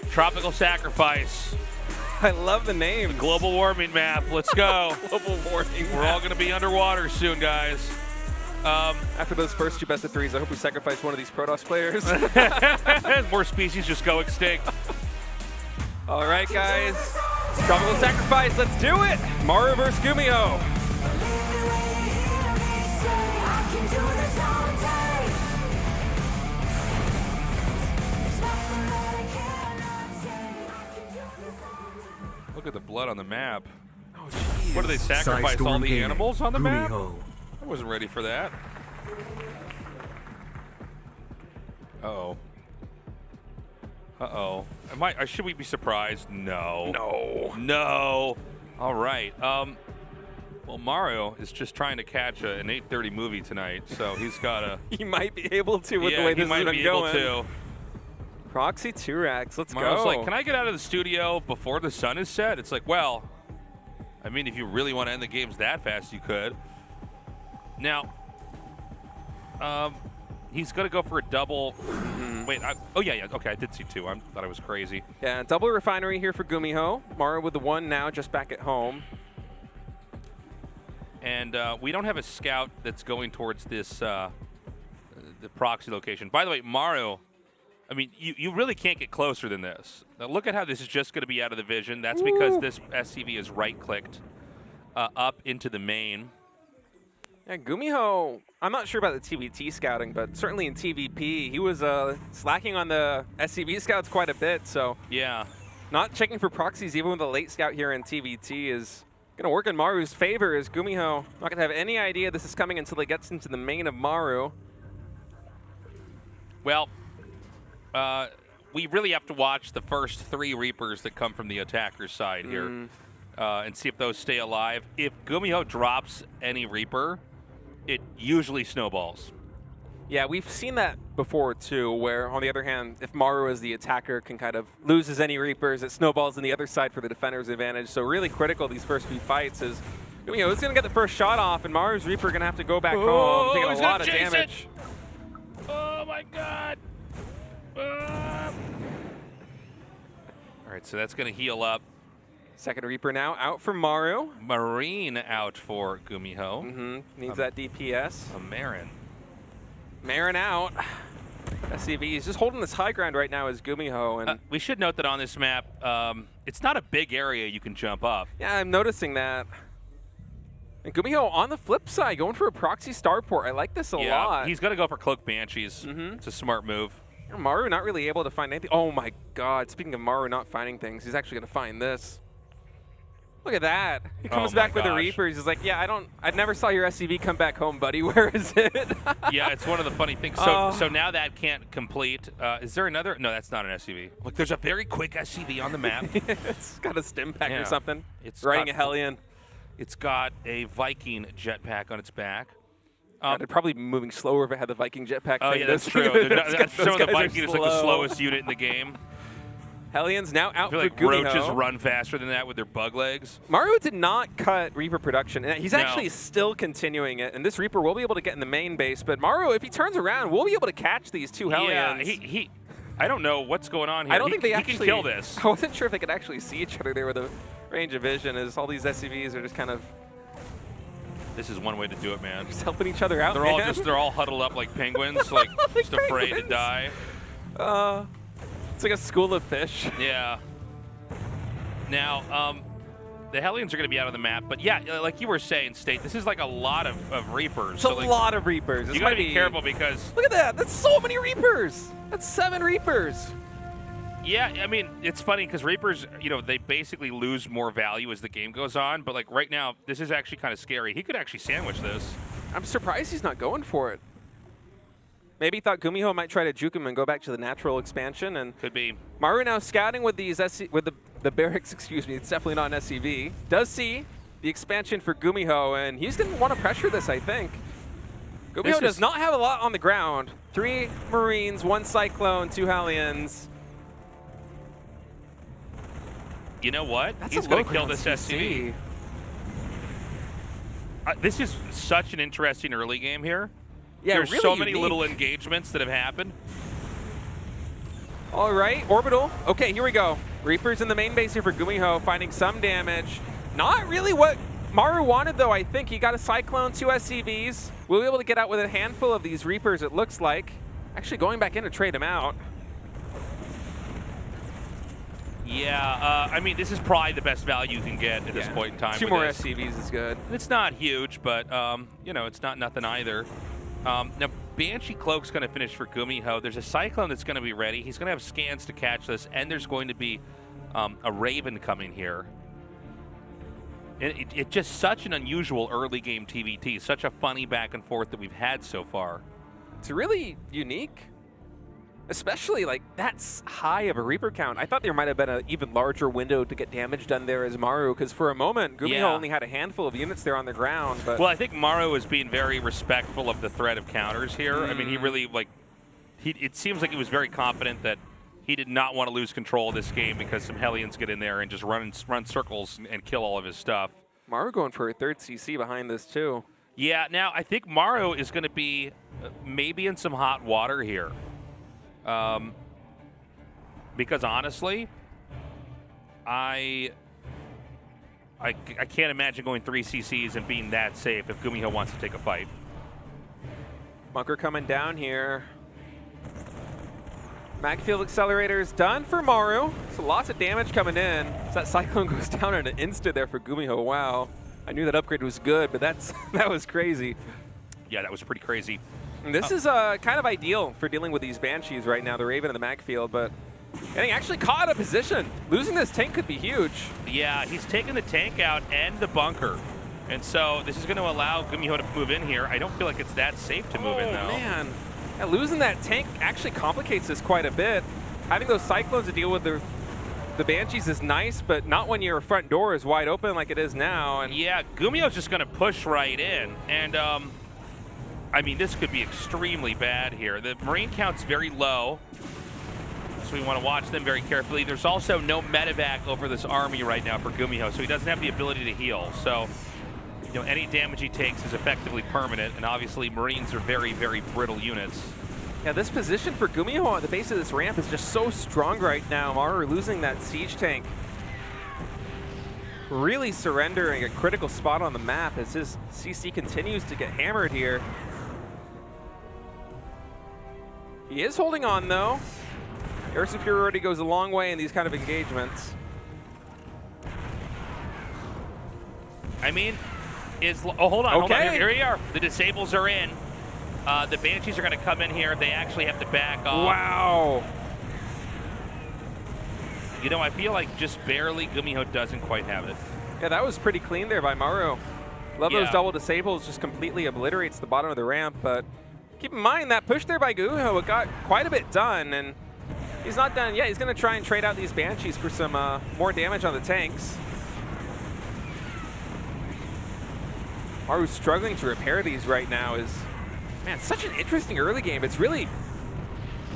Tropical Sacrifice. I love the name. The global warming map. Let's go. Global warming We're all going to be underwater soon, guys. After those first 2 best-of-3s, I hope we sacrifice one of these Protoss players. More species just go extinct. All right, guys. Tropical Sacrifice, let's do it. Maru versus GuMiho. Look at the blood on the map. Oh, what do they sacrifice? All the animals on the map? I wasn't ready for that. Uh-oh. Uh-oh. Should we be surprised? No. No. No. All right. Well, Maru is just trying to catch an 8:30 movie tonight, so he's got to... He might be able to with the way this has been going. To. Proxy 2-Rax, let's Maru's go. like, can I get out of the studio before the sun is set? It's like, well, I mean, if you really want to end the games that fast, you could. Now, he's going to go for a double. Wait, okay, I did see 2. I thought I was crazy. Yeah, double refinery here for GuMiho. Maru with the 1 now, just back at home. And we don't have a scout that's going towards this, the proxy location. By the way, Maru, I mean, you really can't get closer than this. Now, look at how this is just going to be out of the vision. That's because this SCV is right-clicked up into the main. Yeah, GuMiho, I'm not sure about the TVT scouting, but certainly in TVP, he was slacking on the SCV scouts quite a bit, so yeah, not checking for proxies even with a late scout here in TVT is going to work in Maru's favor, as GuMiho not going to have any idea this is coming until he gets into the main of Maru. Well, we really have to watch the first 3 Reapers that come from the attacker's side here and see if those stay alive. If GuMiho drops any Reaper, it usually snowballs. Yeah, we've seen that before too, where on the other hand, if Maru as the attacker can kind of loses any Reapers, it snowballs on the other side for the defender's advantage. So really critical these first few fights is GuMiho is going to get the first shot off, and Maru's Reaper going to have to go back home, taking a lot of damage. my God. All right, so that's going to heal up. Second Reaper now out for Maru. Marine out for GuMiho. Needs that DPS. A Marin. Marin out. SCV is just holding this high ground right now as GuMiho. And we should note that on this map, it's not a big area you can jump up. yeah, I'm noticing that. And GuMiho on the flip side, going for a proxy starport. I like this a lot. He's going to go for Cloak Banshees. It's a smart move. Maru not really able to find anything. Oh my God, speaking of Maru not finding things, he's actually going to find this. Look at that. He comes back with the Reapers. He's like, yeah, I never saw your SCV come back home, buddy. Where is it? Yeah, it's one of the funny things. So now that can't complete. Is there another? No, that's not an SCV. Look, there's a very quick SCV on the map. It's got a stim pack or something. It's riding a Hellion. It's got a Viking jetpack on its back. They'd probably be moving slower if it had the Viking jetpack. Oh, yeah, that's true. The Viking is like the slowest unit in the game. Hellions now out for like GuMiho. roaches run faster than that with their bug legs. Maru did not cut Reaper production, and he's actually still continuing it. And this Reaper will be able to get in the main base, but Maru, if he turns around, will be able to catch these two Hellions. Yeah, I don't know what's going on here. I don't think they actually can kill this. I wasn't sure if they could actually see each other there with a range of vision, as all these SCVs are just kind of. This is one way to do it, man. Just helping each other out. They're all huddled up like penguins, like just afraid to die. It's like a school of fish. Yeah. Now, the Hellions are going to be out of the map, but yeah, like you were saying, State, this is like a lot of Reapers. It's a lot of Reapers. You got to be careful because look at that. That's so many Reapers. That's 7 Reapers. Yeah, I mean, it's funny because Reapers, they basically lose more value as the game goes on, but like right now, this is actually kind of scary. He could actually sandwich this. I'm surprised he's not going for it. Maybe he thought GuMiho might try to juke him and go back to the natural expansion. And could be. Maru now scouting with these the barracks, excuse me. It's definitely not an SCV. Does see the expansion for GuMiho, and he's going to want to pressure this, I think. GuMiho does not have a lot on the ground. 3 Marines, 1 Cyclone, 2 Hellions. You know what? That's He's going to kill this SCV. This is such an interesting early game here. Yeah, there's really so many unique little engagements that have happened. All right, Orbital. Okay, here we go. Reapers in the main base here for GuMiho, finding some damage. Not really what Maru wanted, though, I think. He got a Cyclone, 2 SCVs. We'll be able to get out with a handful of these Reapers, it looks like. Actually going back in to trade him out. Yeah, I mean, this is probably the best value you can get at this point in time. 2 more SCVs is good. It's not huge, but, it's not nothing either. Now, Banshee Cloak's going to finish for GuMiho. There's a Cyclone that's going to be ready. He's going to have scans to catch this, and there's going to be a Raven coming here. It's just such an unusual early game TVT, such a funny back and forth that we've had so far. It's really unique, especially like that's high of a Reaper count. I thought there might have been an even larger window to get damage done there as Maru, because for a moment, GuMiho only had a handful of units there on the ground. But well, I think Maru is being very respectful of the threat of counters here. I mean, he really, it seems like he was very confident that he did not want to lose control of this game because some Hellions get in there and just run circles and kill all of his stuff. Maru going for a 3rd CC behind this too. Yeah, now I think Maru is going to be maybe in some hot water here. Because honestly, I can't imagine going 3 CCs and being that safe if GuMiho wants to take a fight. Bunker coming down here. Magfield Accelerator's done for Maru. So lots of damage coming in. So that Cyclone goes down in an instant there for GuMiho. Wow. I knew that upgrade was good, but that was crazy. Yeah, that was pretty crazy. And this is kind of ideal for dealing with these Banshees right now, the Raven and the Magfield, but getting actually caught out of position. Losing this tank could be huge. Yeah, he's taking the tank out and the bunker. And so this is going to allow GuMiho to move in here. I don't feel like it's that safe to move in, though. Oh, man. Yeah, losing that tank actually complicates this quite a bit. Having those Cyclones to deal with the Banshees is nice, but not when your front door is wide open like it is now. And yeah, GuMiho's just going to push right in. And, I mean, this could be extremely bad here. The Marine count's very low, so we want to watch them very carefully. There's also no medevac over this army right now for GuMiho, so he doesn't have the ability to heal. So, any damage he takes is effectively permanent, and obviously Marines are very, very brittle units. Yeah, this position for GuMiho at the base of this ramp is just so strong right now. Maru losing that siege tank. Really surrendering a critical spot on the map as his CC continues to get hammered here. He is holding on though. Air superiority goes a long way in these kind of engagements. I mean, hold on, hold on. Here we are. The disables are in. The Banshees are going to come in here. They actually have to back off. Wow. You know, I feel like just barely GuMiho doesn't quite have it. Yeah, that was pretty clean there by Maru. Love those double disables, just completely obliterates the bottom of the ramp, but keep in mind that push there by GuMiho, it got quite a bit done, and he's not done yet. He's going to try and trade out these Banshees for some more damage on the tanks. Maru struggling to repair these right now is, man, such an interesting early game. It's really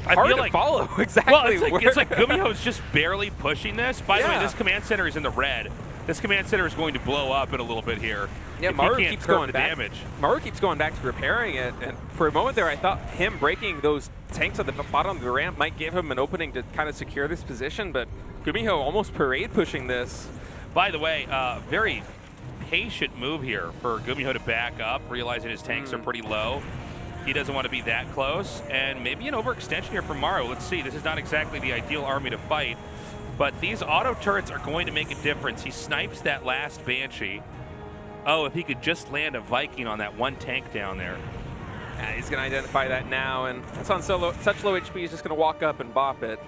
hard to follow exactly. Well, it's like GuMiho's just barely pushing this. By the way, this command center is in the red. This command center is going to blow up in a little bit here. Yeah, Maru keeps going back. Damage. Maru keeps going back to repairing it, and for a moment there, I thought him breaking those tanks at the bottom of the ramp might give him an opening to kind of secure this position, but GuMiho almost parade pushing this. By the way, very patient move here for GuMiho to back up, realizing his tanks are pretty low. He doesn't want to be that close, and maybe an overextension here from Maru. Let's see, this is not exactly the ideal army to fight, but these auto turrets are going to make a difference. He snipes that last Banshee. Oh, if he could just land a Viking on that one tank down there. Yeah, he's going to identify that now, and that's on such low HP, he's just going to walk up and bop it.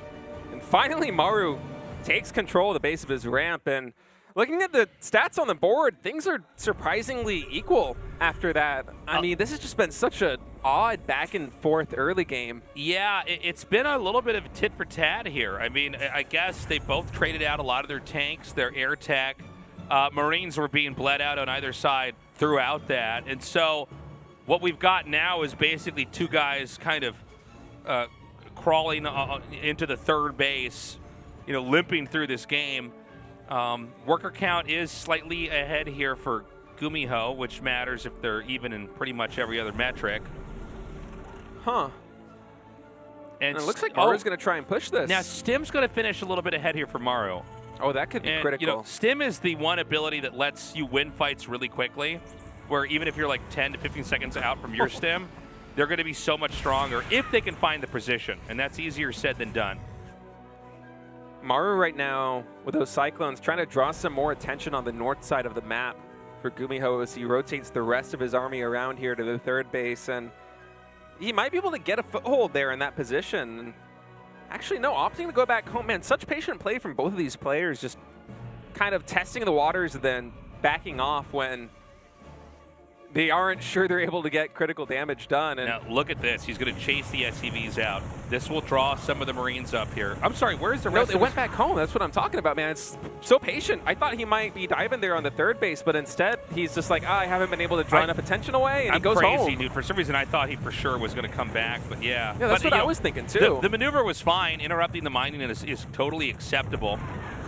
And finally, Maru takes control of the base of his ramp, and looking at the stats on the board, things are surprisingly equal after that. I mean, this has just been such an odd back and forth early game. Yeah, it's been a little bit of a tit for tat here. I mean, I guess they both traded out a lot of their tanks, their air tech. Marines were being bled out on either side throughout that. And so what we've got now is basically two guys kind of crawling into the third base, you know, limping through this game. Worker count is slightly ahead here for GuMiho, which matters if they're even in pretty much every other metric. Huh. And it looks like Maru's going to try and push this. Now, Stim's going to finish a little bit ahead here for Maru. Oh, that could be critical. You know, Stim is the one ability that lets you win fights really quickly, where even if you're like 10 to 15 seconds out from your Stim, they're going to be so much stronger if they can find the position, and that's easier said than done. Maru right now, with those Cyclones, trying to draw some more attention on the north side of the map for GuMiho as he rotates the rest of his army around here to the third base, and he might be able to get a foothold there in that position. Actually, no, opting to go back home. Man, such patient play from both of these players, just kind of testing the waters and then backing off when they aren't sure they're able to get critical damage done. And now, look at this. He's going to chase the SCVs out. This will draw some of the Marines up here. I'm sorry, where's the rest? No, they went back home. That's what I'm talking about, man. It's so patient. I thought he might be diving there on the third base, but instead, he's just like, I haven't been able to draw enough attention away, and he goes crazy, home. Dude. For some reason, I thought he for sure was going to come back, but yeah. Yeah, that's what I was thinking, too. The maneuver was fine. Interrupting the mining is totally acceptable.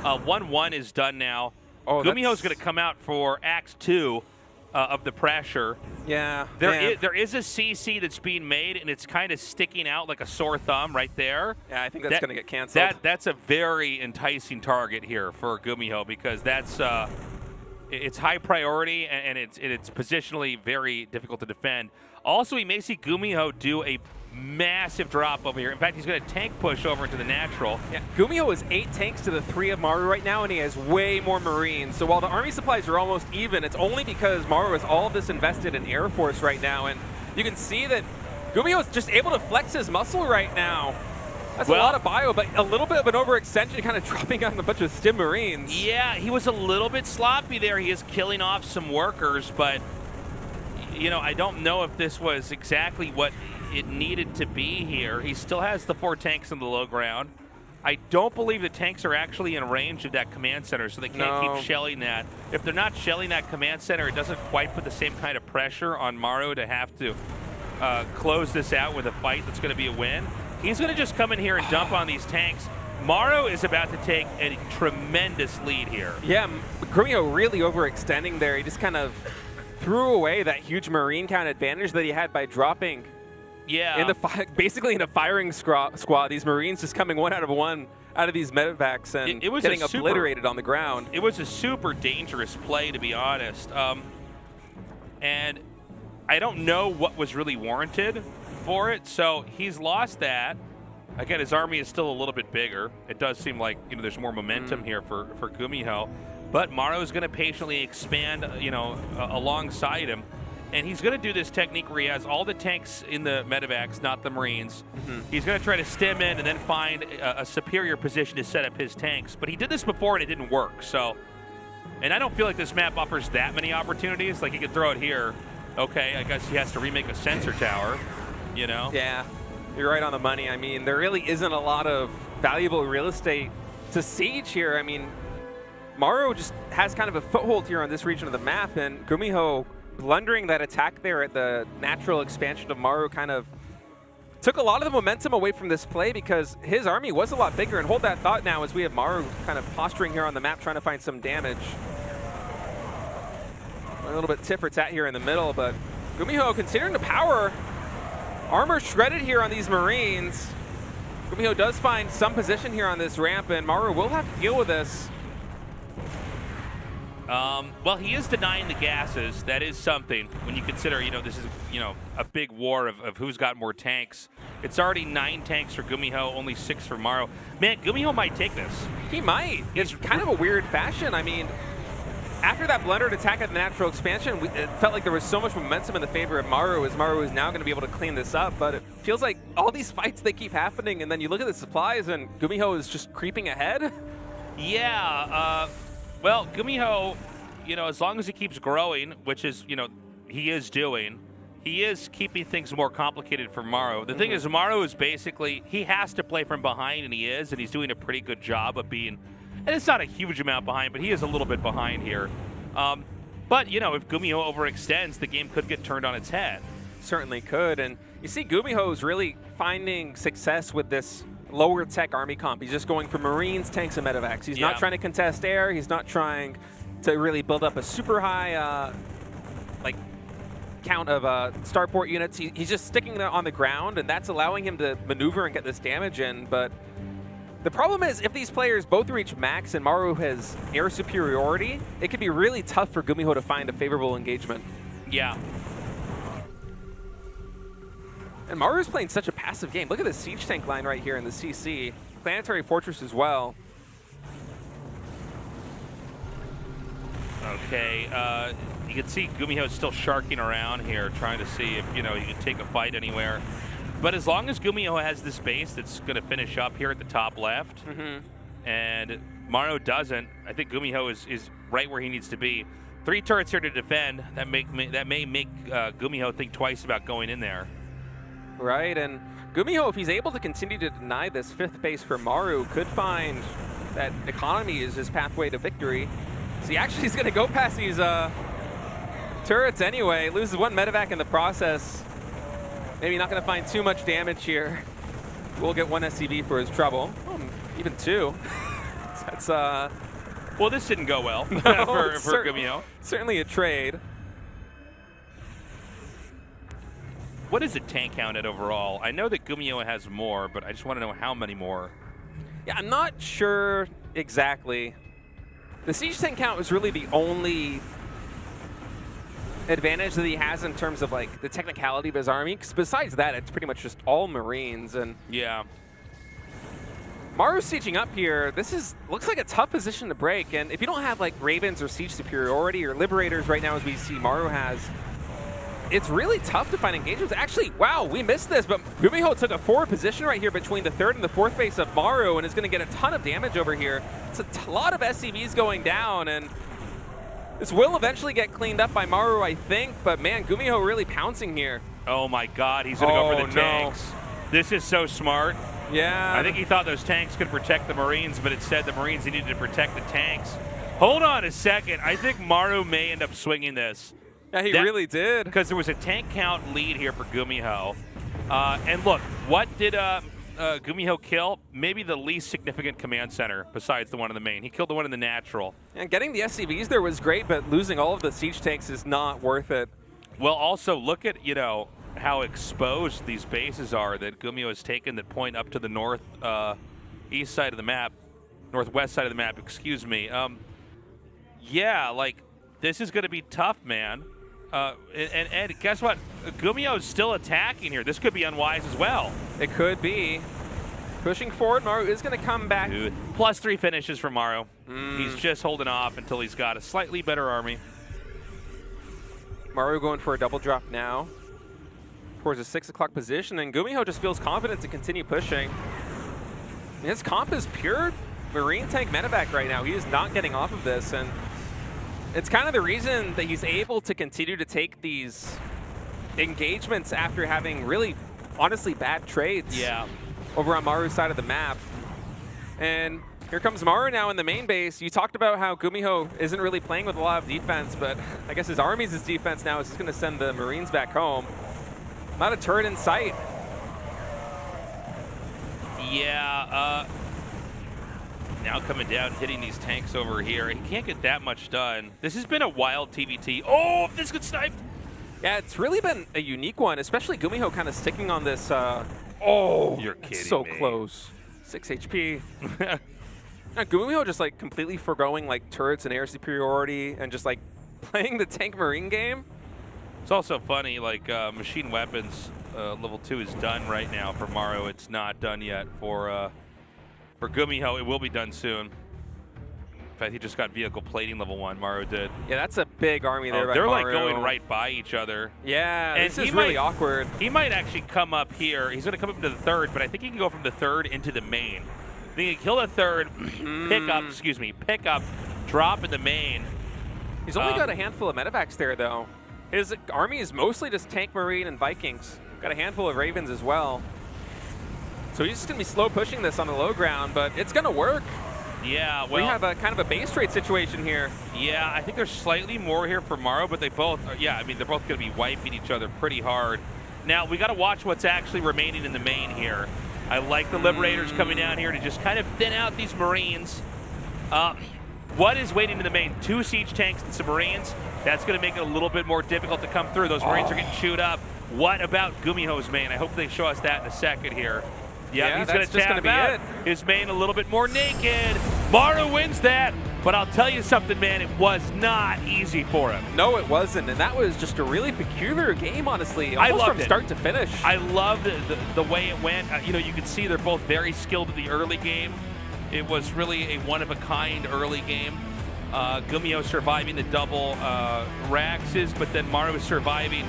1-1 is done now. Oh, GuMiho's going to come out for Act 2. Of the pressure. Yeah. There is a CC that's being made, and it's kind of sticking out like a sore thumb right there. Yeah, I think that's going to get canceled. That's a very enticing target here for GuMiho because that's it's high priority and it's positionally very difficult to defend. Also, we may see GuMiho do a massive drop over here. In fact, he's going to tank push over into the natural. Yeah, GuMiho is 8 tanks to the 3 of Maru right now, and he has way more Marines. So while the army supplies are almost even, it's only because Maru has all of this invested in Air Force right now, and you can see that GuMiho is just able to flex his muscle right now. That's a lot of bio, but a little bit of an overextension, kind of dropping on a bunch of Stim Marines. Yeah, he was a little bit sloppy there. He is killing off some workers, but you know, I don't know if this was exactly what it needed to be here. He still has the 4 tanks in the low ground. I don't believe the tanks are actually in range of that command center, so they can't keep shelling that. If they're not shelling that command center, it doesn't quite put the same kind of pressure on Maru to have to close this out with a fight that's going to be a win. He's going to just come in here and dump on these tanks. Maru is about to take a tremendous lead here. Yeah, GuMiho really overextending there. He just kind of threw away that huge Marine count advantage that he had by dropping Yeah. Basically in a firing squad, these Marines just coming one out of these medevacs and it was getting obliterated on the ground. It was a super dangerous play, to be honest. And I don't know what was really warranted for it. So he's lost that. Again, his army is still a little bit bigger. It does seem like there's more momentum here for GuMiho. But Maru is going to patiently expand, alongside him. And he's going to do this technique where he has all the tanks in the medevacs, not the Marines. He's going to try to stem in and then find a superior position to set up his tanks. But he did this before and it didn't work. So, and I don't feel like this map offers that many opportunities. Like he could throw it here. Okay, I guess he has to remake a sensor tower, Yeah, you're right on the money. I mean, there really isn't a lot of valuable real estate to siege here. I mean, Maru just has kind of a foothold here on this region of the map, and GuMiho blundering that attack there at the natural expansion of Maru kind of took a lot of the momentum away from this play because his army was a lot bigger. And hold that thought now as we have Maru kind of posturing here on the map trying to find some damage. A little bit tit for tat here in the middle, but GuMiho considering the power. Armor shredded here on these Marines. GuMiho does find some position here on this ramp, and Maru will have to deal with this. Well, he is denying the gases. That is something when you consider, this is, a big war of who's got more tanks. It's already 9 tanks for GuMiho, only 6 for Maru. Man, GuMiho might take this. He might. It's kind of a weird fashion. I mean, after that blundered attack at the natural expansion, it felt like there was so much momentum in the favor of Maru, as Maru is now going to be able to clean this up. But it feels like all these fights, they keep happening, and then you look at the supplies, and GuMiho is just creeping ahead. Yeah, well, GuMiho, as long as he keeps growing, which is, he is doing, he is keeping things more complicated for Maru. The thing is, Maru is basically, he has to play from behind, and he is, and he's doing a pretty good job of being, and it's not a huge amount behind, but he is a little bit behind here. But, if GuMiho overextends, the game could get turned on its head. Certainly could, and you see GuMiho is really finding success with this lower tech army comp. He's just going for Marines, tanks, and medevacs. He's not trying to contest air. He's not trying to really build up a super high count of starport units. He's just sticking there on the ground, and that's allowing him to maneuver and get this damage in. But the problem is, if these players both reach max and Maru has air superiority, it could be really tough for GuMiho to find a favorable engagement. Yeah. And Maru's playing such a passive game. Look at the siege tank line right here in the CC. Planetary Fortress as well. Okay, you can see GuMiho is still sharking around here, trying to see if, he can take a fight anywhere. But as long as GuMiho has this base that's going to finish up here at the top left, and Maru doesn't, I think GuMiho is right where he needs to be. 3 turrets here to defend. That may make GuMiho think twice about going in there. Right, and GuMiho, if he's able to continue to deny this 5th base for Maru, could find that economy is his pathway to victory. So he actually is going to go past these turrets anyway. Loses 1 medevac in the process. Maybe not going to find too much damage here. We'll get 1 SCV for his trouble. Oh, even 2. That's well, this didn't go well no, for GuMiho. Certainly a trade. What is the tank count at overall? I know that GuMiho has more, but I just want to know how many more. Yeah, I'm not sure exactly. The siege tank count is really the only advantage that he has in terms of like the technicality of his army. 'Cause besides that, it's pretty much just all Marines. And yeah, Maru's sieging up here. This looks like a tough position to break. And if you don't have like Ravens or siege superiority or Liberators right now, as we see Maru has, it's really tough to find engagements. Actually, wow, we missed this, but GuMiho took a forward position right here between the 3rd and the 4th base of Maru and is going to get a ton of damage over here. It's a lot of SCVs going down, and this will eventually get cleaned up by Maru, I think, but man, GuMiho really pouncing here. Oh my god, he's going to go for the tanks. This is so smart. Yeah. I think he thought those tanks could protect the Marines, but instead the Marines needed to protect the tanks. Hold on a second. I think Maru may end up swinging this. Yeah, he really did. Because there was a tank count lead here for GuMiho. And look, what did GuMiho kill? Maybe the least significant command center besides the one in the main. He killed the one in the natural. And getting the SCVs there was great, but losing all of the siege tanks is not worth it. Well, also look at, how exposed these bases are that GuMiho has taken that point up to the north east side of the map, northwest side of the map, excuse me. Yeah, like, this is going to be tough, man. And guess what? GuMiho is still attacking here. This could be unwise as well. It could be. Pushing forward, Maru is going to come back. Dude, +3 finishes for Maru. He's just holding off until he's got a slightly better army. Maru going for a double drop now towards a 6 o'clock position, and GuMiho just feels confident to continue pushing. His comp is pure Marine tank medevac right now. He is not getting off of this, and it's kind of the reason that he's able to continue to take these engagements after having really, honestly, bad trades over on Maru's side of the map. And here comes Maru now in the main base. You talked about how GuMiho isn't really playing with a lot of defense, but I guess his army's his defense now is just going to send the Marines back home. Not a turret in sight. Yeah, now coming down, hitting these tanks over here. He can't get that much done. This has been a wild TVT. Oh, this gets sniped. Yeah, it's really been a unique one, especially GuMiho kind of sticking on this. Oh, you're kidding so me. close. 6 HP. GuMiho just like completely foregoing like turrets and air superiority and just like playing the tank marine game. It's also funny, like machine weapons level 2 is done right now for Maru. It's not done yet for GuMiho. It will be done soon. In fact, he just got vehicle plating level 1. Maru did. Yeah, that's a big army there. By they're Maru. like going right by each other. Yeah, and this is really awkward. He might actually come up here. He's going to come up into the 3rd, but I think he can go from the 3rd into the main. I think he can kill the 3rd, pick up, drop in the main. He's only got a handful of medevacs there, though. His army is mostly just tank, marine, and Vikings. Got a handful of Ravens as well. So he's just going to be slow pushing this on the low ground, but it's going to work. Yeah, well, we have a kind of a base trade situation here. Yeah, I think there's slightly more here for Maru, but they both, I mean, they're both going to be wiping each other pretty hard. Now, we got to watch what's actually remaining in the main here. I like the Liberators coming down here to just kind of thin out these Marines. What is waiting in the main? 2 siege tanks and some Marines. That's going to make it a little bit more difficult to come through. Those Marines are getting chewed up. What about GuMiho's main? I hope they show us that in a second here. Yeah, he's going to tap out his main a little bit more naked. Maru wins that, but I'll tell you something, man, it was not easy for him. No, it wasn't, and that was just a really peculiar game, honestly, almost from start to finish. I loved the way it went. You know, you could see they're both very skilled in the early game. It was really a one-of-a-kind early game. GuMiho surviving the double Raxes, but then Maru was surviving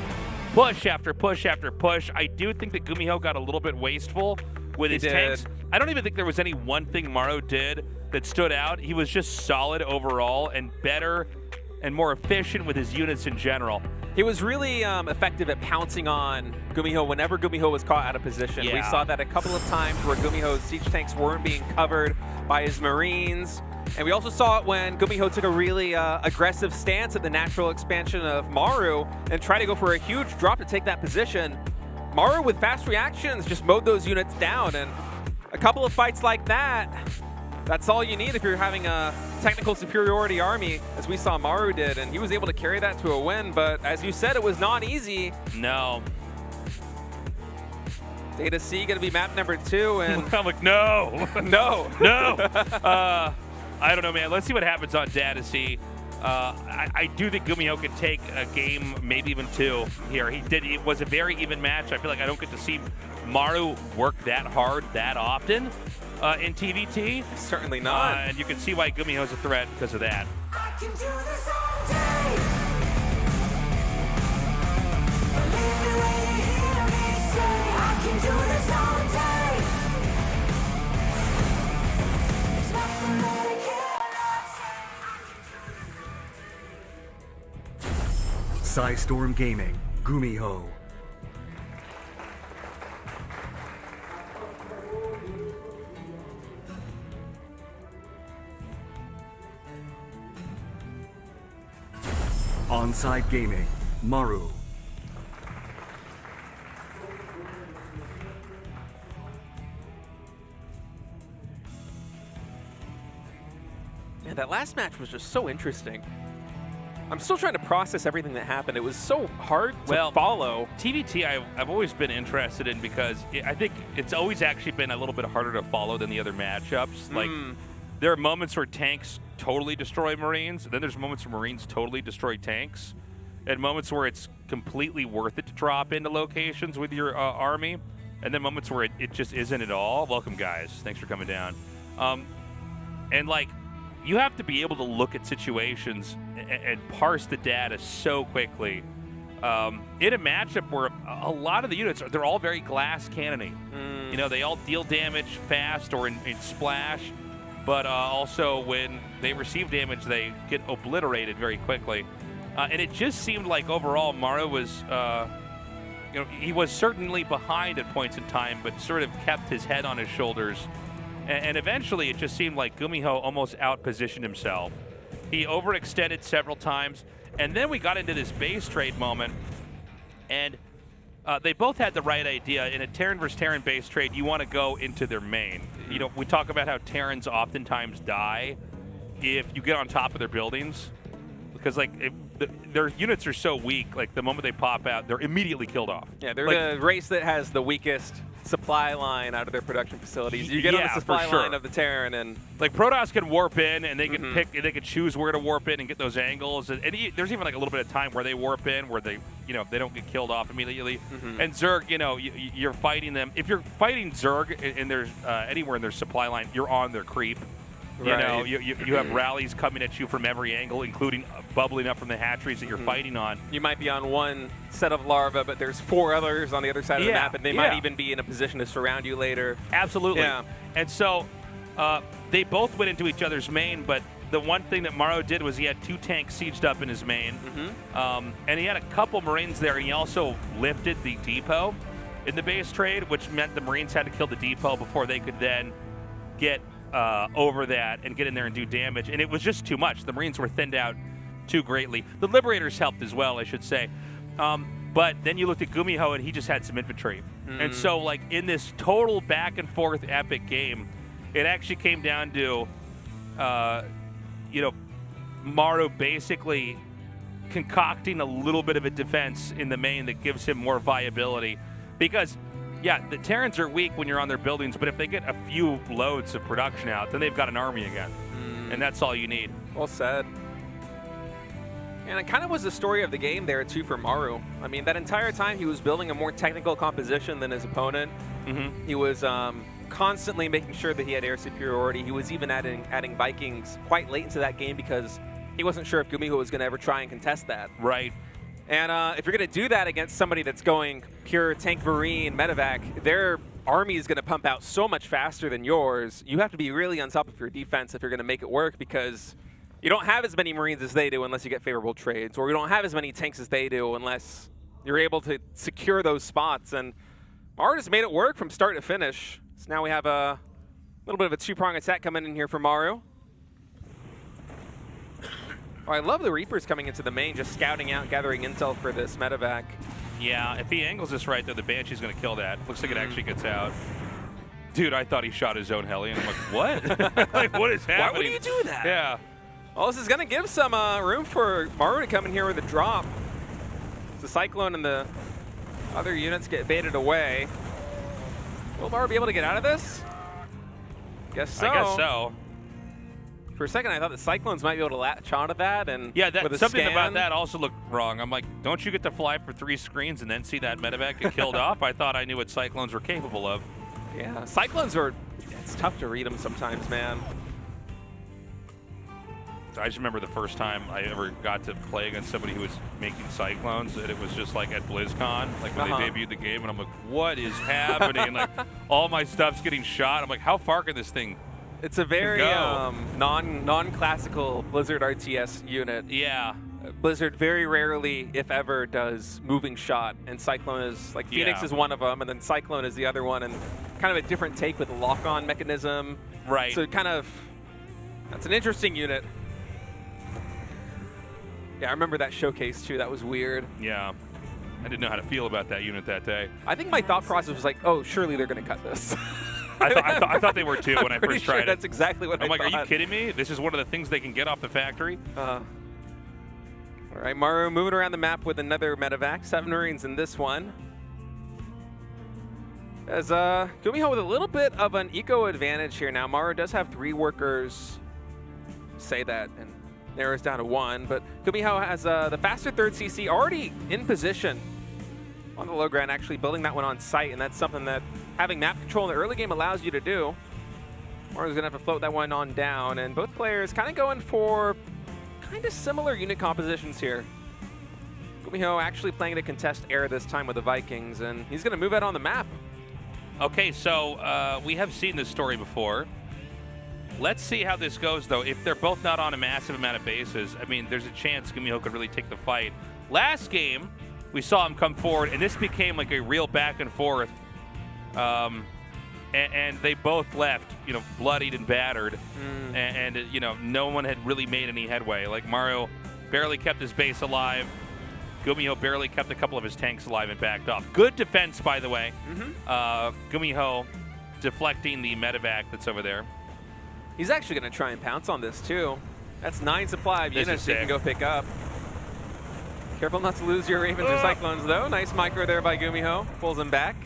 push after push after push. I do think that GuMiho got a little bit wasteful with his tanks. I don't even think there was any one thing Maru did that stood out. He was just solid overall and better and more efficient with his units in general. He was really effective at pouncing on GuMiho whenever GuMiho was caught out of position. Yeah. We saw that a couple of times where GuMiho's siege tanks weren't being covered by his Marines. And we also saw it when GuMiho took a really aggressive stance at the natural expansion of Maru and tried to go for a huge drop to take that position. Maru, with fast reactions, just mowed those units down. And a couple of fights like that, that's all you need if you're having a technical superiority army, as we saw Maru did. And he was able to carry that to a win. But as you said, it was not easy. No. Data C going to be map number 2. And I'm like, no. No. No. I don't know, man. Let's see what happens on Data C. I do think GuMiho could take a game, maybe even 2 here. It was a very even match. I feel like I don't get to see Maru work that hard that often in TVT. Certainly not. And you can see why GuMiho is a threat because of that. I can do this all day. Believe me when you hear me say I can do this all day. There's nothing that I cannot say. Storm Gaming, GuMiho. Onside Gaming, Maru. Man, that last match was just so interesting. I'm still trying to process everything that happened. It was so hard to follow. TVT I've always been interested in because I think it's always actually been a little bit harder to follow than the other matchups. Like, there are moments where tanks totally destroy Marines, and then there's moments where Marines totally destroy tanks, and moments where it's completely worth it to drop into locations with your army, and then moments where it just isn't at all. Welcome, guys. Thanks for coming down. And, like, you have to be able to look at situations and parse the data so quickly. In a matchup where a lot of the units, they're all very glass cannoning. You know, they all deal damage fast or in splash, but also when they receive damage, they get obliterated very quickly. And it just seemed like overall Maru was, you know, he was certainly behind at points in time, but sort of kept his head on his shoulders. And eventually, it just seemed like GuMiho almost out-positioned himself. He overextended several times, and then we got into this base trade moment, and they both had the right idea. In a Terran versus Terran base trade, you want to go into their main. You know, we talk about how Terrans oftentimes die if you get on top of their buildings, because, like, their units are so weak, like, the moment they pop out, they're immediately killed off. Yeah, they're like, the race that has the weakest supply line out of their production facilities. You get on the supply line of the Terran, and like Protoss can warp in, and they can pick, they can choose where to warp in and get those angles. And there's even like a little bit of time where they warp in, where they, you know, they don't get killed off immediately. And Zerg, you know, you're fighting them. If you're fighting Zerg and there's anywhere in their supply line, you're on their creep. You know, you have rallies coming at you from every angle, including bubbling up from the hatcheries that you're fighting on. You might be on one set of larvae, but there's 4 others on the other side of the map, and they might even be in a position to surround you later. Absolutely. Yeah. And so they both went into each other's main, but the one thing that Maru did was he had 2 tanks sieged up in his main, and he had a couple Marines there, and he also lifted the depot in the base trade, which meant the Marines had to kill the depot before they could then get over that and get in there and do damage. And it was just too much. The Marines were thinned out too greatly. The Liberators helped as well, I should say. But then you looked at GuMiho, and he just had some infantry. And so, like, in this total back-and-forth epic game, it actually came down to, you know, Maru basically concocting a little bit of a defense in the main that gives him more viability. Because, yeah, the Terrans are weak when you're on their buildings, but if they get a few loads of production out, then they've got an army again. And that's all you need. Well said. And it kind of was the story of the game there, too, for Maru. I mean, that entire time he was building a more technical composition than his opponent. He was constantly making sure that he had air superiority. He was even adding Vikings quite late into that game because he wasn't sure if GuMiho was going to ever try and contest that. Right. And if you're going to do that against somebody that's going pure tank marine medevac, their army is going to pump out so much faster than yours. You have to be really on top of your defense if you're going to make it work, because you don't have as many Marines as they do unless you get favorable trades, or you don't have as many tanks as they do unless you're able to secure those spots. And Maru just made it work from start to finish. So now we have a little bit of a 2-prong attack coming in here for Maru. Oh, I love the Reapers coming into the main, just scouting out, gathering intel for this medevac. Yeah, if he angles this right, though, the Banshee's going to kill that. Looks like it actually gets out. Dude, I thought he shot his own heli, and I'm like, what? Like, what is happening? Why would you do that? Yeah. Well, this is going to give some room for Maru to come in here with a drop. The Cyclone and the other units get baited away. Will Maru be able to get out of this? Guess so. I guess so. For a second, I thought the Cyclones might be able to latch onto that, and yeah, with a something scan. about that also looked wrong. I'm like, don't you get to fly for 3 screens and then see that medevac get killed off? I thought I knew what Cyclones were capable of. Yeah, Cyclones are, it's tough to read them sometimes, man. I just remember the first time I ever got to play against somebody who was making Cyclones, and it was just like at BlizzCon, like when they debuted the game, and I'm like, what is happening? Like, all my stuff's getting shot. I'm like, how far can this thing It's a very non-classical Blizzard RTS unit. Yeah. Blizzard very rarely, if ever, does moving shot, and Cyclone is, like, Phoenix is one of them, and then Cyclone is the other one, and kind of a different take with a lock-on mechanism. Right. So kind of, that's an interesting unit. Yeah, I remember that showcase, too. That was weird. Yeah. I didn't know how to feel about that unit that day. I think my thought process was like, oh, surely they're going to cut this. I thought they were too when I first tried it. That's exactly what I'm like, thought. are you kidding me? This is one of the things they can get off the factory. All right, Maru moving around the map with another medevac. 7 Marines in this one. As GuMiho with a little bit of an eco advantage here now. Maru does have 3 workers. Say that and narrows down to 1, but GuMiho has the faster 3rd CC already in position on the low ground, actually building that one on site, and that's something that having map control in the early game allows you to do. Maru's gonna have to float that one on down, and both players kind of going for kind of similar unit compositions here. GuMiho actually playing to contest air this time with the Vikings, and he's gonna move out on the map. Okay, so we have seen this story before. Let's see how this goes, though. If they're both not on a massive amount of bases, I mean, there's a chance GuMiho could really take the fight. Last game, we saw him come forward, and this became like a real back and forth. And they both left, you know, bloodied and battered. And you know, no one had really made any headway. Like, Maru barely kept his base alive. GuMiho barely kept a couple of his tanks alive and backed off. Good defense, by the way. GuMiho deflecting the medevac that's over there. He's actually going to try and pounce on this, too. That's 9 supply of units you can go pick up. Careful not to lose your Ravens or Cyclones, though. Nice micro there by GuMiho. Pulls him back.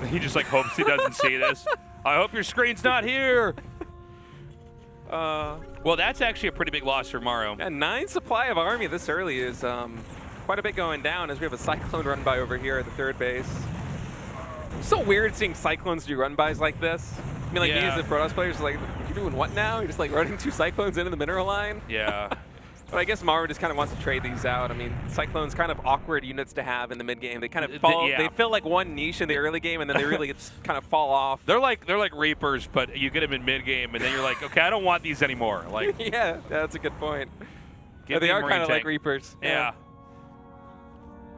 He just, like, hopes he doesn't see this. I hope your screen's not here. Well, that's actually a pretty big loss for Maru. And 9 supply of army this early is quite a bit going down, as we have a Cyclone run by over here at the 3rd base. It's so weird seeing Cyclones do run-bys like this. I mean, like, me as the Protoss players, like, you're doing what now? You're just, like, running 2 Cyclones into the mineral line? Yeah. But I guess Maru just kind of wants to trade these out. I mean, Cyclones kind of awkward units to have in the mid-game. They kind of fall, they fill, like, one niche in the early game, and then they really just kind of fall off. They're like Reapers, but you get them in mid-game, and then you're like, okay, I don't want these anymore. Like, yeah, that's a good point. Yeah, they are kind of like Reapers. Yeah.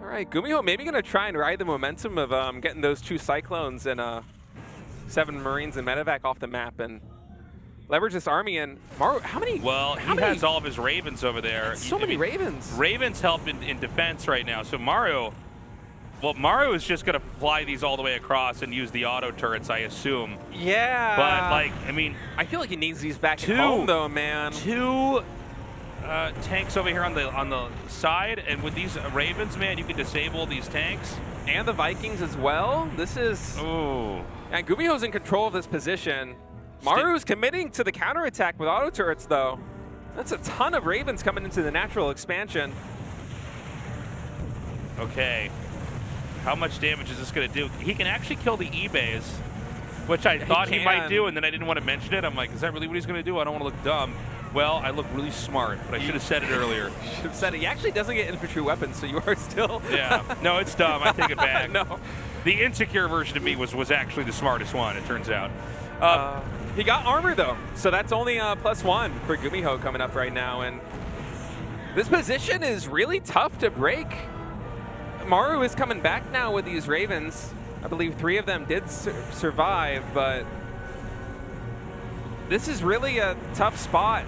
All right, GuMiho maybe going to try and ride the momentum of getting those 2 Cyclones and 7 Marines and medevac off the map and leverage this army. And Maru, how many? Well, he has all of his Ravens over there. So many Ravens. Ravens help in defense right now. So Maru is just going to fly these all the way across and use the auto turrets, I assume. Yeah. But, like, I mean, I feel like he needs these back at home, though, man. 2 tanks over here on the side, and with these Ravens, man, you can disable these tanks. And the Vikings as well. This is... Ooh. And GuMiho's in control of this position. Maru's committing to the counterattack with auto turrets, though. That's a ton of Ravens coming into the natural expansion. Okay. How much damage is this going to do? He can actually kill the E-Bays, which I thought he might do, and then I didn't want to mention it. I'm like, is that really what he's going to do? I don't want to look dumb. Well, I look really smart, but I should have said it earlier. Should have said it. He actually doesn't get infantry weapons, so you are still... Yeah. No, it's dumb. I take it back. No. The insecure version of me was actually the smartest one, it turns out. He got armor, though, so that's only +1 for GuMiho coming up right now. And this position is really tough to break. Maru is coming back now with these Ravens. I believe 3 of them did survive, but this is really a tough spot.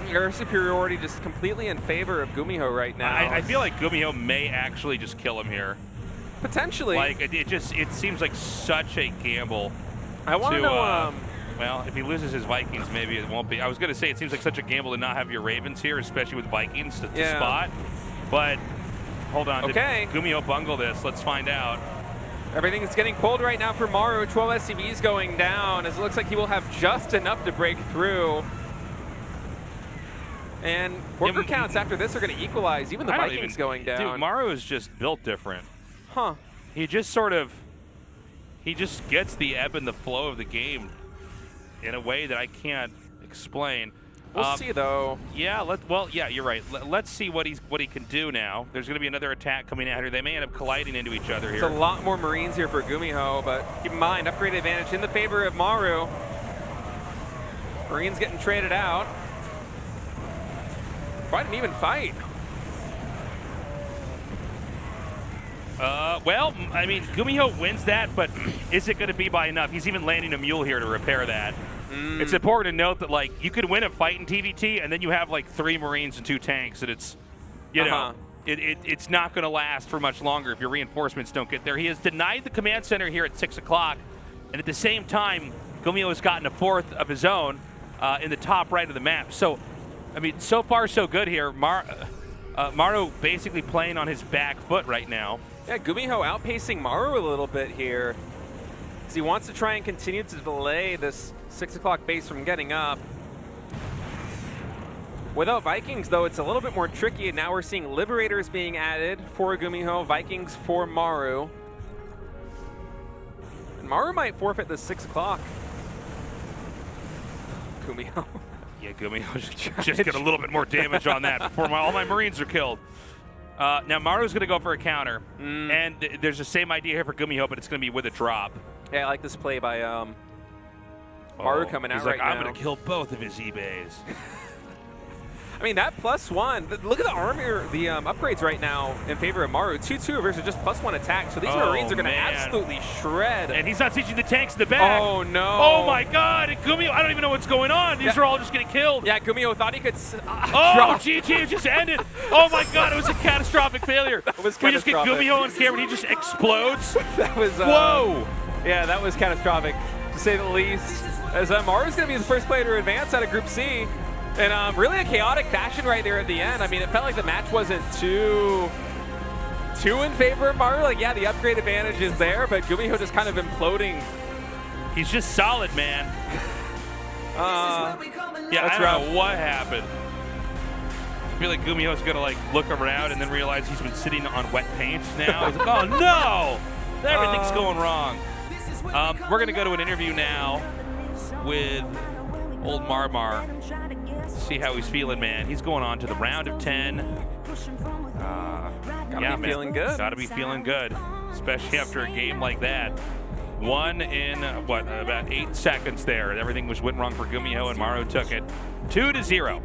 Air superiority just completely in favor of GuMiho right now. I feel like GuMiho may actually just kill him here. Potentially. Like, it seems like such a gamble. I want to know... well, if he loses his Vikings, maybe it won't be. I was going to say, it seems like such a gamble to not have your Ravens here, especially with Vikings to spot. But, hold on. Okay. Did GuMiho bungle this? Let's find out. Everything's getting pulled right now for Maru. 12 SCVs going down, as it looks like he will have just enough to break through. And worker counts after this are going to equalize, even the Vikings going down. Dude, Maru is just built different. Huh. He just gets the ebb and the flow of the game in a way that I can't explain. We'll see, though. Yeah, yeah, you're right. Let's see what he can do now. There's going to be another attack coming out here. They may end up colliding into each other here. There's a lot more Marines here for GuMiho, but keep in mind, upgrade advantage in the favor of Maru. Marines getting traded out. Quite an even fight. Well, I mean, GuMiho wins that, but is it going to be by enough? He's even landing a mule here to repair that. It's important to note that, like, you could win a fight in TVT, and then you have, like, 3 Marines and 2 tanks, and it's, you know, it's not going to last for much longer if your reinforcements don't get there. He has denied the command center here at 6 o'clock, and at the same time, GuMiho has gotten a 4th of his own in the top right of the map. So I mean, so far so good here. Maru basically playing on his back foot right now. Yeah, GuMiho outpacing Maru a little bit here. As he wants to try and continue to delay this 6 o'clock base from getting up. Without Vikings, though, it's a little bit more tricky. And now we're seeing Liberators being added for GuMiho, Vikings for Maru. And Maru might forfeit this 6 o'clock. GuMiho. Yeah, GuMiho just get a little bit more damage on that before all my Marines are killed. Now Maru's going to go for a counter, and there's the same idea here for GuMiho, but it's going to be with a drop. Yeah, I like this play by Maru coming out he's right like, now. I'm going to kill both of his eBays. I mean, that +1, look at the armor, the upgrades right now in favor of Maru. 2-2 versus just +1 attack. So these Marines are going to absolutely shred. And he's not teaching the tanks in the back. Oh, no. Oh, my God. And GuMiho, I don't even know what's going on. These are all just getting killed. Yeah, GuMiho thought he could Oh, GG just ended. Oh, my God. It was a catastrophic failure. We just get GuMiho on camera and he just explodes. That was... Whoa. Yeah, that was catastrophic, to say the least. As Maru's going to be the first player to advance out of Group C. And really a chaotic fashion right there at the end. I mean, it felt like the match wasn't too in favor of Maru. Like, yeah, the upgrade advantage is there, but GuMiho just kind of imploding. He's just solid, man. Yeah, I don't know what happened. I feel like GuMiho's gonna like look around and then realize he's been sitting on wet paint now. He's like, oh no, everything's going wrong. We're gonna go to an interview now with old Marmar. See how he's feeling, man. He's going on to the round of 10. Gotta be feeling good. Gotta be feeling good, especially after a game like that. Won in, about 8 seconds there. Everything went wrong for GuMiho, and Maru took it 2-0.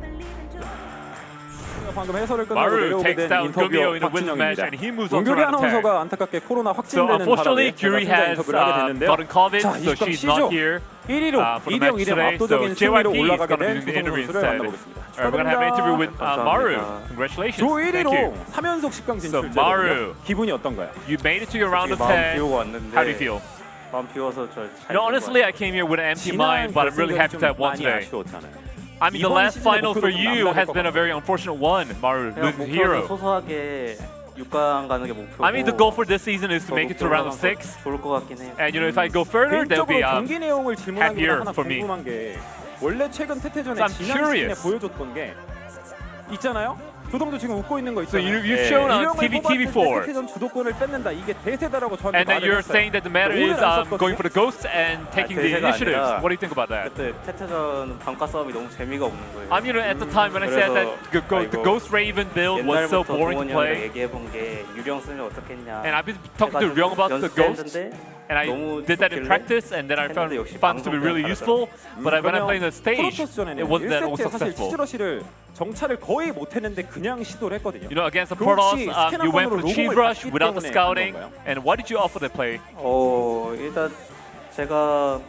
방금 해설을 끝나고 Maru 내려오게 takes 된 down GuMiho in 인터뷰 the women's match, and he moves on to 용규리 round 10. 아나운서가 안타깝게 코로나 So 확진되는 unfortunately, 바람에 Gyuri 제가 has 인터뷰를 하게 됐는데요. gotten COVID, 자, so 20강 she's C죠. not here 1위로 for the 2대 0 match 2대 today. 압도적인 So 승리로 JYP is 올라가게 going to 된 do the 조성우 interview 선수를 instead. 만나보겠습니다. All right, we're going to have an interview with Maru. 조 Congratulations. Thank 1위로 you. 3연속 10강 So 진출 Maru, 기분이 어떤가요? you made it to your round of 10. How do you feel? 마음 비워서 저 No, honestly, I came here with an empty mind, but I'm really happy to have won today. I mean, the last final for you has been a very unfortunate one, Maru, losing to Hero. 소소하게 6강 가는 게 목표고. I mean, the goal for this season is to make it to round of 6. 좋을 것 같긴 해요. And you know, if I go further, that'll be 개인적으로 경기 내용을 질문하기가 happier 하나 for me. 궁금한 게 원래 최근 태태전에 I'm 지난 시즌에 curious. 보여줬던 게 있잖아요. 조동도 지금 웃고 있는 거 So 있잖아요. you've shown on 이명을 TVT 뽑았을 때 before. 태태전 주도권을 뺏는다. 이게 대세다라고 저한테 And then 말을 you're 했어요. saying that the matter is going for the ghosts and taking the 대세가 initiatives. 아니라 What do you think about that? 그때 태태전 반가 싸움이 너무 재미가 없는 거예요. I mean, at the time when I said that the Ghost Raven build was so boring to play, 얘기해본 게 유령 쓰면 어떻겠냐. and I've been talking to Ryung about the Ghosts, and I did that in practice, and then I found it to be really useful. But when I played on the stage, it wasn't that successful. 치즈러시를 정찰을 거의 못했는데 그냥 시도를 했거든요. You know, against the Protoss, you went for the cheese rush without the scouting. And what did you offer that play? 일단 제가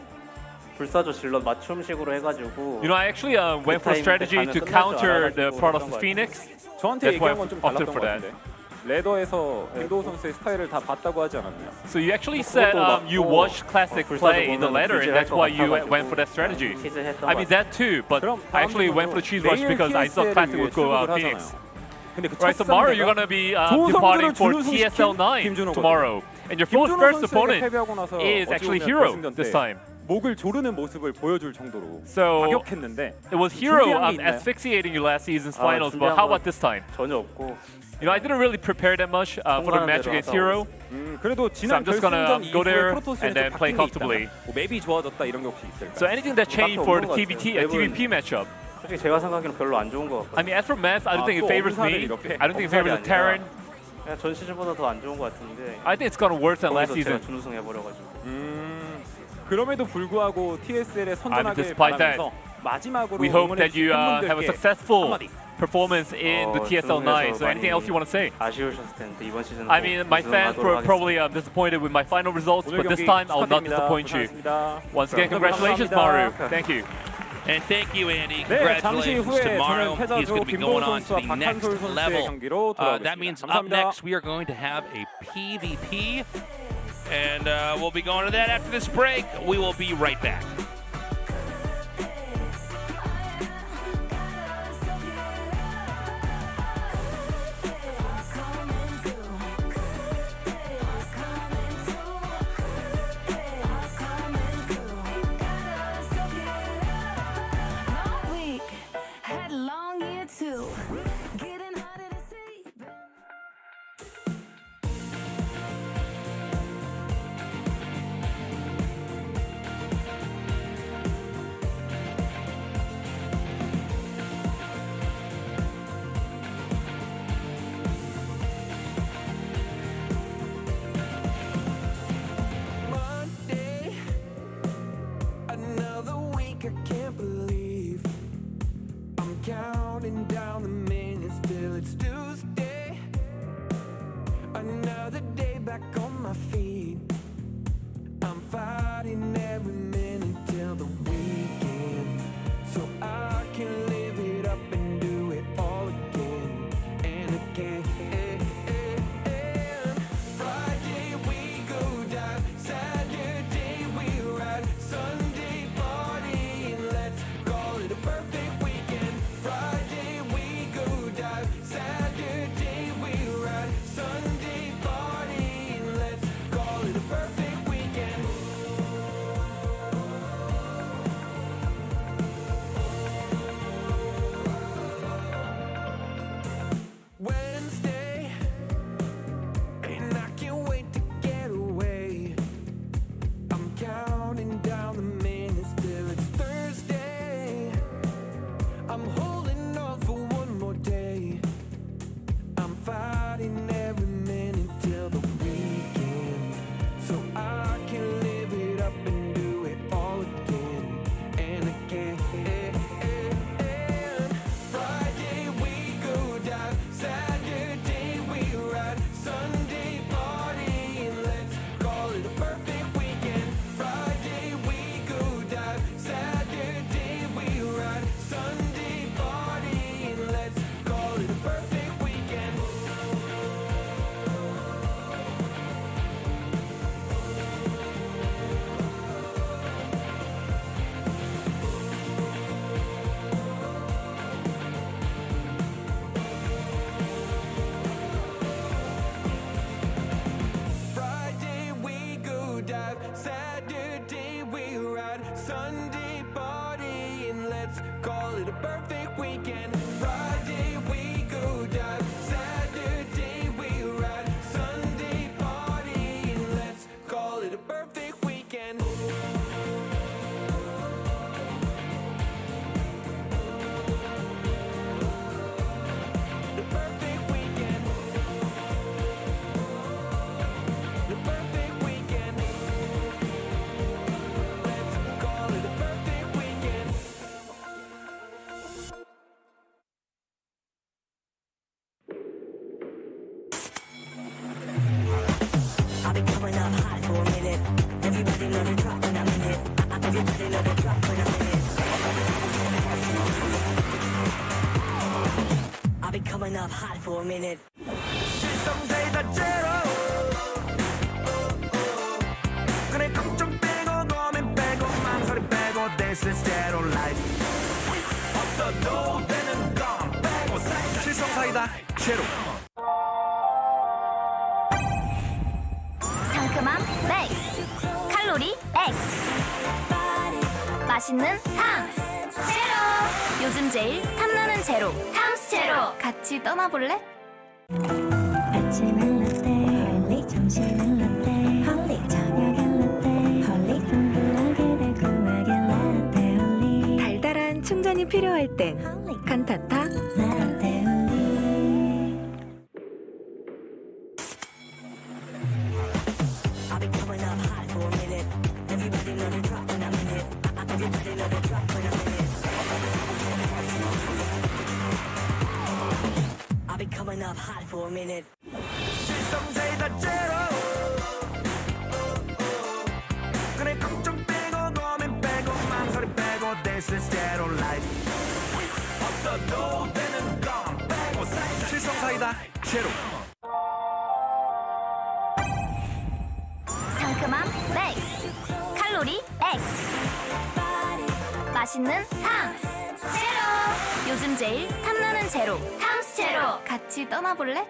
불사조 질럿 맞춤식으로 해가지고. You know, I actually went for a strategy to counter the Protoss Phoenix. 저한테 That's why 얘기한 건 좀 I opted 달랐던 for 것 that. 같은데. 레더에서 김도우 선수의 스타일을 다 봤다고 하지 않았나요? So you actually said you watched classic play in the ladder, and that's why you went for that strategy. I mean that too, but I actually went for the cheese rush because I saw classic would go Phoenix. Right, so Maru, you're gonna be departing for TSL 9 tomorrow, and your first opponent is actually Hero this time. 목을 조르는 모습을 보여줄 정도로 So 과격했는데 it was Hero asphyxiating you last season's finals, but how about this time? 전혀 없고. You know, I didn't really prepare that much for the match against Hero. 그래도 So I'm just gonna go there and then play comfortably. 맵이 좋아졌다 이런 게 혹시 있을까요? So anything that changed for the TVP matchup? 솔직히 제가 생각하기에는 별로 안 좋은 것 같아요. I mean, as for maps, I don't think it favors me. I don't think it favors the Terran. 그냥 전 시즌보다 더 안 좋은 것 같은데. I think it's gonna worse than last season. 제가 준우승 해버려가지고. 그럼에도 불구하고 TSL에 선전하길 despite that, 바라면서 마지막으로 we hope that you have a successful performance in the TSL 9. So anything else you want to say? 아쉬우셨을 텐데 이번 시즌은. I mean, my fans were probably disappointed with my final results, but this time I'll not disappoint you. Once again, congratulations, Maru. Thank you. And thank you, Andy. Congratulations to Maru. He's going to be going on to the next level. That means up next we are going to have a PvP. And we'll be going to that after this break. We will be right back. coming up hot for a minute. 실성사이다 제로 그래 걱정 빼고 고민 빼고 망설임 빼고 This is zero life 없어도 되는 건 빼고 실성사이다 제로 상큼함 맥스 칼로리 X 맛있는 탕스 제로 요즘 제일 탐나는 제로 탕스 제로 같이 떠나볼래? 아침엔 라떼 홀릭 점심엔 라떼 홀릭 저녁엔 라떼 홀릭 둥글하게 달콤하게 라떼 홀릭 달달한 충전이 필요할 땐 칸타타. 라떼 홀릭 I'll be coming up hot for a minute. Everybody know the drop when I'm in it. Everybody know the drop when I'm in it. I'll be coming up hot for a minute. 실성사이다 제로 그래 걱정 빼고 고민 빼고 망설임 빼고 This is zero life 없어도 되는 건 빼고 실성사이다 제로 상큼함 맥스 칼로리 X 맛있는 탕스 제로 요즘 제일 탐나는 제로 탕스 제로 같이 떠나볼래?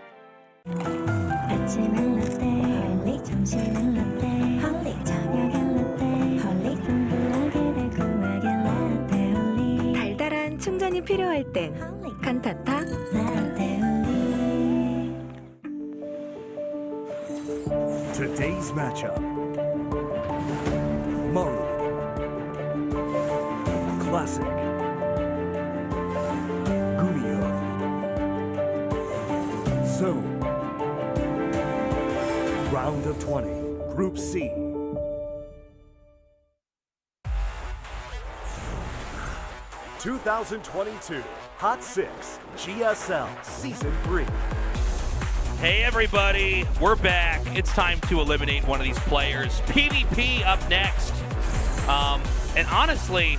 아침엔 라떼 홀릭 점심엔 라떼 홀릭 저녁엔 라떼 홀릭 둥글하게 달콤하게 라떼 홀릭 달달한 충전이 필요할 땐 칸타타. 라떼 홀릭 Today's matchup Maru Classic GuMiho Zoun Round of 20 Group C (2022) Hot 6 GSL Season 3 Hey everybody, we're back. It's time to eliminate one of these players. PvP up next. And honestly,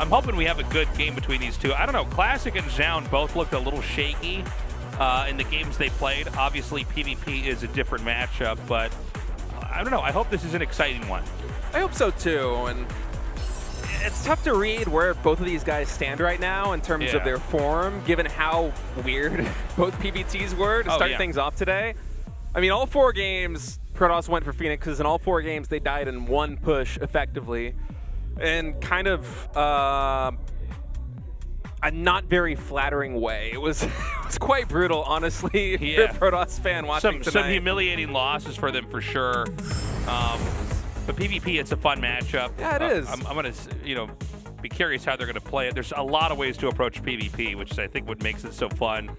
I'm hoping we have a good game between these two. I don't know, Classic and Zoun both looked a little shaky in the games they played. Obviously, PvP is a different matchup, but I don't know. I hope this is an exciting one. I hope so too, and it's tough to read where both of these guys stand right now in terms of their form, given how weird both PBTs were to start things off today. I mean, all 4 games, Protoss went for Phoenix, because in all 4 games, they died in one push, effectively. And kind of a not very flattering way. It was quite brutal, honestly, if you're a Protoss fan watching tonight. Some humiliating losses for them, for sure. But PvP, it's a fun matchup. Yeah, it is. I'm going to, be curious how they're going to play it. There's a lot of ways to approach PvP, which I think what makes it so fun,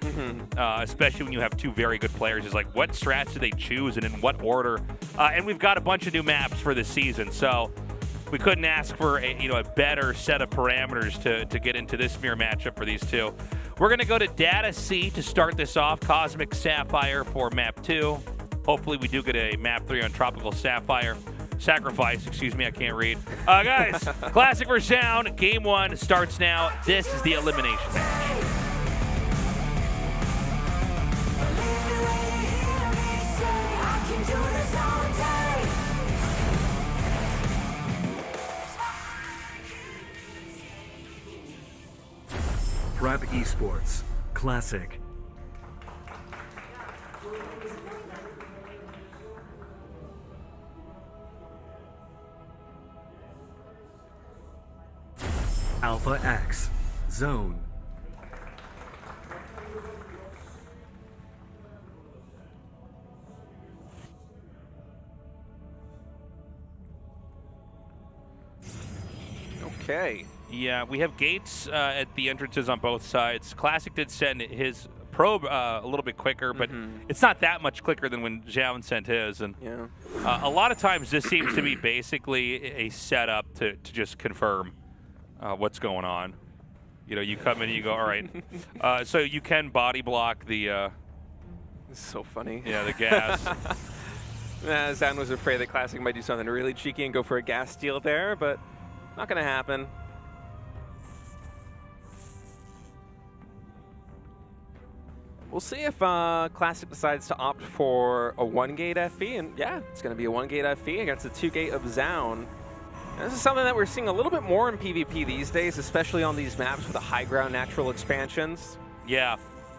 especially when you have 2 very good players. Is like, what strats do they choose and in what order? And we've got a bunch of new maps for this season, so we couldn't ask for a better set of parameters to get into this mirror matchup for these two. We're going to go to Data C to start this off. Cosmic Sapphire for map 2. Hopefully we do get a map 3 on Tropical Sapphire. Sacrifice, excuse me, I can't read. Guys, Classic vs. Zoun, game 1 starts now. This is the elimination match. Prep Esports Classic Alpha X Zoun Okay. Yeah, we have gates at the entrances on both sides. Classic did send his probe a little bit quicker, but it's not that much quicker than when Zoun sent his. And a lot of times this seems to be basically a setup to just confirm what's going on. You come in and you go, all right. So you can body block the... This is so funny. Yeah, the gas. Zoun was afraid that Classic might do something really cheeky and go for a gas steal there, but not going to happen. We'll see if Classic decides to opt for a 1-gate FE, and yeah, it's going to be a 1-gate FE against a 2-gate of Zoun. And this is something that we're seeing a little bit more in PvP these days, especially on these maps with the high ground natural expansions. Yeah.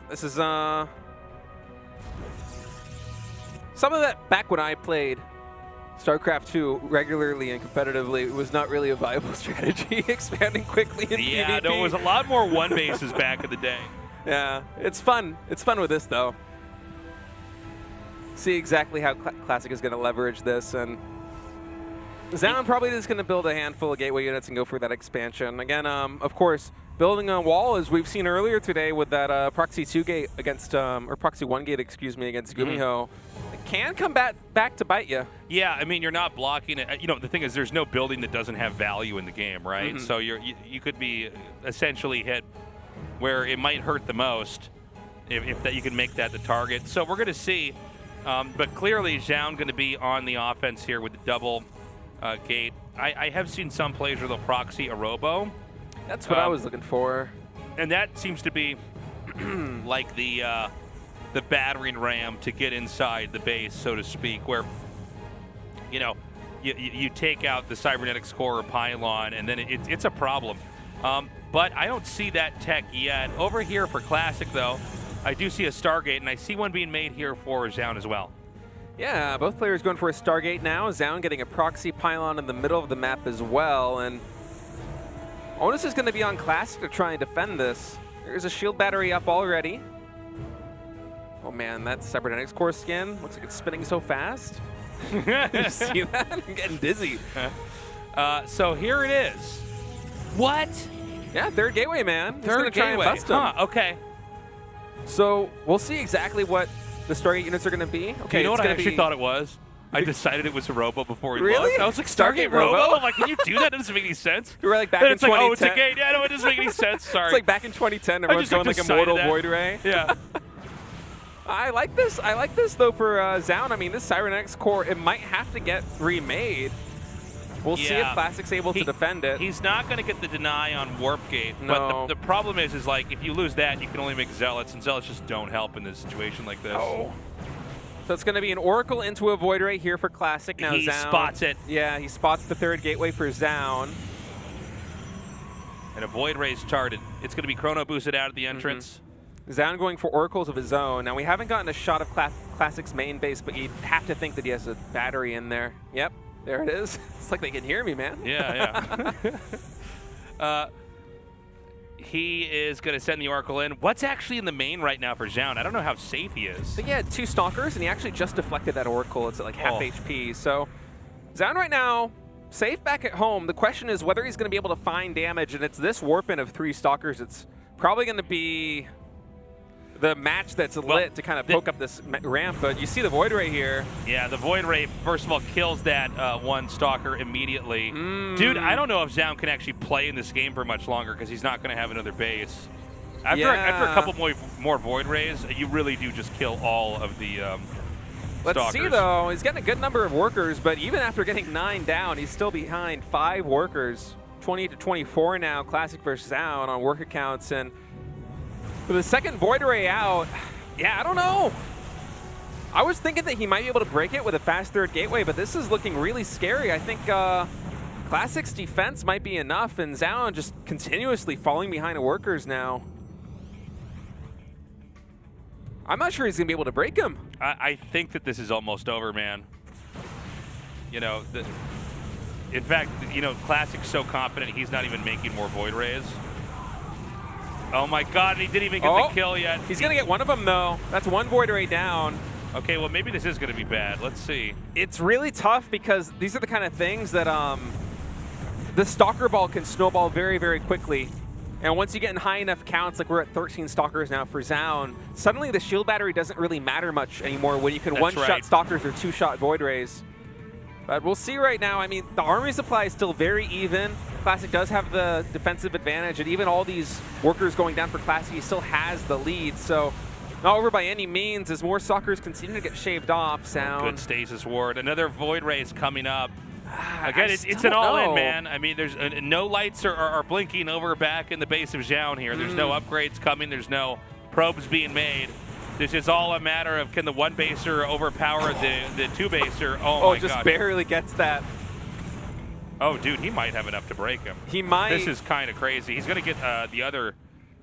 This is something that back when I played StarCraft 2 regularly and competitively, it was not really a viable strategy, expanding quickly in PvP. Yeah, there was a lot more 1 bases back in the day. Yeah, it's fun. It's fun with this, though. See exactly how Classic is going to leverage this, and Zoun probably is going to build a handful of gateway units and go for that expansion. Again, of course, building a wall, as we've seen earlier today with that proxy 2-gate against, or proxy 1-gate, excuse me, against GuMiho, it can come back to bite you. Yeah, I mean, you're not blocking it. You know, the thing is, there's no building that doesn't have value in the game, right? So you could be essentially hit where it might hurt the most if that you can make that the target. So we're going to see, but clearly Zoun going to be on the offense here with the double gate. I have seen some plays where they'll proxy a robo. That's what I was looking for. And that seems to be like the battering ram to get inside the base, so to speak, where, you know, you take out the cybernetics core or pylon, and then it's a problem. But I don't see that tech yet. Over here for Classic, though, I do see a Stargate, and I see one being made here for Zoun as well. Yeah, both players going for a Stargate now. Zoun getting a proxy pylon in the middle of the map as well, and onus is going to be on Classic to try and defend this. There's a shield battery up already. Oh man, that cybernetics core skin looks like it's spinning so fast. You see that? I'm getting dizzy. So here it is. What? Yeah, third gateway, man. He's Third gonna try gateway. and bust him. Okay. So we'll see exactly what the Stargate units are going to be. Okay, you know it's what I gonna actually be thought it was? I decided it was a robo before we Really? looked. I was like, Stargate robo? I'm like, can you do that? That doesn't make any sense. You were like back and in it's like, 2010. oh, it's a gate. Yeah, no, it doesn't make any sense. Sorry. It's like back in 2010, everyone's going like Immortal Void Ray. Yeah. I like this. I like this, though, for Zoun. I mean, this Cybernetics core, it might have to get remade. We'll see if Classic's able to defend it. He's not going to get the deny on Warp Gate. No. But the problem is like, if you lose that, you can only make Zealots, and Zealots just don't help in this situation like this. Oh. So it's going to be an Oracle into a Void Ray here for Classic. Now He Zoun spots it. Yeah, he spots the third gateway for Zoun. And a Void Ray's charted. It's going to be Chrono boosted out at the entrance. Zoun going for Oracles of his own. Now, we haven't gotten a shot of Classic's main base, but you'd have to think that he has a battery in there. Yep, there it is. It's like they can hear me, man. Yeah. He is going to send the Oracle in. What's actually in the main right now for Zoun? I don't know how safe he is. So he had 2 Stalkers, and he actually just deflected that Oracle. It's at like half HP. So Zoun right now, safe back at home. The question is whether he's going to be able to find damage, and it's this warp-in of 3 Stalkers. It's probably going to be the match that's lit to kind of poke up this ramp, but you see the Void Ray here. Yeah, the Void Ray, first of all, kills that one Stalker immediately. Dude, I don't know if Zoun can actually play in this game for much longer because he's not going to have another base. After a couple more Void Rays, you really do just kill all of the Let's Stalkers. see, though. He's getting a good number of workers, but even after getting 9 down, he's still behind 5 workers. 20 to 24 now, Classic versus Zoun on worker counts, and for the second Void Ray out, yeah, I don't know. I was thinking that he might be able to break it with a fast third gateway, but this is looking really scary. I think Classic's defense might be enough, and Zoun just continuously falling behind workers now. I'm not sure he's going to be able to break him. I think that this is almost over, man. You know, in fact, you know, Classic's so confident he's not even making more Void Rays. Oh my God, he didn't even get the kill yet. He's going to get one of them, though. That's 1 Void Ray down. Okay, well, maybe this is going to be bad. Let's see. It's really tough because these are the kind of things that the Stalker Ball can snowball very, very quickly. And once you get in high enough counts, like we're at 13 Stalkers now for Zoun, suddenly the shield battery doesn't really matter much anymore when you can one-shot Stalkers or 2-shot Void Rays. But we'll see right now. I mean, the army supply is still very even. Classic does have the defensive advantage, and even all these workers going down for Classic, he still has the lead. So not over by any means as more Stalkers continue to get shaved off. Zoun. Good stasis ward. Another Void Ray is coming up. Again, it's an all-in, man. I mean, there's no lights are blinking over back in the base of Zoun here. There's no upgrades coming. There's no probes being made. This is all a matter of can the one baser overpower the two baser. Oh my just God. barely gets that. Oh, dude, he might have enough to break him. He might. This is kind of crazy. He's going to get the other.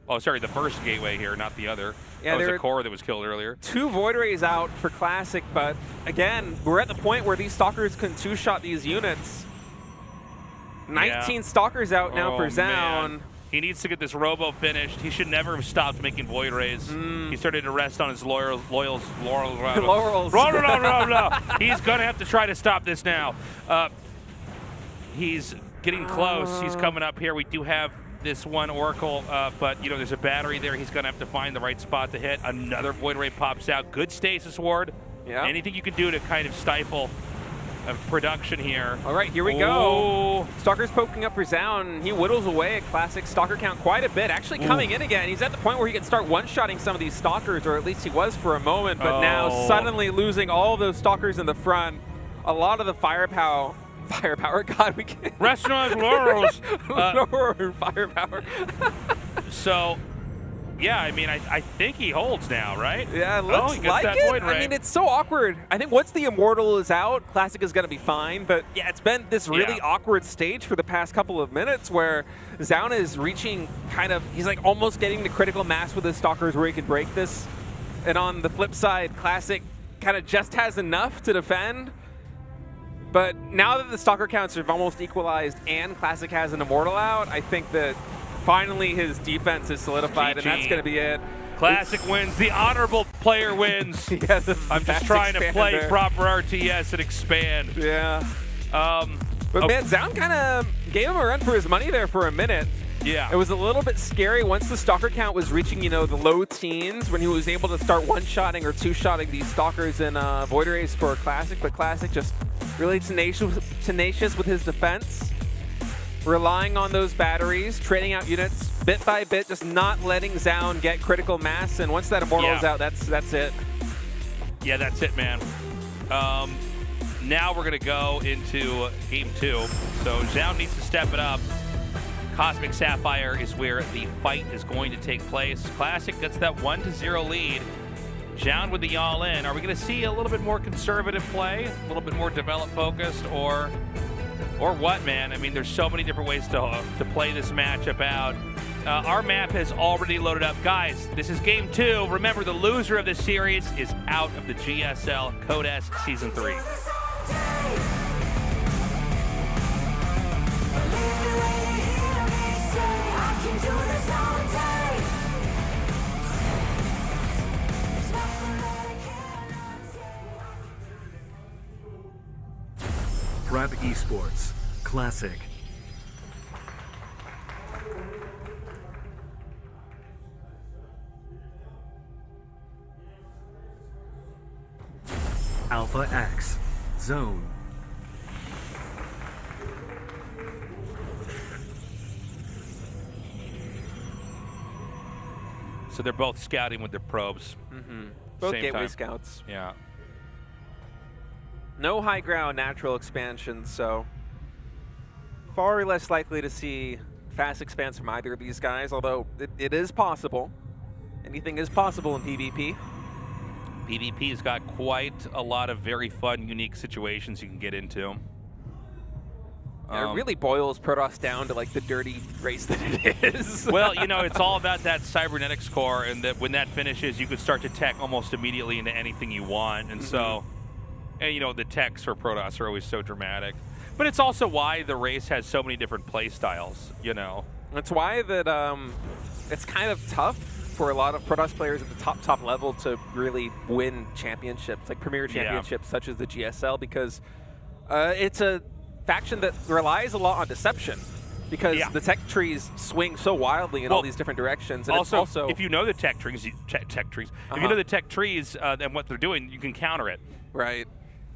Oh, sorry, the first gateway here, not the other. Yeah, that was there a core that was killed earlier. 2 Void Rays out for Classic, but again, we're at the point where these Stalkers can two-shot these units. 19 Stalkers out now for Zoun. Man. He needs to get this Robo finished. He should never have stopped making Void Rays. He started to rest on his laurels. He's going to have to try to stop this now. He's getting close. He's coming up here. We do have this one Oracle, but you know there's a battery there. He's going to have to find the right spot to hit. Another Void Ray pops out. Good stasis ward. Yeah. Anything you can do to kind of stifle production here. All right, here we go. Stalker's poking up for Zoun. He whittles away at Classic Stalker count quite a bit. Actually coming in again. He's at the point where he can start one-shotting some of these Stalkers, or at least he was for a moment, but now suddenly losing all those Stalkers in the front. A lot of the firepower, God, we can't. Resting on his laurels. Firepower. So, yeah, I mean, I think he holds now, right? Yeah, it looks he gets like that it. Void Ray. I mean, it's so awkward. I think once the Immortal is out, Classic is going to be fine. But yeah, it's been this really awkward stage for the past couple of minutes where Zoun is reaching he's like almost getting to critical mass with his Stalkers where he can break this. And on the flip side, Classic kind of just has enough to defend. But now that the Stalker counts have almost equalized and Classic has an Immortal out, I think that finally his defense is solidified, and that's going to be it. Classic wins. The honorable player wins. I'm just trying to play proper RTS and expand. Yeah. But man, Zoun kind of gave him a run for his money there for a minute. Yeah. It was a little bit scary once the Stalker count was reaching, the low teens when he was able to start one-shotting or two-shotting these Stalkers in Void Rays for Classic, but Classic just really tenacious with his defense, relying on those batteries, trading out units bit by bit, just not letting Zoun get critical mass, and once that Immortal is out, that's it. Yeah, that's it, man. Now we're going to go into Game 2. So Zoun needs to step it up. Cosmic Sapphire is where the fight is going to take place. Classic gets that 1-0 lead. Zoun with the all-in. Are we going to see a little bit more conservative play, a little bit more develop focused, or what, man? I mean, there's so many different ways to play this matchup out. Our map has already loaded up. Guys, this is Game 2. Remember, the loser of this series is out of the GSL CODES Season 3. Prep Esports Classic. Alpha X Zoun. So they're both scouting with their probes. Both Same gateway time. scouts. Yeah. No high ground natural expansion, so far less likely to see fast expanse from either of these guys, although it is possible. Anything is possible in PvP. PvP's got quite a lot of very fun, unique situations you can get into. It really boils Protoss down to like the dirty race that it is. Well, it's all about that cybernetics core, and that when that finishes, you could start to tech almost immediately into anything you want. And so, and the techs for Protoss are always so dramatic. But it's also why the race has so many different play styles, That's why that it's kind of tough for a lot of Protoss players at the top level to really win championships, like premier championships such as the GSL, because it's a faction that relies a lot on deception, because the tech trees swing so wildly in all these different directions. And also, if you know the tech trees, if you know the tech trees and what they're doing, you can counter it. Right.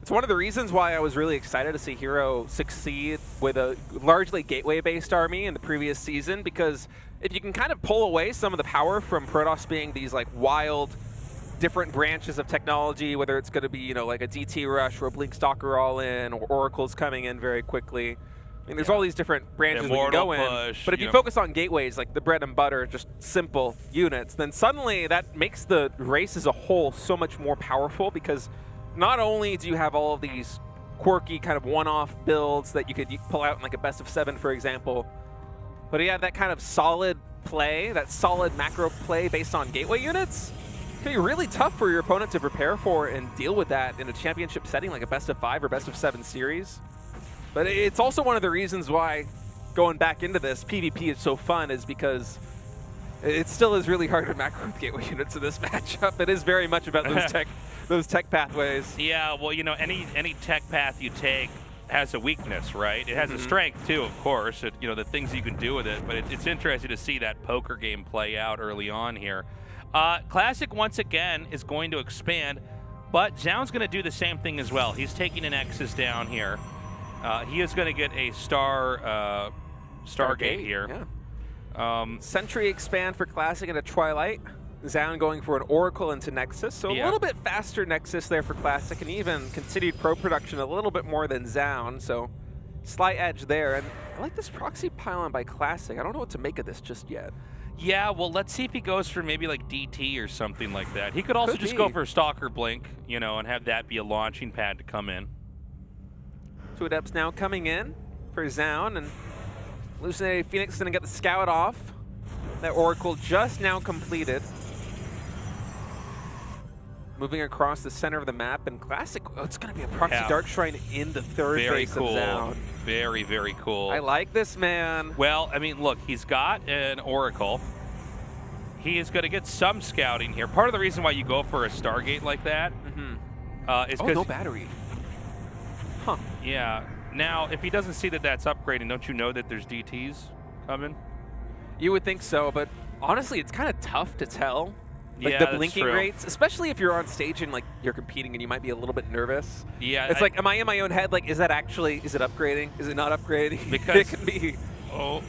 It's one of the reasons why I was really excited to see Hero succeed with a largely gateway-based army in the previous season, because if you can kind of pull away some of the power from Protoss being these like wild, different branches of technology, whether it's going to be like a DT rush or a Blink Stalker all in, or Oracle's coming in very quickly, I mean, there's all these different branches we can Immortal go in. push, But if you know. focus on gateways, like the bread and butter, just simple units, then suddenly that makes the race as a whole so much more powerful, because not only do you have all of these quirky kind of one-off builds that you could pull out in like a best of 7, for example, but you have that kind of solid play, that solid macro play based on gateway units. It can be really tough for your opponent to prepare for and deal with that in a championship setting like a best of 5 or best of 7 series. But it's also one of the reasons why going back into this, PvP is so fun, is because it still is really hard to macro with gateway units in this matchup. It is very much about those tech pathways. Yeah, well, you know, any tech path you take has a weakness, right? It has a strength too, of course. You know, the things you can do with it. But it's interesting to see that poker game play out early on here. Classic once again is going to expand, but Zoun's going to do the same thing as well. He's taking an Nexus down here. He is going to get a Stargate here. Yeah. Sentry expand for Classic and a Twilight. Zoun going for an Oracle into Nexus, so a little bit faster Nexus there for Classic, and even continued pro production a little bit more than Zoun, so slight edge there. And I like this proxy pylon by Classic. I don't know what to make of this just yet. Yeah, well, let's see if he goes for maybe like DT or something like that. He could also just go for Stalker Blink, you know, and have that be a launching pad to come in. 2 Adepts now coming in for Zoun, and Hallucinated Phoenix is going to get the Scout off. That Oracle just now completed. Moving across the center of the map, and Classic, it's going to be a Proxy Dark Shrine in the third base of Zoun. Very, very cool. I like this, man. Well, I mean, look, he's got an Oracle. He is going to get some scouting here. Part of the reason why you go for a Stargate like that is because... no battery. Huh. Yeah. Now, if he doesn't see that that's upgrading, don't you know that there's DTs coming? You would think so, but honestly, it's kind of tough to tell. Like yeah, the blinking rates, especially if you're on stage and like you're competing and you might be a little bit nervous. Yeah. It's like, am I in my own head? Like, is it upgrading? Is it not upgrading? Because it can be. Oh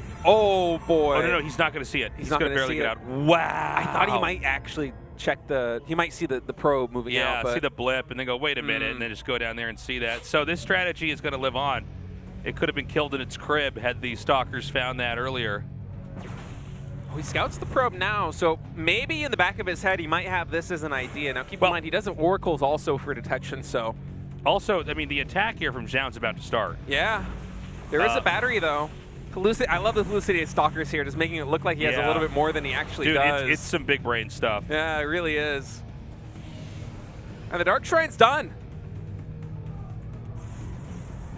boy. Oh no, he's not going to see it. He's not going to barely see get out. Wow. I thought he might actually check he might see the probe moving out. Yeah, but see the blip and then go, wait a minute, and then just go down there and see that. So this strategy is going to live on. It could have been killed in its crib had the Stalkers found that earlier. Oh, he scouts the probe now, so maybe in the back of his head he might have this as an idea. Now keep in mind, he doesn't Oracles also for detection, so. Also, I mean, the attack here from Zoun's about to start. Yeah. There is a battery, though. I love the Hallucinated Stalkers here, just making it look like he has a little bit more than he actually does. It's some big brain stuff. Yeah, it really is. And the Dark Shrine's done.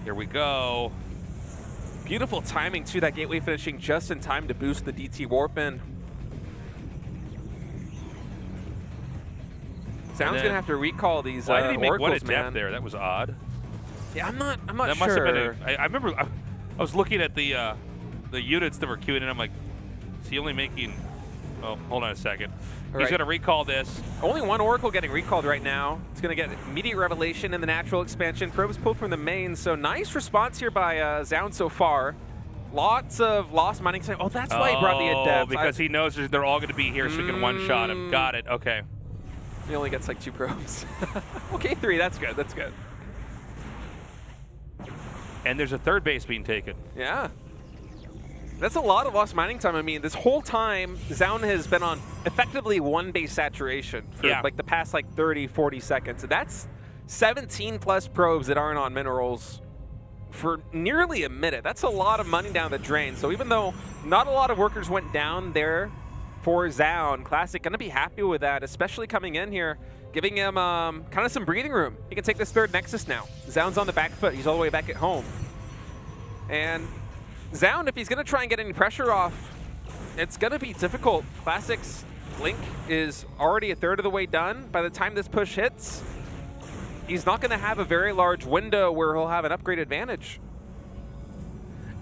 Here we go. Beautiful timing, too. That gateway finishing just in time to boost the DT warp in. Zoun's gonna have to recall these why did he make Oracles, one adept man. there? That was odd. Yeah, I'm not that sure. Must have been I remember I was looking at the units that were queuing in. I'm like, is he only making? Oh, hold on a second. He's gonna recall this. Only one Oracle getting recalled right now. It's gonna get immediate revelation in the natural expansion. Probes pulled from the main, so nice response here by Zoun so far. Lots of lost mining time. Oh, that's why he brought the Adept. Because he knows they're all gonna be here, so he can one-shot him. Got it. Okay. He only gets like 2 probes. Okay, 3. That's good. That's good. And there's a third base being taken. Yeah. That's a lot of lost mining time. I mean, this whole time, Zoun has been on effectively 1 base saturation for like the past like 30, 40 seconds. And that's 17 plus probes that aren't on minerals for nearly a minute. That's a lot of money down the drain. So even though not a lot of workers went down there for Zoun, Classic gonna be happy with that, especially coming in here, giving him kind of some breathing room. He can take this 3rd Nexus now. Zoun's on the back foot. He's all the way back at home. And Zoun, if he's going to try and get any pressure off, it's going to be difficult. Classic's Blink is already a 1/3 of the way done. By the time this push hits, he's not going to have a very large window where he'll have an upgrade advantage.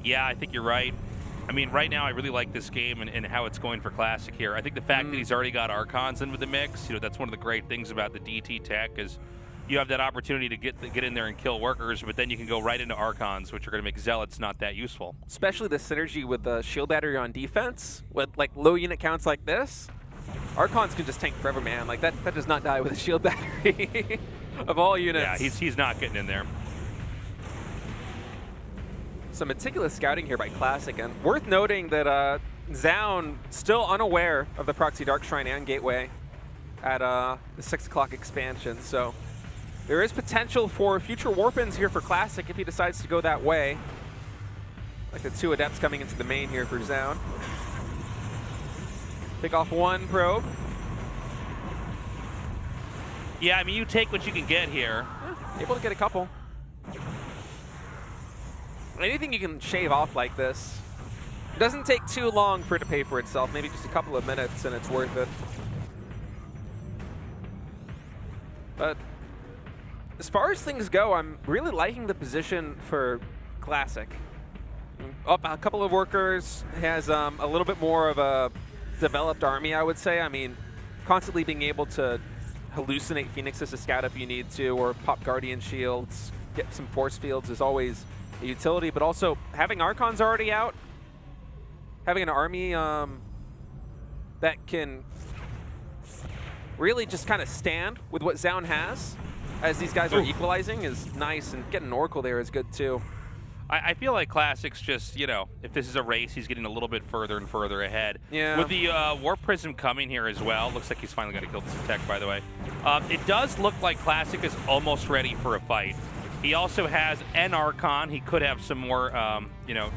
Yeah, I think you're right. I mean, right now I really like this game and how it's going for Classic here. I think the fact that he's already got Archons in with the mix, you know, that's one of the great things about the DT tech is you have that opportunity to get in there and kill workers, but then you can go right into Archons, which are going to make Zealots not that useful. Especially the synergy with the shield battery on defense, with like low unit counts like this. Archons can just tank forever, man. Like that does not die with a shield battery of all units. Yeah, he's not getting in there. some meticulous scouting here by Classic, and worth noting that Zoun still unaware of the Proxy Dark Shrine and Gateway at the 6 o'clock expansion, so there is potential for future warp-ins here for Classic if he decides to go that way. Like the 2 Adepts coming into the main here for Zoun. Pick off 1 probe. Yeah, I mean, you take what you can get here. Able to get a couple. Anything you can shave off like this. It doesn't take too long for it to pay for itself. Maybe just a couple of minutes and it's worth it. But as far as things go, I'm really liking the position for Classic. Up a couple of workers, has a little bit more of a developed army, I would say. I mean, constantly being able to hallucinate Phoenixes to scout if you need to, or pop Guardian Shields, get some force fields is always a utility, but also having Archons already out, having an army that can really just kind of stand with what Zoun has as these guys are equalizing is nice, and getting an Oracle there is good too. I feel like Classic's just, you know, if this is a race, he's getting a little bit further and further ahead. Yeah. With the Warp Prism coming here as well, looks like he's finally going to kill this tech, by the way. It does look like Classic is almost ready for a fight. He also has an Archon. He could have some more, you know,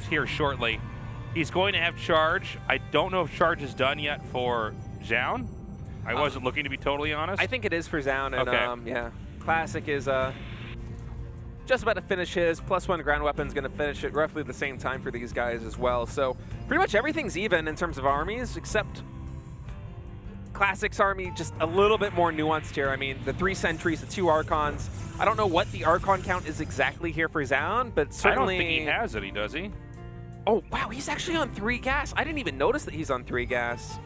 here shortly. He's going to have Charge. I don't know if Charge is done yet for Zoun. I wasn't looking, to be totally honest. I think it is for Zoun, and okay. yeah, Classic is just about to finish his. +1 ground weapon's going to finish it roughly the same time for these guys as well. So pretty much everything's even in terms of armies, except Classic's army just a little bit more nuanced here. I mean, the 3 sentries, the 2 Archons. I don't know what the Archon count is exactly here for Zoun, but certainly... I don't think he has it, does he? Oh, wow, he's actually on 3 gas. I didn't even notice that he's on 3 gas.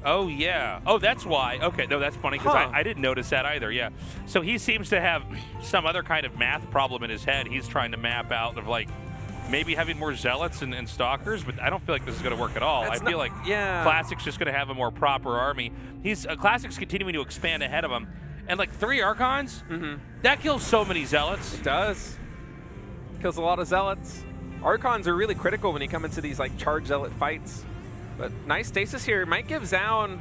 Oh, yeah. Oh, that's why. Okay, no, that's funny, because I didn't notice that either, yeah. So he seems to have some other kind of math problem in his head. He's trying to map out of, like, maybe having more Zealots and Stalkers, but I don't feel like this is going to work at all. I feel like Classic's just going to have a more proper army. He's Classic's continuing to expand ahead of him. And, like, 3 Archons, that kills so many Zealots. It does. Kills a lot of Zealots. Archons are really critical when you come into these, like, charge Zealot fights. But nice stasis here. Might give Zoun,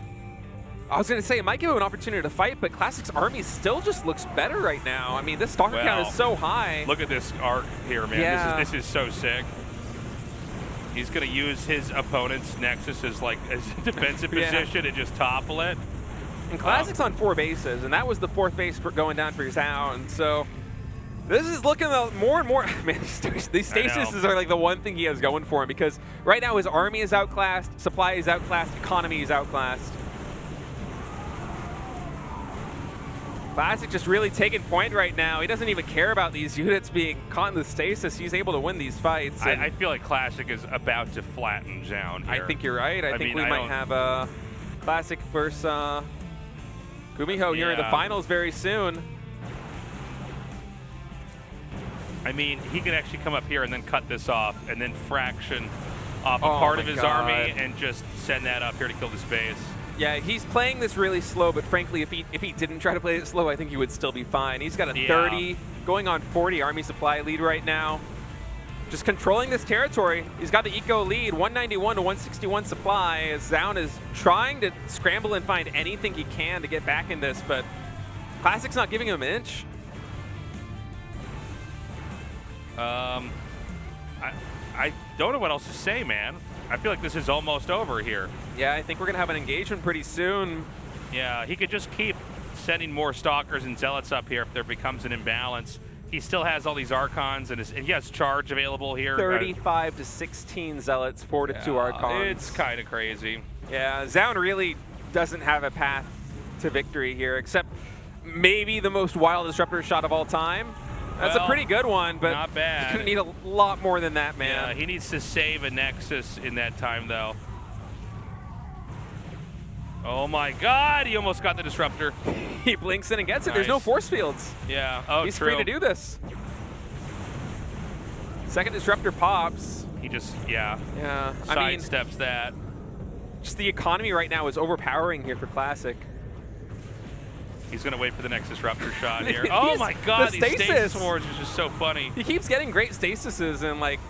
I was going to say, it might give him an opportunity to fight, but Classic's army still just looks better right now. I mean, this Stalker count is so high. Look at this arc here, man. Yeah. This is so sick. He's going to use his opponent's Nexus as, like, as a defensive position and just topple it. And Classic's on 4 bases, and that was the 4th base going down for Zoun. So this is looking more and more. Man, these stasis are like the one thing he has going for him, because right now his army is outclassed, supply is outclassed, economy is outclassed. Classic just really taking point right now. He doesn't even care about these units being caught in the stasis. He's able to win these fights. I feel like Classic is about to flatten Zoun here. I think you're right. I think we might have a Classic versus GuMiho here in the finals very soon. I mean, he could actually come up here and then cut this off and then fraction off a part of his army and just send that up here to kill this base. Yeah, he's playing this really slow, but frankly, if he didn't try to play it slow, I think he would still be fine. He's got a 30, going on 40 army supply lead right now. Just controlling this territory. He's got the eco lead, 191 to 161 supply, as Zoun is trying to scramble and find anything he can to get back in this, but Classic's not giving him an inch. I don't know what else to say, man. I feel like this is almost over here. Yeah, I think we're going to have an engagement pretty soon. Yeah, he could just keep sending more Stalkers and Zealots up here if there becomes an imbalance. He still has all these Archons, and he has Charge available here. 35 to 16 Zealots, 4 to 2 Archons. It's kind of crazy. Yeah, Zoun really doesn't have a path to victory here, except maybe the most wild disruptor shot of all time. That's a pretty good one, but not bad. He's going to need a lot more than that, man. Yeah, he needs to save a Nexus in that time, though. Oh my God, he almost got the disruptor. He blinks in and gets it. There's no force fields. Yeah, oh, he's free to do this. Second disruptor pops. He just, sidesteps that. Just the economy right now is overpowering here for Classic. He's going to wait for the next disruptor shot here. Oh my god, these stasis wars is just so funny. He keeps getting great stasises, and like,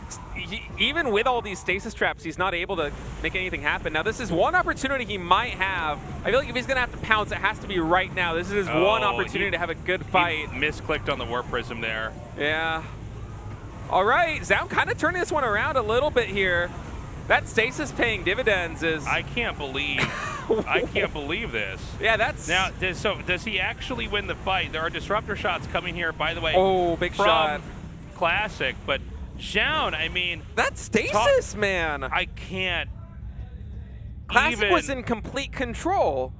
even with all these stasis traps, he's not able to make anything happen. Now, this is one opportunity he might have. I feel like if he's going to have to pounce, it has to be right now. This is his one opportunity to have a good fight. He misclicked on the warp prism there. Yeah. All right, Zoun kind of turning this one around a little bit here. That stasis paying dividends is... I can't believe this. Yeah, that's... Now, does he actually win the fight? There are disruptor shots coming here, by the way. Oh, big shot. Classic, but Zoun, I mean... That stasis, man! I can't Classic was in complete control.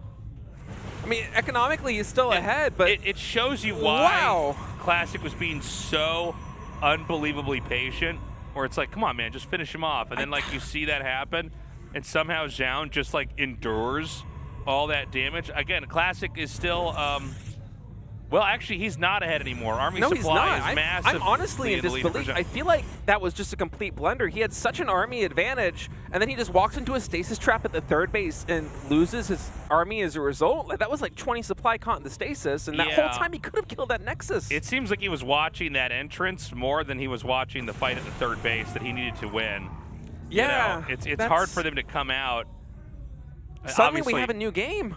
I mean, economically, he's still ahead, but... It shows you why Classic was being so unbelievably patient. Where it's like, come on, man, just finish him off. And then, like, you see that happen, and somehow Zoun just, like, endures all that damage. Again, Classic is still, well, actually, he's not ahead anymore. Army supply is massive. I'm honestly in disbelief. I feel like that was just a complete blunder. He had such an army advantage, and then he just walks into a stasis trap at the third base and loses his army as a result. Like, that was like 20 supply caught in the stasis, and that whole time he could have killed that Nexus. It seems like he was watching that entrance more than he was watching the fight at the third base that he needed to win. Yeah. You know, it's hard for them to come out. Suddenly Obviously, we have a new game.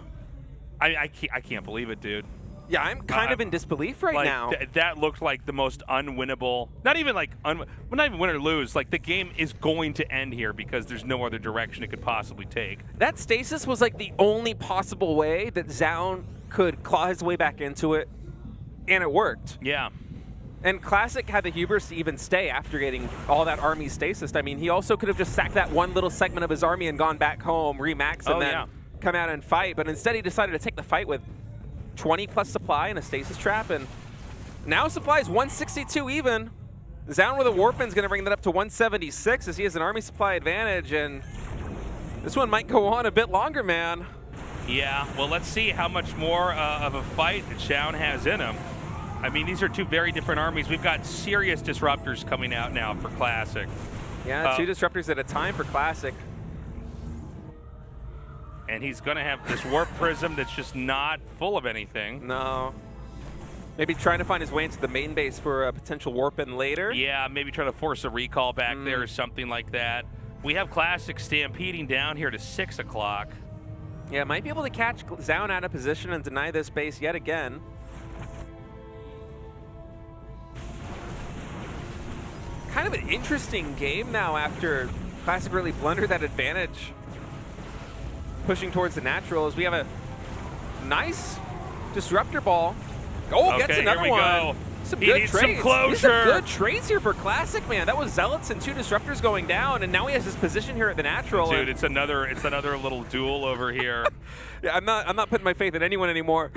I can't believe it, dude. Yeah, I'm kind of in disbelief right now. That looked like the most unwinnable, not even like, well, not even win or lose, like the game is going to end here because there's no other direction it could possibly take. That stasis was like the only possible way that Zoun could claw his way back into it, and it worked. Yeah. And Classic had the hubris to even stay after getting all that army stasis. I mean, he also could have just sacked that one little segment of his army and gone back home, remax, and then come out and fight. But instead, he decided to take the fight with 20 plus supply and a stasis trap, and now supply is 162 even. Zoun with a warp is going to bring that up to 176 as he has an army supply advantage, and this one might go on a bit longer, man. Yeah, well, let's see how much more of a fight that Zoun has in him. I mean, these are two very different armies. We've got serious disruptors coming out now for Classic. Yeah, 2 disruptors at a time for Classic. And he's going to have this warp prism that's just not full of anything. No. Maybe trying to find his way into the main base for a potential warp in later. Yeah, maybe try to force a recall back there or something like that. We have Classic stampeding down here to 6 o'clock. Yeah, might be able to catch Zoun out of position and deny this base yet again. Kind of an interesting game now after Classic really blundered that advantage. Pushing towards the natural as we have a nice disruptor ball. Oh, gets another one. Go. Some he good needs trades. some closure. These are good trades here for Classic, man. That was Zealots and 2 disruptors going down, and now he has his position here at the natural. Dude, it's another little duel over here. Yeah, I'm not putting my faith in anyone anymore.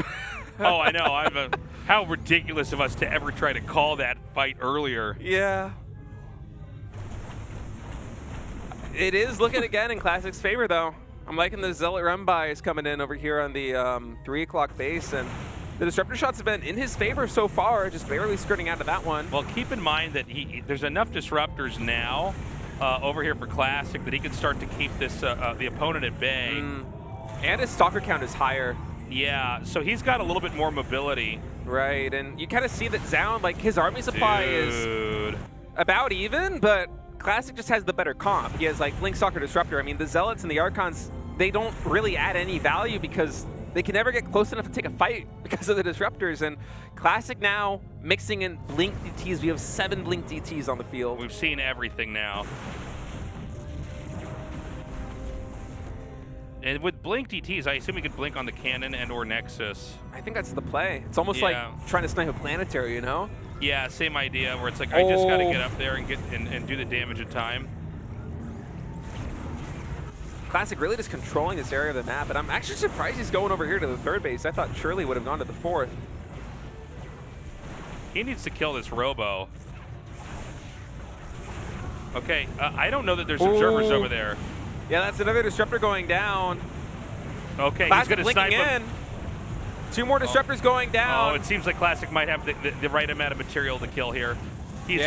Oh, I know. How ridiculous of us to ever try to call that fight earlier. Yeah. It is looking again in Classic's favor, though. I'm liking the Zealot run buys coming in over here on the 3 o'clock base, and the disruptor shots have been in his favor so far, just barely skirting out of that one. Well, keep in mind that there's enough disruptors now over here for Classic that he can start to keep this the opponent at bay. And his stalker count is higher. Yeah, so he's got a little bit more mobility. Right, and you kind of see that Zoun, like his army supply is about even, but Classic just has the better comp. He has like Blink Stalker Disruptor. I mean, the Zealots and the Archons, they don't really add any value because they can never get close enough to take a fight because of the disruptors. And Classic now mixing in Blink DTs. We have 7 Blink DTs on the field. We've seen everything now. And with Blink DTs, I assume we could blink on the cannon and or Nexus. I think that's the play. It's almost like trying to snipe a planetary, you know? Yeah, same idea where it's like, I just got to get up there and get and do the damage in time. Classic really just controlling this area of the map, and I'm actually surprised he's going over here to the 3rd base. I thought Shirley would have gone to the 4th. He needs to kill this Robo. Okay, I don't know that there's observers over there. Yeah, that's another disruptor going down. Okay, Classic he's going to snipe in. him. 2 more disruptors going down. Oh, it seems like Classic might have the right amount of material to kill here. He's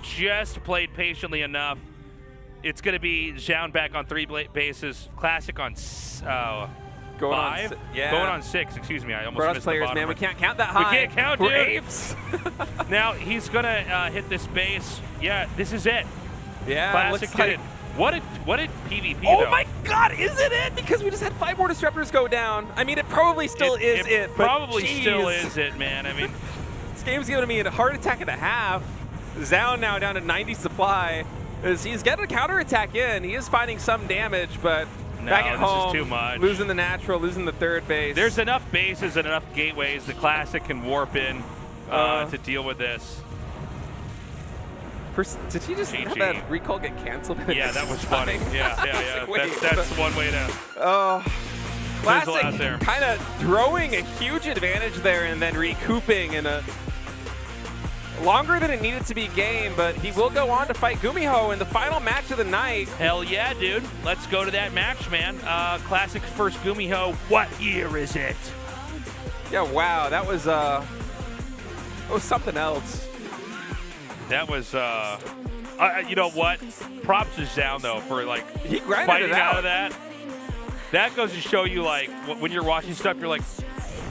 just played patiently enough. It's going to be Zoun back on 3 bases, Classic on Going five? on, yeah. Going on 6, excuse me. I almost For us missed players, the bottom. man, we can't count that high. We can't count, We're dude. apes. Now, he's going to hit this base. Yeah, this is it. Yeah, Classic looks did like... it. What did PvP, Oh though? my god, is it it? Because we just had 5 more disruptors go down. I mean, it probably still is it. But Probably still jeez. is it, man. I mean, This game's giving me a heart attack and a half. Zoun now down to 90 supply. He's getting a counterattack in. He is finding some damage, but back at this home, is too much. losing the natural, losing the third base. There's enough bases and enough gateways the Classic can warp in to deal with this. Did he just have that recall get canceled? Yeah, that was funny. Yeah. Wait, that's one way to. Oh, Fizzle out there. Classic kind of throwing a huge advantage there and then recouping in a longer than it needed to be game, but he will go on to fight GuMiho in the final match of the night. Hell yeah, dude. Let's go to that match, man. Classic's first GuMiho. What year is it? Yeah, wow, that was something else. That was, you know what? Props to Zoun, though, for, like, he grinded fighting it out of that. That goes to show you, like, when you're watching stuff, you're like,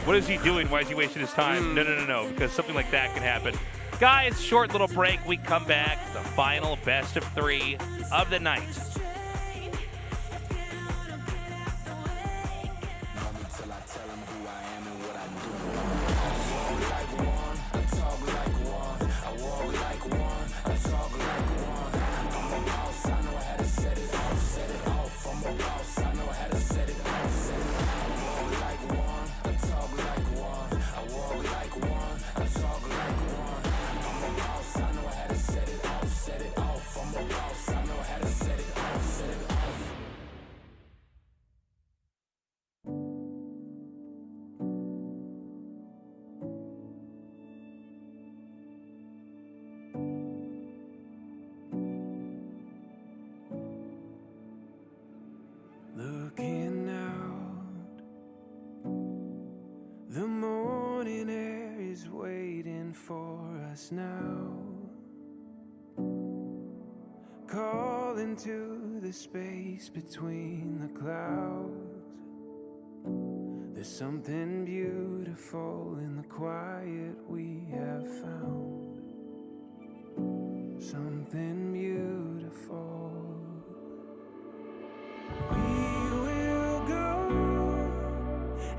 what is he doing? Why is he wasting his time? No, because something like that can happen. Guys, short little break. We come back. The final best of 3 of the night. Looking out, the morning air is waiting for us now. Calling to the space between the clouds. There's something beautiful in the quiet we have found. Something beautiful. We will go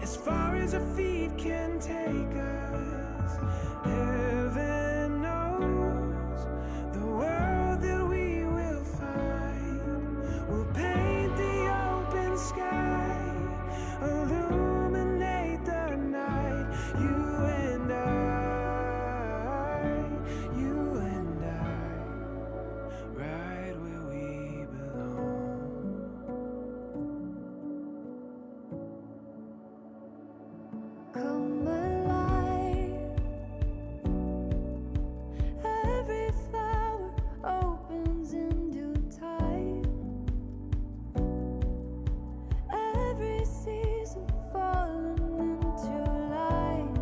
as far as our feet can take us. Heaven knows the world that we will find. We'll paint the open sky, illuminate the night. You and I, right where we belong. Come alive. Every flower opens in due time. Every season falling into light.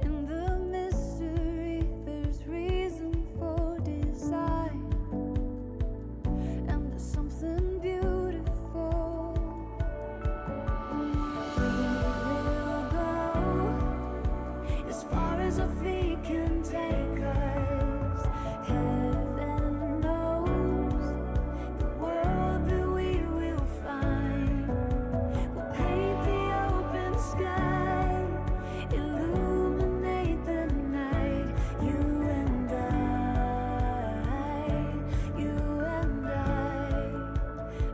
In the mystery, there's reason for design. And there's something beautiful. As far as our feet can take us, heaven knows the world that we will find. We'll paint the open sky, illuminate the night. You and I,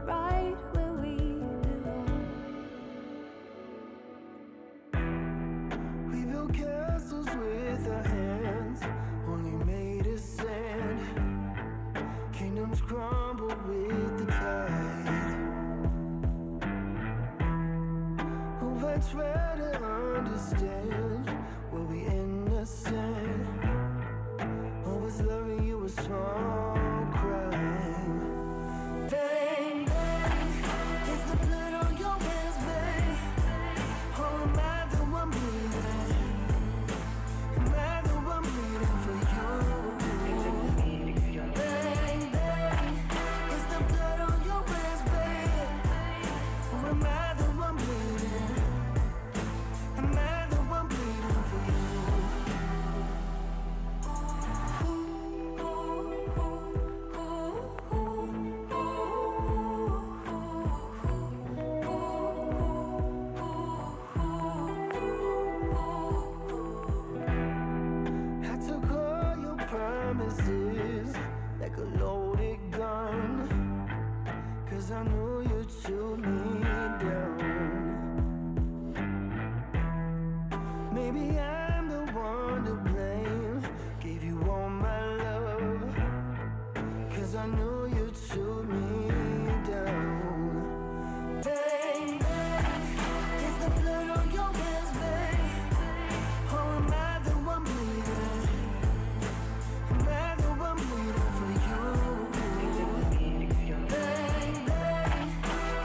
right where we belong. We built castles with our hands, only made of sand. Kingdoms crumble with the tide. Oh, I try to understand, were we innocent? Or was loving you a small crime? Bang, bang, is the blood on your hands, bang? Or am I the one bleeding? Am I the one bleeding for you? Bang, bang, is the blood on your hands, bang? Or am I maybe I'm the one to blame. Gave you all my love, 'cause I knew you'd shoot me down. Baby, is the blood on your hands, babe? Or am I the one bleeding? Am I the one bleeding for you? Baby,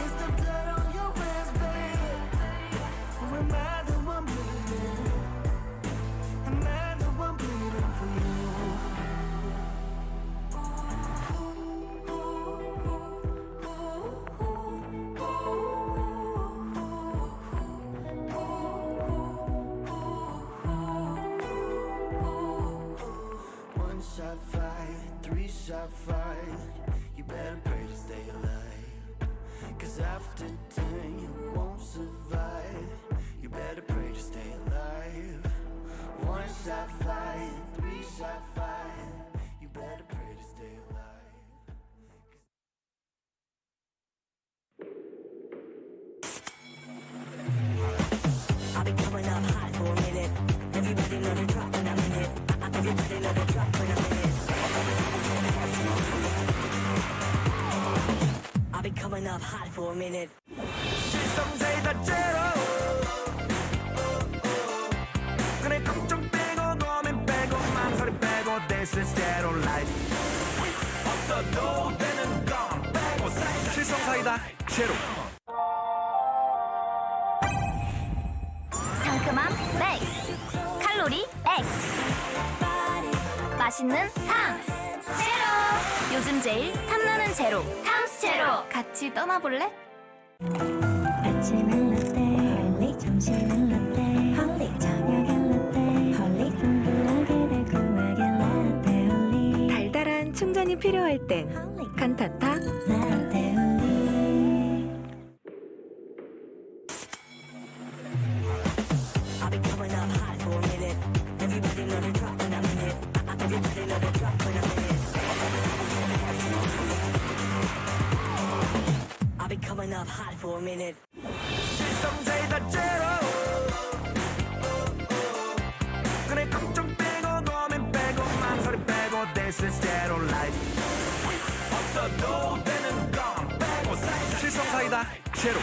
is the blood on your hands, babe? Or am I the one bleeding? Am I the one bleeding for you? One shot fired, three shot fired. You better pray to stay alive. 'Cause after 10 you won't survive. You better pray to stay alive. One shot fired, three shot fired. You better pray to stay alive. I'll be coming up hot for a minute. Everybody know the drop when I'm in it. Everybody know the drop when I'm in it. I'll be coming up hot for a minute. Some say that zero. 그래 걱정 빼고 고민 빼고 망설임 빼고 This is zero life. 없어도 되는 건 빼고 실성 사이다 제로. 상큼함 맥스, 칼로리 X, 맛있는 탕 제로. 요즘 제일 탐나는 제로 탕스 제로. 같이 떠나볼래? 아침은 라떼 홀릭 점심은 라떼 홀릭 저녁엔 라떼 홀릭 풍부하게 달콤하게 라떼 홀릭 달달한 충전이 필요할 땐 칸타타. 라떼 홀릭 I'll be coming up hot for a minute. Everybody know the drop when I'm in it. Everybody know the drop when I'm in it. I'll be coming up hot for a minute. Some say that zero. 그래 걱정 빼고 고민 빼고 망설임 빼고 This is zero life. 없어도 되는 건 빼고 실성 사이다 제로.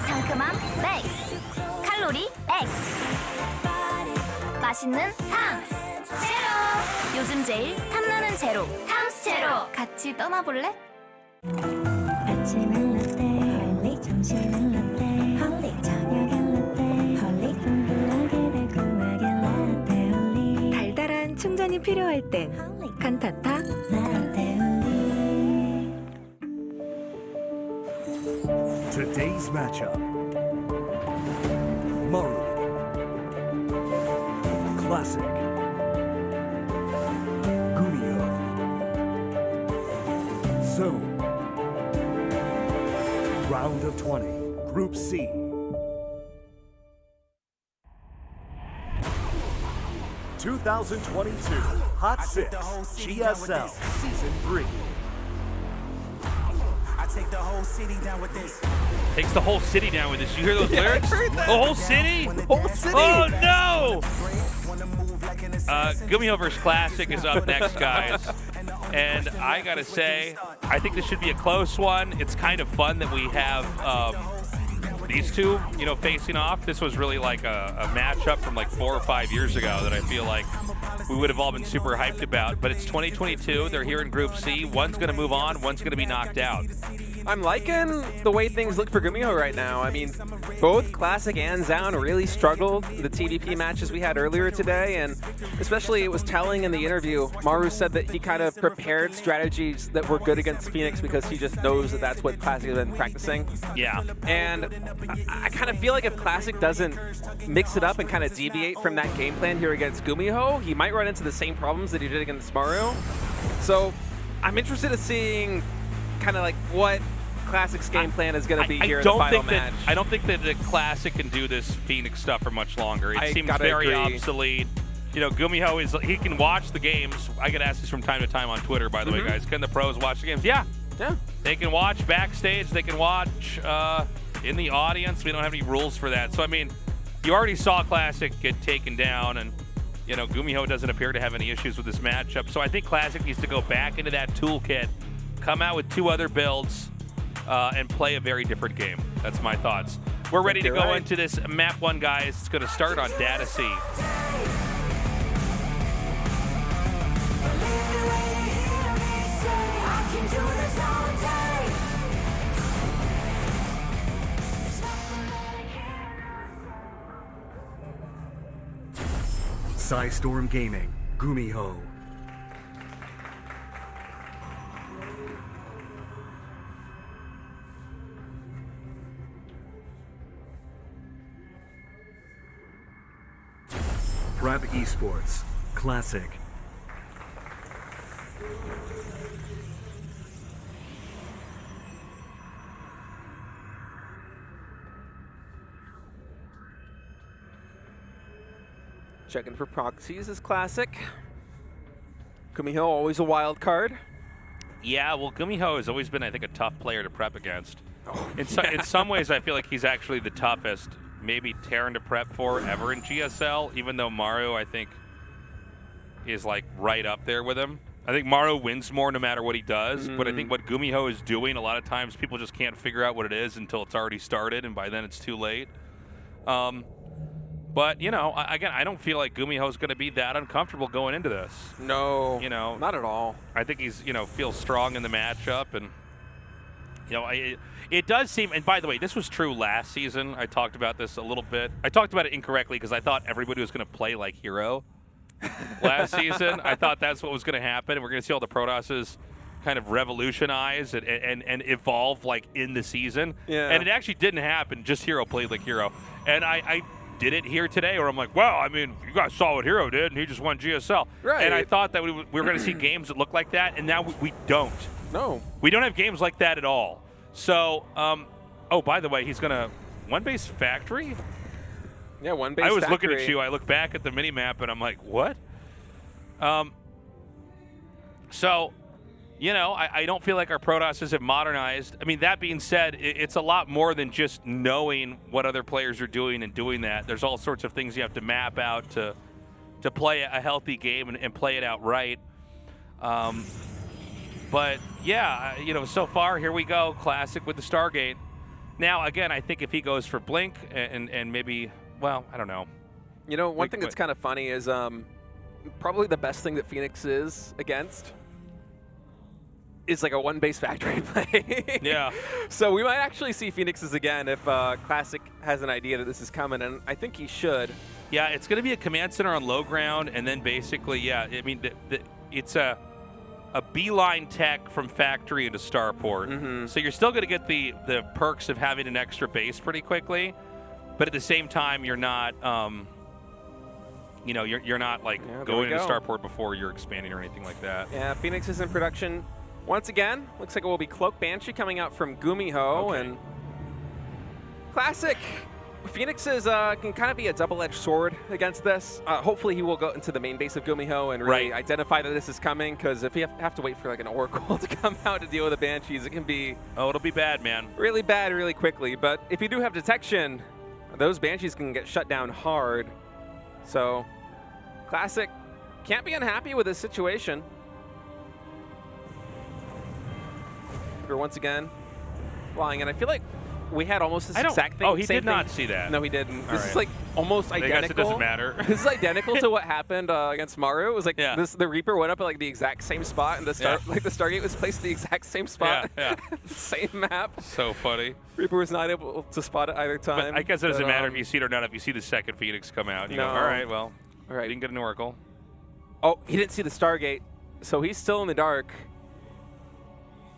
상큼함 맥스, 칼로리 X, 맛있는 탕 제로. 요즘 제일 탐나는 제로 탕스 제로. 같이 떠나볼래? 아침은 라떼 홀릭 점심은 라떼 홀릭 저녁엔 라떼 홀릭 풍부하게 달콤하게 라떼 홀릭 달달한 충전이 필요할 땐 칸타타. 라떼 홀릭 Today's matchup. Maru. Classic. GuMiho. Zoun. Round of 20. Group C. (2022) Hot 6 GSL Season 3. I take the whole city down with this. Takes the whole city down with this. You hear those lyrics? The whole city? Whole city. Oh no! GuMiho vs. Classic is up next, guys. And I gotta say, I think this should be a close one. It's kind of fun that we have these two, you know, facing off. This was really like a matchup from like 4 or 5 years ago that I feel like we would have all been super hyped about. But it's 2022. They're here in Group C. One's going to move on. One's going to be knocked out. I'm liking the way things look for GuMiho right now. I mean, both Classic and Zoun really struggled in the TVP matches we had earlier today, and especially it was telling in the interview. Maru said that he kind of prepared strategies that were good against Phoenix because he just knows that that's what Classic has been practicing. Yeah. And I kind of feel like if Classic doesn't mix it up and kind of deviate from that game plan here against GuMiho, he might run into the same problems that he did against Maru. So I'm interested in seeing kind of like what Classic's game plan is going to be here in the final match. I don't think that the Classic can do this Phoenix stuff for much longer. It seems very obsolete. You know, GuMiho he can watch the games. I get asked this from time to time on Twitter, by the way, guys. Can the pros watch the games? Yeah. Yeah. They can watch backstage. They can watch in the audience. We don't have any rules for that. So, I mean, you already saw Classic get taken down, and, you know, GuMiho doesn't appear to have any issues with this matchup. So I think Classic needs to go back into that toolkit, come out with 2 other builds, and play a very different game. That's my thoughts. We're ready to go into this map 1, guys. It's going to start on Data C. Storm Gaming, GuMiho. Prep Esports, Classic. Checking for proxies is Classic. GuMiho, always a wild card. Yeah, well, GuMiho has always been, I think, a tough player to prep against. Oh, in some ways, I feel like he's actually the toughest, maybe Terran to prep for ever in GSL, even though Maru, I think, is like right up there with him. I think Maru wins more no matter what he does, but I think what GuMiho is doing, a lot of times people just can't figure out what it is until it's already started, and by then it's too late. But, you know, again, I don't feel like GuMiho is going to be that uncomfortable going into this. No, you know, not at all. I think he's, you know, feels strong in the matchup, and, you know, it does seem, and by the way, this was true last season. I talked about this a little bit. I talked about it incorrectly because I thought everybody was going to play like Hero last season. I thought that's what was going to happen, and we're going to see all the Protosses kind of revolutionize and evolve like in the season. Yeah. And it actually didn't happen. Just Hero played like Hero. And I did it here today, where I'm like, well, I mean, you guys saw what Hero did, and he just won GSL. Right. And I thought that we were going to see games that look like that, and now we don't. No. We don't have games like that at all. So, oh, by the way, he's going to one base factory? Yeah, one base I was factory. looking at you. I look back at the mini map, and I'm like, what? So, you know, I don't feel like our Protosses have modernized. I mean, that being said, it's a lot more than just knowing what other players are doing and doing that. There's all sorts of things you have to map out to play a healthy game and play it out right. But, yeah, you know, so far, here we go, Classic with the Stargate. Now, again, I think if he goes for Blink and maybe, well, I don't know. You know, one thing that's kind of funny is probably the best thing that Phoenix is against is like a one base factory play. Yeah. So we might actually see Phoenixes again if Classic has an idea that this is coming, and I think he should. Yeah, it's going to be a command center on low ground, and then basically, yeah, I mean, it's a beeline tech from factory into starport. So you're still going to get the perks of having an extra base pretty quickly, but at the same time, you're not, you know, you're not like going into starport before you're expanding or anything like that. Yeah, Phoenix is in production. Once again, looks like it will be Cloak Banshee coming out from GuMiho, and Classic. Phoenixes can kind of be a double-edged sword against this. Hopefully he will go into the main base of GuMiho and really identify that this is coming, because if you have to wait for like an Oracle to come out to deal with the Banshees, it can be... Oh, it'll be bad, man. Really bad really quickly, but if you do have detection, those Banshees can get shut down hard. So, Classic can't be unhappy with this situation. Once again, flying, and I feel like we had almost this exact thing. Oh, he did not see that. No, he didn't. This is like almost identical. I guess it doesn't matter. This is identical to what happened against Maru. It was like the Reaper went up at like the exact same spot, and the Stargate was placed at the exact same spot. Yeah. Same map. So funny. Reaper was not able to spot it either time. But I guess it doesn't matter if you see it or not. If you see the second Phoenix come out, you go, all right, well, didn't get an Oracle. Oh, he didn't see the Stargate, so he's still in the dark.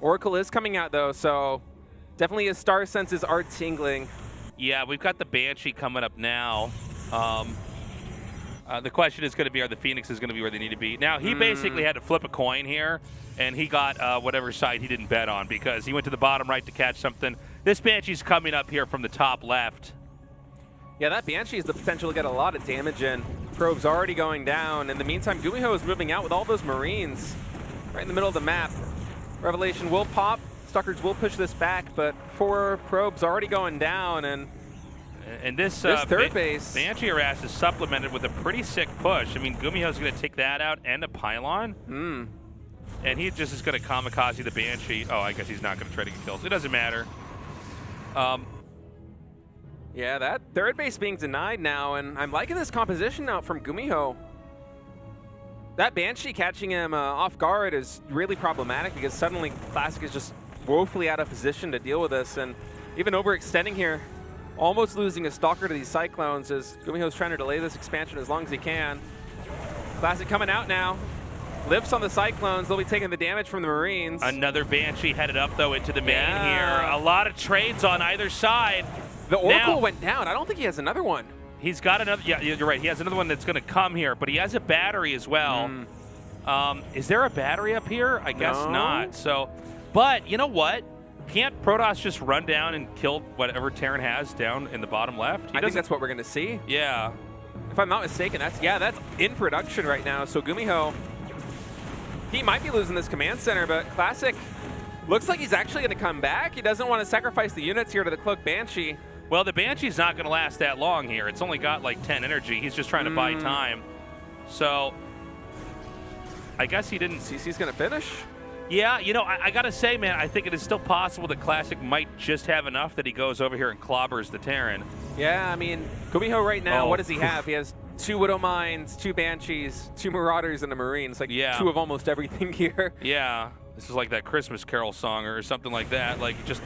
Oracle is coming out, though, so definitely his star senses are tingling. Yeah, we've got the Banshee coming up now. The question is going to be, are the Phoenixes going to be where they need to be? Now, he basically had to flip a coin here, and he got whatever side he didn't bet on, because he went to the bottom right to catch something. This Banshee's coming up here from the top left. Yeah, that Banshee has the potential to get a lot of damage in. Probe's already going down. In the meantime, GuMiho is moving out with all those Marines right in the middle of the map. Revelation will pop. Stalkers will push this back, but 4 probes already going down, and this third base. Banshee harass is supplemented with a pretty sick push. I mean, GuMiho's going to take that out and a pylon. And he just is going to kamikaze the Banshee. Oh, I guess he's not going to try to get kills. It doesn't matter. Yeah, that third base being denied now, and I'm liking this composition now from GuMiho. That Banshee catching him off guard is really problematic because suddenly Classic is just woefully out of position to deal with this, and even overextending here, almost losing a Stalker to these Cyclones as GuMiho's trying to delay this expansion as long as he can. Classic coming out now. Lifts on the Cyclones. They'll be taking the damage from the Marines. Another Banshee headed up, though, into the main here. A lot of trades on either side. The Oracle went down. I don't think he has another one. He's got another. Yeah, you're right. He has another one that's going to come here, but he has a battery as well. Is there a battery up here? I guess not. So, but you know what? Can't Protoss just run down and kill whatever Terran has down in the bottom left? I think that's what we're going to see. Yeah. If I'm not mistaken, that's in production right now. So GuMiho, he might be losing this command center, but Classic looks like he's actually going to come back. He doesn't want to sacrifice the units here to the Cloak Banshee. Well, the Banshee's not going to last that long here. It's only got like 10 energy. He's just trying to buy time. So I guess he didn't. CC's going to finish? Yeah, you know, I got to say, man, I think it is still possible that Classic might just have enough that he goes over here and clobbers the Terran. Yeah, I mean, GuMiho right now, what does he have? He has 2 Widow Mines, 2 Banshees, 2 Marauders, and a Marine. It's like 2 of almost everything here. Yeah, this is like that Christmas Carol song or something like that. Like, just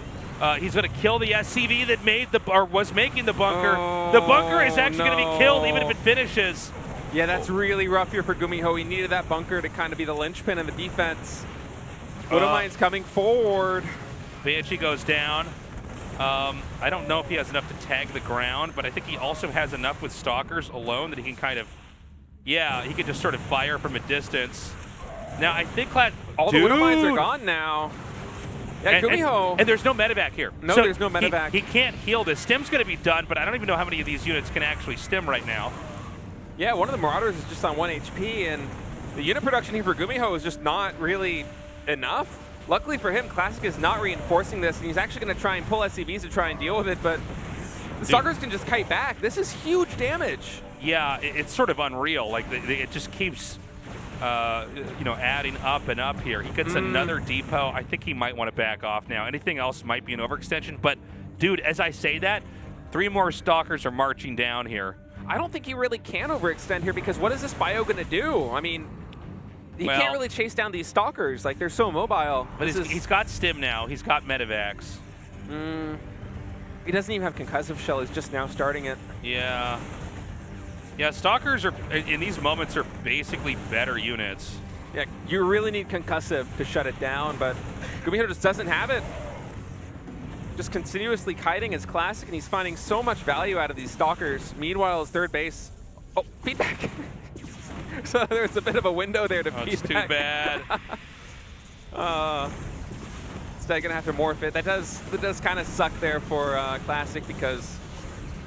he's going to kill the SCV that made was making the bunker. The bunker is actually going to be killed even if it finishes. Yeah, that's really rough here for GuMiho. He needed that bunker to kind of be the linchpin in the defense. Widow Mine's coming forward. Banshee goes down. I don't know if he has enough to tag the ground, but I think he also has enough with Stalkers alone that he can kind of, he can just sort of fire from a distance. Now, I think all the Widow Mines are gone now. Yeah, GuMiho. And there's no medevac here. No, so there's no medevac. He can't heal this. Stim's going to be done, but I don't even know how many of these units can actually stim right now. Yeah, one of the Marauders is just on 1 HP, and the unit production here for GuMiho is just not really enough. Luckily for him, Classic is not reinforcing this, and he's actually going to try and pull SCVs to try and deal with it, but the Stalkers can just kite back. This is huge damage. Yeah, it's sort of unreal. Like, it just keeps, adding up and up here. He gets another depot. I think he might want to back off now. Anything else might be an overextension, but, dude, as I say that, 3 more Stalkers are marching down here. I don't think he really can overextend here because what is this bio going to do? I mean, he can't really chase down these Stalkers. Like, they're so mobile. But he's got Stim now. He's got medevacs. He doesn't even have Concussive Shell. He's just now starting it. Yeah. Yeah, Stalkers are, in these moments, are basically better units. Yeah, you really need Concussive to shut it down, but GuMiho just doesn't have it. Just continuously kiting his Classic, and he's finding so much value out of these Stalkers. Meanwhile, his third base... Oh, feedback! So there's a bit of a window there to feedback. It's too bad. Instead, gonna have to morph it. That does kind of suck there for Classic because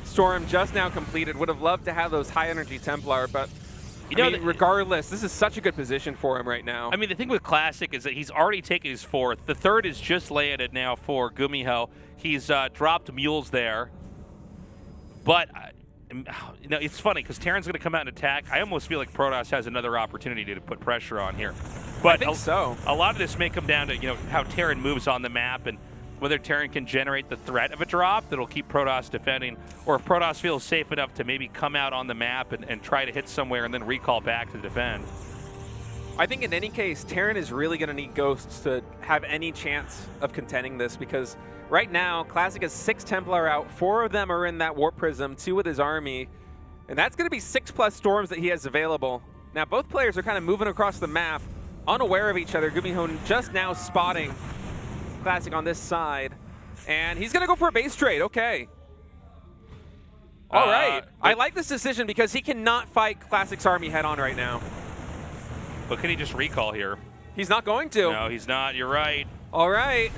Storm just now completed. Would have loved to have those high energy Templar, but regardless, this is such a good position for him right now. I mean, the thing with Classic is that he's already taken his 4th. The 3rd is just landed now for GuMiho. He's dropped mules there, but. It's funny because Terran's going to come out and attack. I almost feel like Protoss has another opportunity to put pressure on here. But I think so. A lot of this may come down to how Terran moves on the map and whether Terran can generate the threat of a drop that'll keep Protoss defending, or if Protoss feels safe enough to maybe come out on the map and try to hit somewhere and then recall back to defend. I think in any case, Terran is really going to need Ghosts to have any chance of contending this because right now, Classic has 6 Templar out. 4 of them are in that Warp Prism, 2 with his army. And that's going to be 6+ Storms that he has available. Now, both players are kind of moving across the map, unaware of each other. GuMiho just now spotting Classic on this side. And he's going to go for a base trade. Okay. All right. I like this decision because he cannot fight Classic's army head-on right now. But can he just recall here? He's not going to. No, he's not. You're right. All right.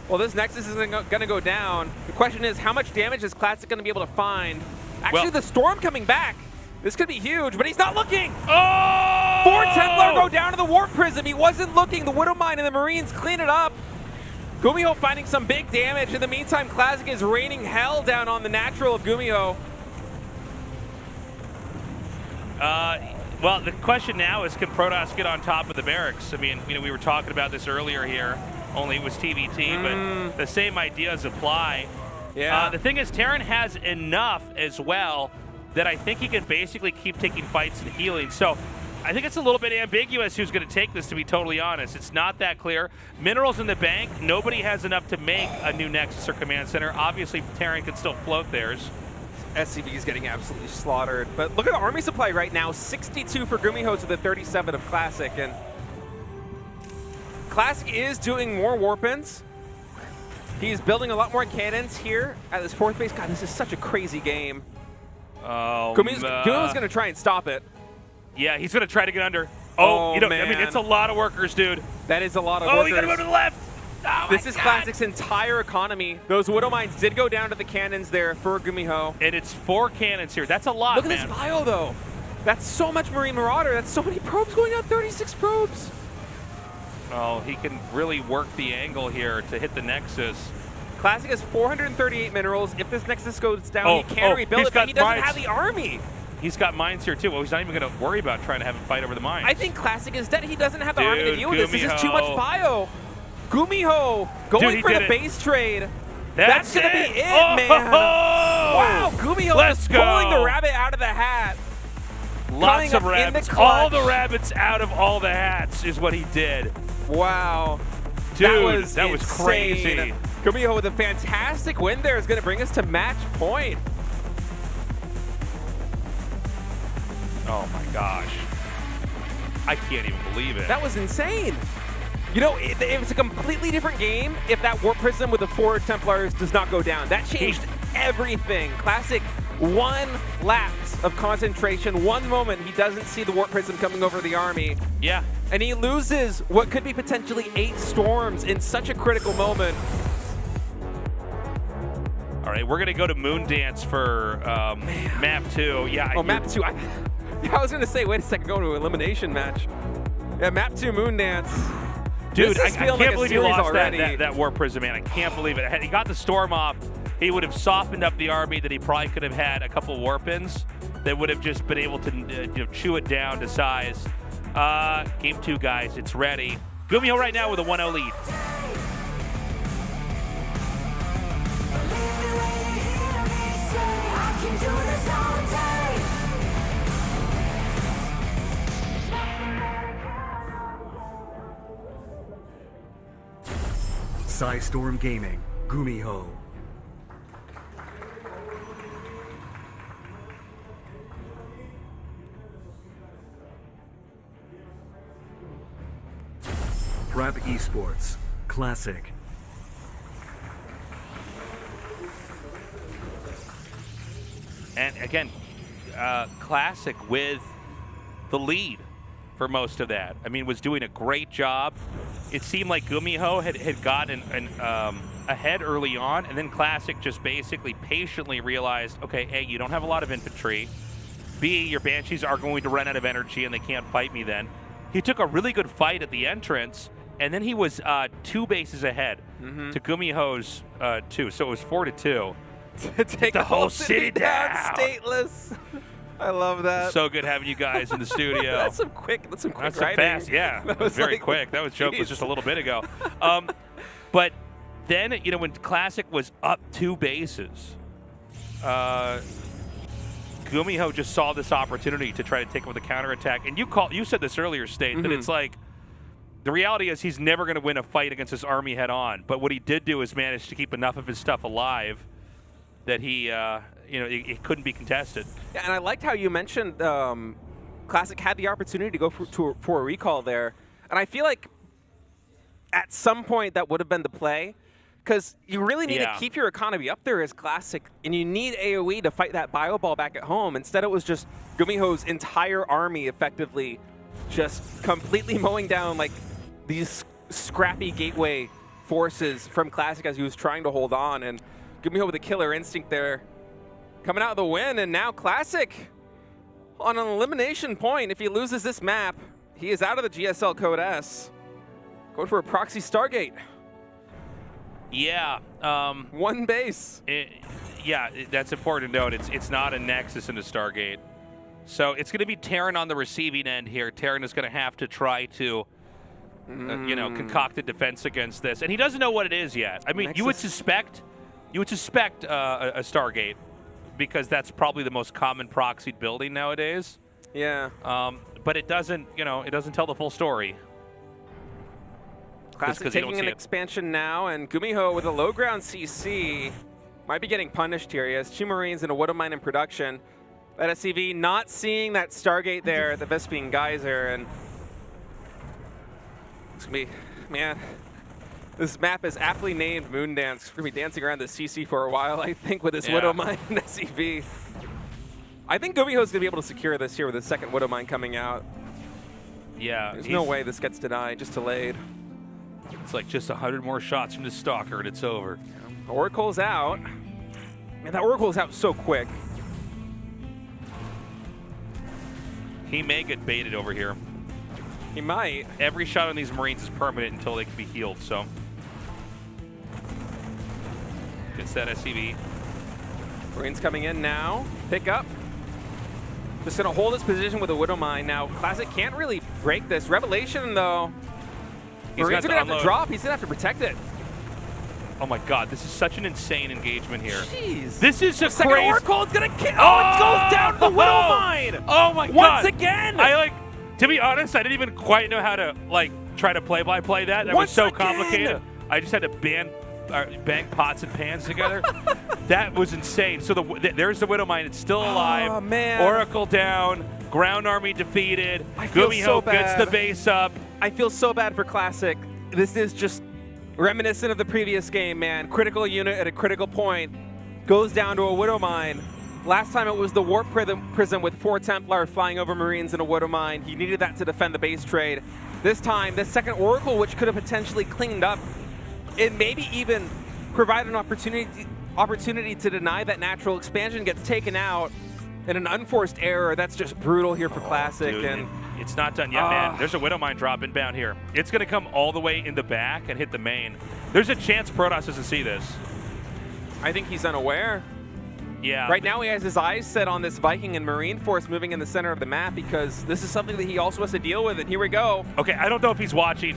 Well, this Nexus isn't going to go down. The question is, how much damage is Classic going to be able to find? Actually, the Storm coming back. This could be huge, but he's not looking. Oh! 4 Templar go down to the Warp Prism. He wasn't looking. The Widow Mine and the Marines clean it up. GuMiho finding some big damage. In the meantime, Classic is raining hell down on the natural of GuMiho. Well, the question now is, can Protoss get on top of the barracks? I mean, we were talking about this earlier here, only it was TBT, but the same ideas apply. Yeah. The thing is, Terran has enough as well that I think he can basically keep taking fights and healing. So I think it's a little bit ambiguous who's going to take this, to be totally honest. It's not that clear. Minerals in the bank. Nobody has enough to make a new Nexus or Command Center. Obviously, Terran can still float theirs. SCV is getting absolutely slaughtered. But look at the army supply right now. 62 for GuMiho to the 37 of Classic. And Classic is doing more warp-ins. He's building a lot more cannons here at this 4th base. God, this is such a crazy game. Oh, GuMiho's going to try and stop it. Yeah, he's going to try to get under. Oh, man. I mean, it's a lot of workers, dude. That is a lot of workers. Oh, you got to move to the left. Oh, this is Classic's entire economy. Those Widow Mines did go down to the cannons there for GuMiho. And it's 4 cannons here. That's a lot, Look man. at this bio, though. That's so much Marine Marauder. That's so many probes going out, 36 probes. Oh, he can really work the angle here to hit the Nexus. Classic has 438 minerals. If this Nexus goes down, he can rebuild it, but he doesn't have the army. He's got mines here, too. Well, he's not even going to worry about trying to have him fight over the mines. I think Classic is dead. He doesn't have the army to deal with this. This is too much bio. GuMiho going for the base trade. That's going to be it, man. Wow, GuMiho is pulling the rabbit out of the hat. Lots of rabbits. All the rabbits out of all the hats is what he did. Wow. Dude, that was crazy. GuMiho with a fantastic win there is going to bring us to match point. Oh my gosh. I can't even believe it. That was insane. You know, it's a completely different game if that Warp Prism with the 4 Templars does not go down. That changed everything. Classic, 1 lapse of concentration, 1 moment he doesn't see the Warp Prism coming over the army. Yeah. And he loses what could be potentially 8 storms in such a critical moment. All right, we're going to go to Moon Dance for map 2. Yeah. Oh, map 2. I was going to say, wait a second, go to an elimination match. Yeah, map 2 Moon Dance. Dude, I can't believe he lost that Warp Prism, man. I can't believe it. Had he got the storm off, he would have softened up the army that he probably could have had a couple warp-ins that would have just been able to chew it down to size. Game 2, guys. It's ready. GuMiho right now with a 1-0 lead. Storm Gaming, GuMiho. Prep Esports, Classic. And again, Classic with the lead for most of that. I mean, was doing a great job. It seemed like GuMiho had gotten ahead early on, and then Classic just basically patiently realized, okay, A, you don't have a lot of infantry. B, your Banshees are going to run out of energy and they can't fight me then. He took a really good fight at the entrance, and then he was 2 bases ahead to GuMiho's 2, so it was 4-2. To take the whole city down, stateless. I love that. So good having you guys in the studio. That's some quick That's writing. Fast, yeah. That was very quick. That was joke was just a little bit ago. But then, when Classic was up 2 bases, GuMiho just saw this opportunity to try to take him with a counterattack. And you said this earlier, State, that it's like, the reality is he's never going to win a fight against this army head on. But what he did do is manage to keep enough of his stuff alive that he, it couldn't be contested. Yeah, and I liked how you mentioned Classic had the opportunity to go for a recall there. And I feel like at some point that would have been the play, because you really need to keep your economy up there as Classic, and you need AoE to fight that bio ball back at home. Instead, it was just GuMiho's entire army effectively just completely mowing down like these scrappy gateway forces from Classic as he was trying to hold on. And GuMiho with a killer instinct there, coming out of the win. And now Classic on an elimination point. If he loses this map, he is out of the GSL Code S. Going for a proxy Stargate. Yeah. One base. Yeah, that's important to note. It's not a Nexus and a Stargate. So it's going to be Terran on the receiving end here. Terran is going to have to try to, concoct a defense against this. And he doesn't know what it is yet. I mean, you would suspect a Stargate because that's probably the most common proxied building nowadays. Yeah. But it doesn't, it doesn't tell the full story. Classic taking an expansion now, and GuMiho with a low ground CC might be getting punished here. He has 2 Marines and a Widow Mine in production. At SCV, not seeing that Stargate there, the Vespine Geyser, and it's gonna be, man, this map is aptly named Moondance. We're gonna be dancing around the CC for a while, I think, with this Widow Mine and SCV. I think GuMiho's gonna be able to secure this here with his second Widow Mine coming out. Yeah. There's no way this gets denied, just delayed. It's like just 100 more shots from the Stalker and it's over. Oracle's out. Man, that Oracle's out so quick. He may get baited over here. He might. Every shot on these Marines is permanent until they can be healed, so. Gets that SCV. Marines coming in now. Pick up. Just going to hold his position with a Widow Mine. Now, Classic can't really break this. Revelation, though. Marines are going to have to drop. He's going to have to protect it. Oh my God, this is such an insane engagement here. Jeez. This is a second crazy. Oracle is going to kill. Oh, it goes down to the Widow Mine. Oh my God. Once again. To be honest, I didn't even quite know how to try to play-by-play that. That was so complicated. I just had to bang pots and pans together. That was insane. So there's the Widow Mine. It's still alive. Oh man. Oracle down. Ground Army defeated. GuMiho gets the base up. I feel so bad for Classic. This is just reminiscent of the previous game, man. Critical unit at a critical point goes down to a Widow Mine. Last time it was the Warp Prism with 4 Templar flying over Marines in a Widow Mine. He needed that to defend the base trade. This time, this second Oracle, which could have potentially cleaned up and maybe even provide an opportunity to deny that natural expansion, gets taken out in an unforced error. That's just brutal here for Classic. Dude, and it's not done yet, man. There's a Widow Mine drop inbound here. It's going to come all the way in the back and hit the main. There's a chance Protoss doesn't see this. I think he's unaware. Yeah. Right now he has his eyes set on this Viking and Marine force moving in the center of the map because this is something that he also has to deal with, and here we go. Okay, I don't know if he's watching.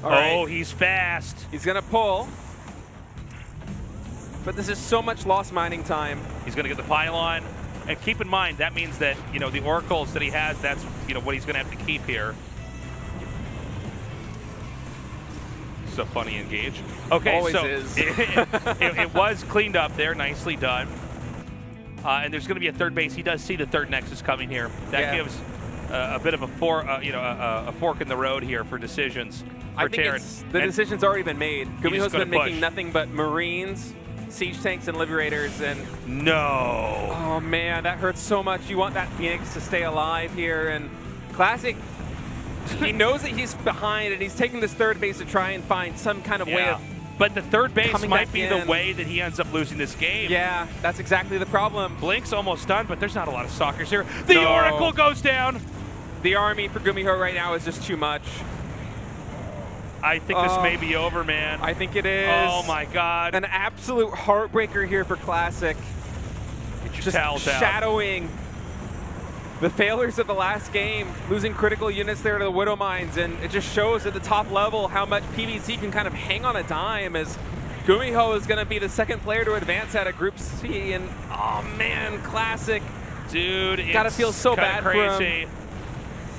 Right. He's fast. He's going to pull. But this is so much lost mining time. He's going to get the pylon. And keep in mind, that means that, the oracles that he has, that's, what he's going to have to keep here. It's a funny engage. Okay, Always so is. it was cleaned up there. Nicely done. And there's going to be a third base. He does see the third Nexus coming here. That gives a bit of a fork in the road here for decisions. I think the decision's already been made. GuMiho's been making nothing but Marines, Siege Tanks, and Liberators, and no. Oh man, that hurts so much. You want that Phoenix to stay alive here, and Classic, he knows that he's behind, and he's taking this third base to try and find some kind of way of. But the third base might be in. the way that he ends up losing this game. Yeah, that's exactly the problem. Blink's almost done, but there's not a lot of stalkers here. The Oracle goes down. The army for GuMiho right now is just too much. I think this may be over, man. I think it is. Oh my God. An absolute heartbreaker here for Classic. Just shadowing the failures of the last game, losing critical units there to the Widow Mines, and it just shows at the top level how much PvZ can kind of hang on a dime, as GuMiho is going to be the second player to advance out of Group C, and oh man, Classic. Dude, it's gotta feel so bad crazy. for him.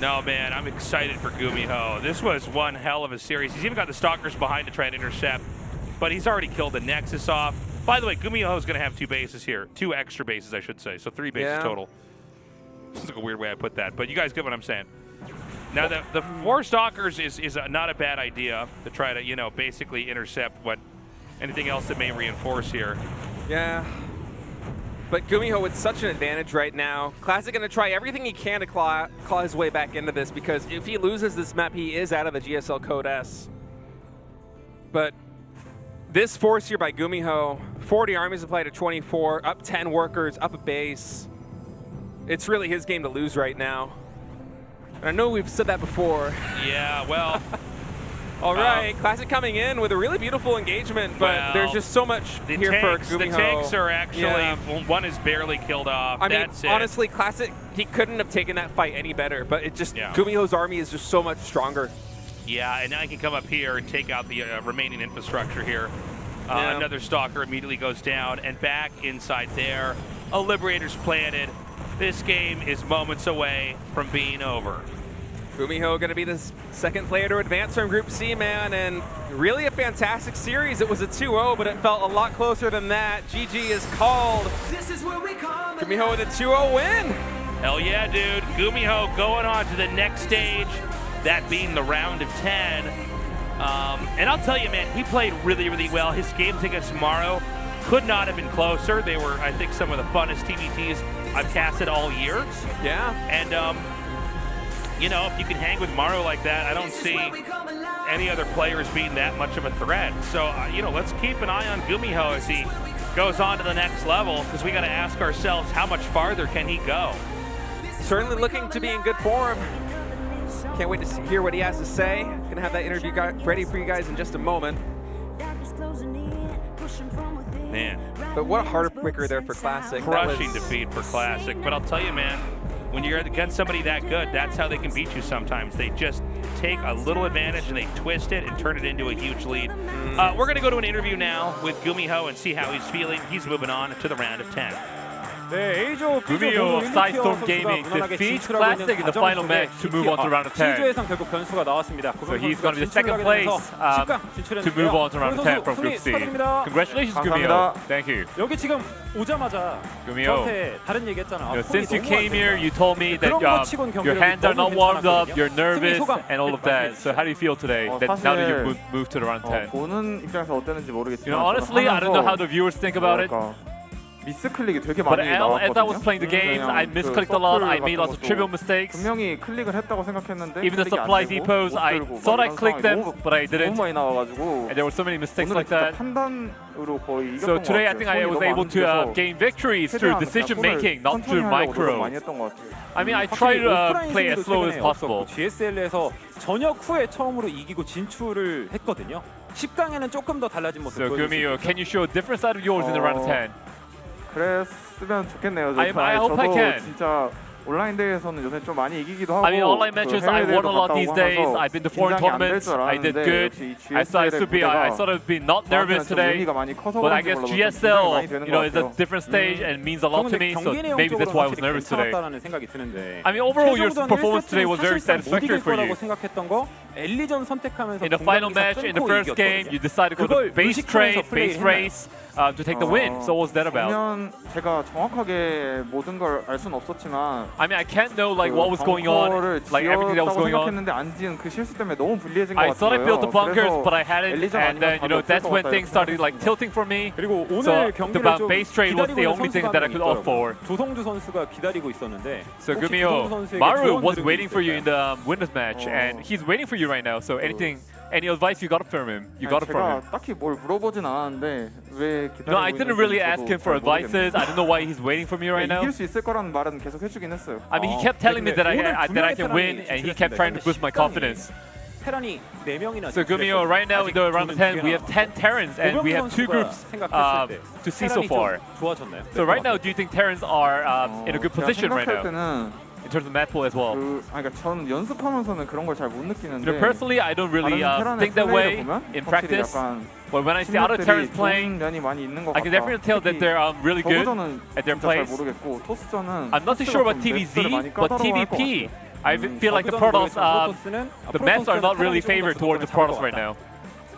No, man, I'm excited for GuMiho. This was one hell of a series. He's even got the Stalkers behind to try and intercept, but he's already killed the Nexus off. By the way, GuMiho is going to have 2 bases here. 2 extra bases, I should say. So 3 bases total. This is like a weird way I put that, but you guys get what I'm saying. Now, the 4 Stalkers is not a bad idea to try to, basically intercept anything else that may reinforce here. Yeah. But GuMiho with such an advantage right now. Classic going to try everything he can to claw his way back into this, because if he loses this map, he is out of the GSL Code S. But this force here by GuMiho, 40 armies applied to 24, up 10 workers, up a base. It's really his game to lose right now. And I know we've said that before. Yeah, well. All right, Classic coming in with a really beautiful engagement, but well, there's just so much the here tanks, for GuMiho. The tanks are actually, one is barely killed off. I mean, That's it. honestly, Classic, he couldn't have taken that fight any better, but it just, GuMiho's army is just so much stronger. Yeah, and now he can come up here and take out the remaining infrastructure here. Another Stalker immediately goes down, and back inside there, a Liberator's planted. This game is moments away from being over. GuMiho going to be the second player to advance from Group C, man, and really a fantastic series. It was a 2-0, but it felt a lot closer than that. GG is called. GuMiho with a 2-0 win. Hell yeah, dude. GuMiho going on to the next stage, that being the round of 10. And I'll tell you, man, he played really, really well. His games against Maru could not have been closer. They were, I think, some of the funnest TBTs I've casted all year. Yeah. And, you know, if you can hang with Maru like that, I don't see any other players being that much of a threat. So, you know, let's keep an eye on GuMiho as he goes on to the next level, because we got to ask ourselves, how much farther can he go? Certainly looking to be in good form. Can't wait to hear what he has to say. Gonna have that interview ready for you guys in just a moment. Man. But what a heartbreaker there for Classic. Crushing defeat for Classic. But I'll tell you, man, when you're against somebody that good, that's how they can beat you sometimes. They just take a little advantage and they twist it and turn it into a huge lead. We're going to go to an interview now with GuMiho and see how he's feeling. He's moving on to the round of 10. GuMiho of CEST Gaming defeats Classic in the final match to move on to round of 10. So he's going to be the second place to move on to round of 10 from Group C. Congratulations, GuMiho. Thank you. 여기 지금 오자마자 저한테 다른 얘기 했잖아. Since you came here, you told me that your hands are not warmed up, you're nervous, and all of that. So how do you feel today, that now that you've moved to the round 10? 보는 입장에서 어땠는지 모르겠지만, You know, honestly, I don't know how the viewers think about it. 미스클릭이 되게 But 많이 as 나왔거든요. I was playing the games, I misclicked a lot. I made lots of trivial mistakes. 분명히 클릭을 했다고 생각했는데 Even the 클릭이 안 supply 되고, depots, I 못 thought I 들고 clicked them, 너무 but I didn't. 많이 나와가지고 And there were so many mistakes 오늘은 like that. 판단으로 거의 So 이겼던 것 today I 같아요. think I was 손이 able 너무 to 안 돼서 gain victories through 최대한 decision 그냥 making, 손을 not through 천천히 하려고 micro. 노력 많이 했던 것 같아요. I mean, I try to play as slow as possible. GSL에서 전역 후에 처음으로 이기고 진출을 했거든요. 10강에는 조금 더 달라진 모습 So GuMiho, 보여주고 can you show a different side of yours in the round of 10? 그랬으면 좋겠네요. I hope I 저도 can. 진짜 온라인 대회에서는 요새 좀 많이 이기기도 하고 I mean, online matches, I won a lot these days. I've been to foreign tournaments. I did good. I thought I'd be not nervous today. But I guess GSL, you know, is a different stage and means a lot to me. So maybe that's why I was nervous today. I mean, overall, your performance today was very satisfactory for you. In the final match, in the first game, you decided to go to base trade, base race to take the win. So what was that about? 제가 정확하게 모든 걸 알 수는 없었지만 I mean, I can't know like what was going on, like everything that was going on. 생각했는데 안 지은 그 실수 때문에 너무 불리해진 것 I 같아요. thought I built the bunkers, but I hadn't, and then you know that's when things started like tilting for me. 그리고 So 오늘 경기를 the 좀 base trade was the only thing that I could opt for. 조성주 선수가 기다리고 있었는데. So GuMiho, Maru was waiting for you in the winners match, and he's waiting for you right now. So any advice you got from him? You got it from him. 딱히 뭘 물어보진 않았는데 왜 기다리고 No, I didn't really ask him for advices. I don't know why he's waiting for me right now. 이길 수 있을 거라는 말은 계속 해주긴 했어요. I mean, he kept telling me that I can win, and he kept trying to boost my confidence. 테란이 4명이나. So GuMiho, right now in the round of 10, we have 10 Terrans, and we have 2 groups to see so far. So right now, do you think Terrans are in a good position right now? In terms of map pool as well. 그러니까 저는 연습하면서는 그런 걸 잘 못 느끼는데. You know, personally, I don't really think that way in practice. But when I see other Terrans playing, I can definitely tell that they're really good at their plays. I'm not too sure about TVZ, but TVP, I feel like the Protoss, the maps are not really favored towards the Protoss right now.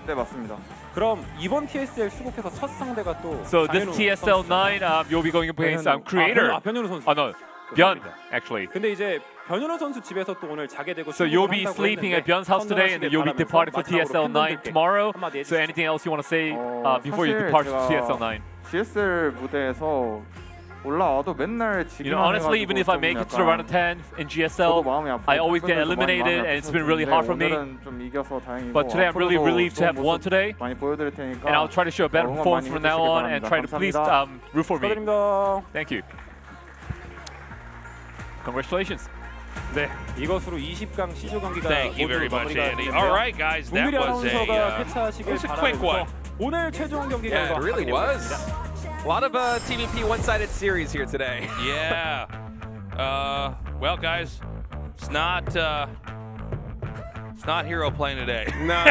네, 맞습니다. 그럼 이번 TSL 수국에서 첫 상대가 또. So this TSL 9, you'll be going against Creator. 변현우 선수. Oh no, Byun actually. 근데 이제 변현우 선수 집에서 또 오늘 자게 되고. So you'll be sleeping at Byun's house today, and then you'll be departing for TSL 9 tomorrow. So anything else you want to say before you depart for TSL 9? GSL 무대에서 올라와도 맨날 You know, honestly, even if I make it to the round of 10 in GSL, I always get eliminated, and it's been really hard for me. But today I'm really relieved to have won today, and I'll try to show a better performance from now on and try to please root for me. Thank you. Congratulations. 네, 이것으로 20강 C조 경기가 Thank you very much, Andy. 되는데요. All right, guys, that 문미리 was 아나운서가 a 쾌차하시길 quick one. 바라면서 오늘 최종 경기 Yeah, 결과 it really was. A lot of TVP one-sided series here today. Yeah. Well, guys, it's not Hero playing today. No.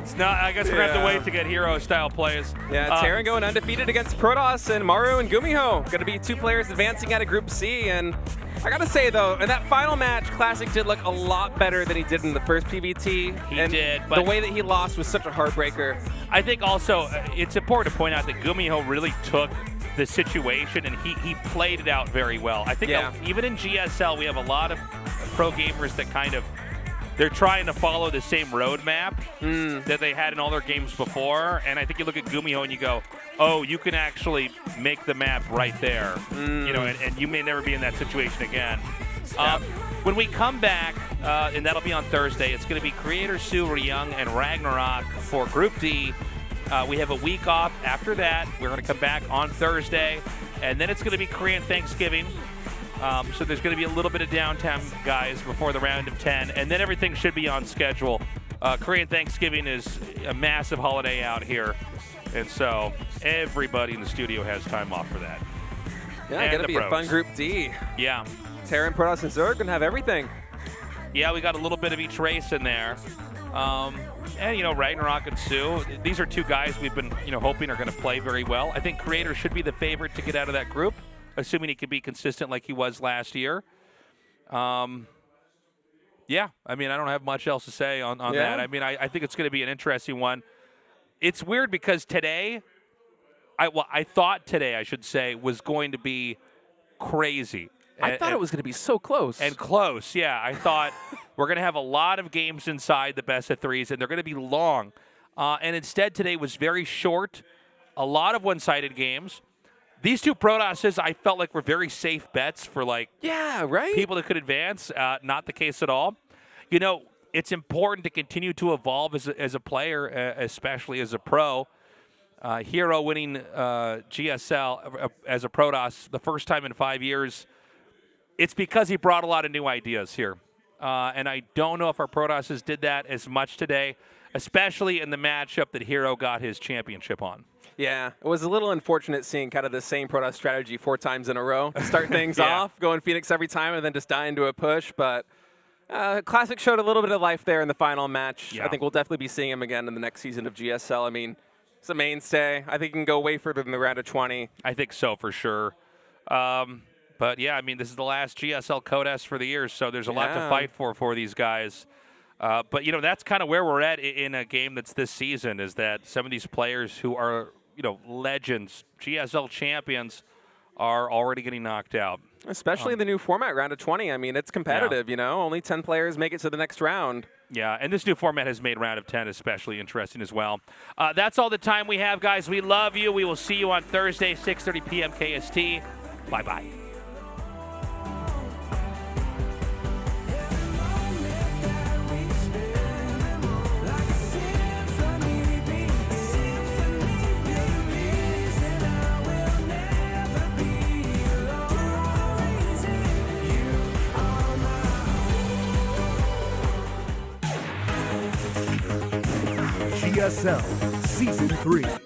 It's not. I guess we're gonna have to wait to get Hero style plays. Yeah, Terran going undefeated against Protoss, and Maru and GuMiho going to be two players advancing out of Group C. And I gotta say though, in that final match, Classic did look a lot better than he did in the first PVT. He did, but the way that he lost was such a heartbreaker. I think also it's important to point out that GuMiho really took the situation and he played it out very well. I think even in GSL, we have a lot of pro gamers that they're trying to follow the same roadmap that they had in all their games before. And I think you look at GuMiho and you go, oh, you can actually make the map right there. You know, and you may never be in that situation again. When we come back, and that'll be on Thursday, it's going to be Creator Sue, Ryung, and Ragnarok for Group D. We have a week off after that. We're going to come back on Thursday, and then it's going to be Korean Thanksgiving. So there's going to be a little bit of downtime, guys, before the round of 10, and then everything should be on schedule. Korean Thanksgiving is a massive holiday out here, and so everybody in the studio has time off for that. Yeah, going to be a fun Group D. Yeah. Terran, Protoss, and Zerg going to have everything. Yeah, we got a little bit of each race in there. And, you know, Ragnarok and Sue, these are two guys we've been, hoping are going to play very well. I think Creator should be the favorite to get out of that group, assuming he can be consistent like he was last year. Yeah, I mean, I don't have much else to say on that. I mean, I think it's going to be an interesting one. It's weird because today, I thought today, I should say, was going to be crazy. I thought it was going to be so close. And close, yeah. I thought we're going to have a lot of games inside the best of threes, and they're going to be long. And instead, today was very short, a lot of one-sided games. These two Protosses, I felt like were very safe bets for, people that could advance. Not the case at all. You know, it's important to continue to evolve as a player, especially as a pro. Hero winning GSL as a Protoss the first time in 5 years. It's because he brought a lot of new ideas here. And I don't know if our Protosses did that as much today, especially in the matchup that Hero got his championship on. Yeah, it was a little unfortunate seeing kind of the same Protoss strategy 4 times in a row. Start things off, going Phoenix every time, and then just die into a push. But Classic showed a little bit of life there in the final match. Yeah. I think we'll definitely be seeing him again in the next season of GSL. I mean, it's a mainstay. I think he can go way further than the round of 20. I think so, for sure. But, yeah, I mean, this is the last GSL Codes for the year, so there's a lot to fight for these guys. But, that's kind of where we're at in a game that's this season, is that some of these players who are, legends, GSL champions, are already getting knocked out. Especially the new format, round of 20. I mean, it's competitive, Only 10 players make it to the next round. Yeah, and this new format has made round of 10 especially interesting as well. That's all the time we have, guys. We love you. We will see you on Thursday, 6:30 p.m. KST. Bye-bye. GSL Season 3.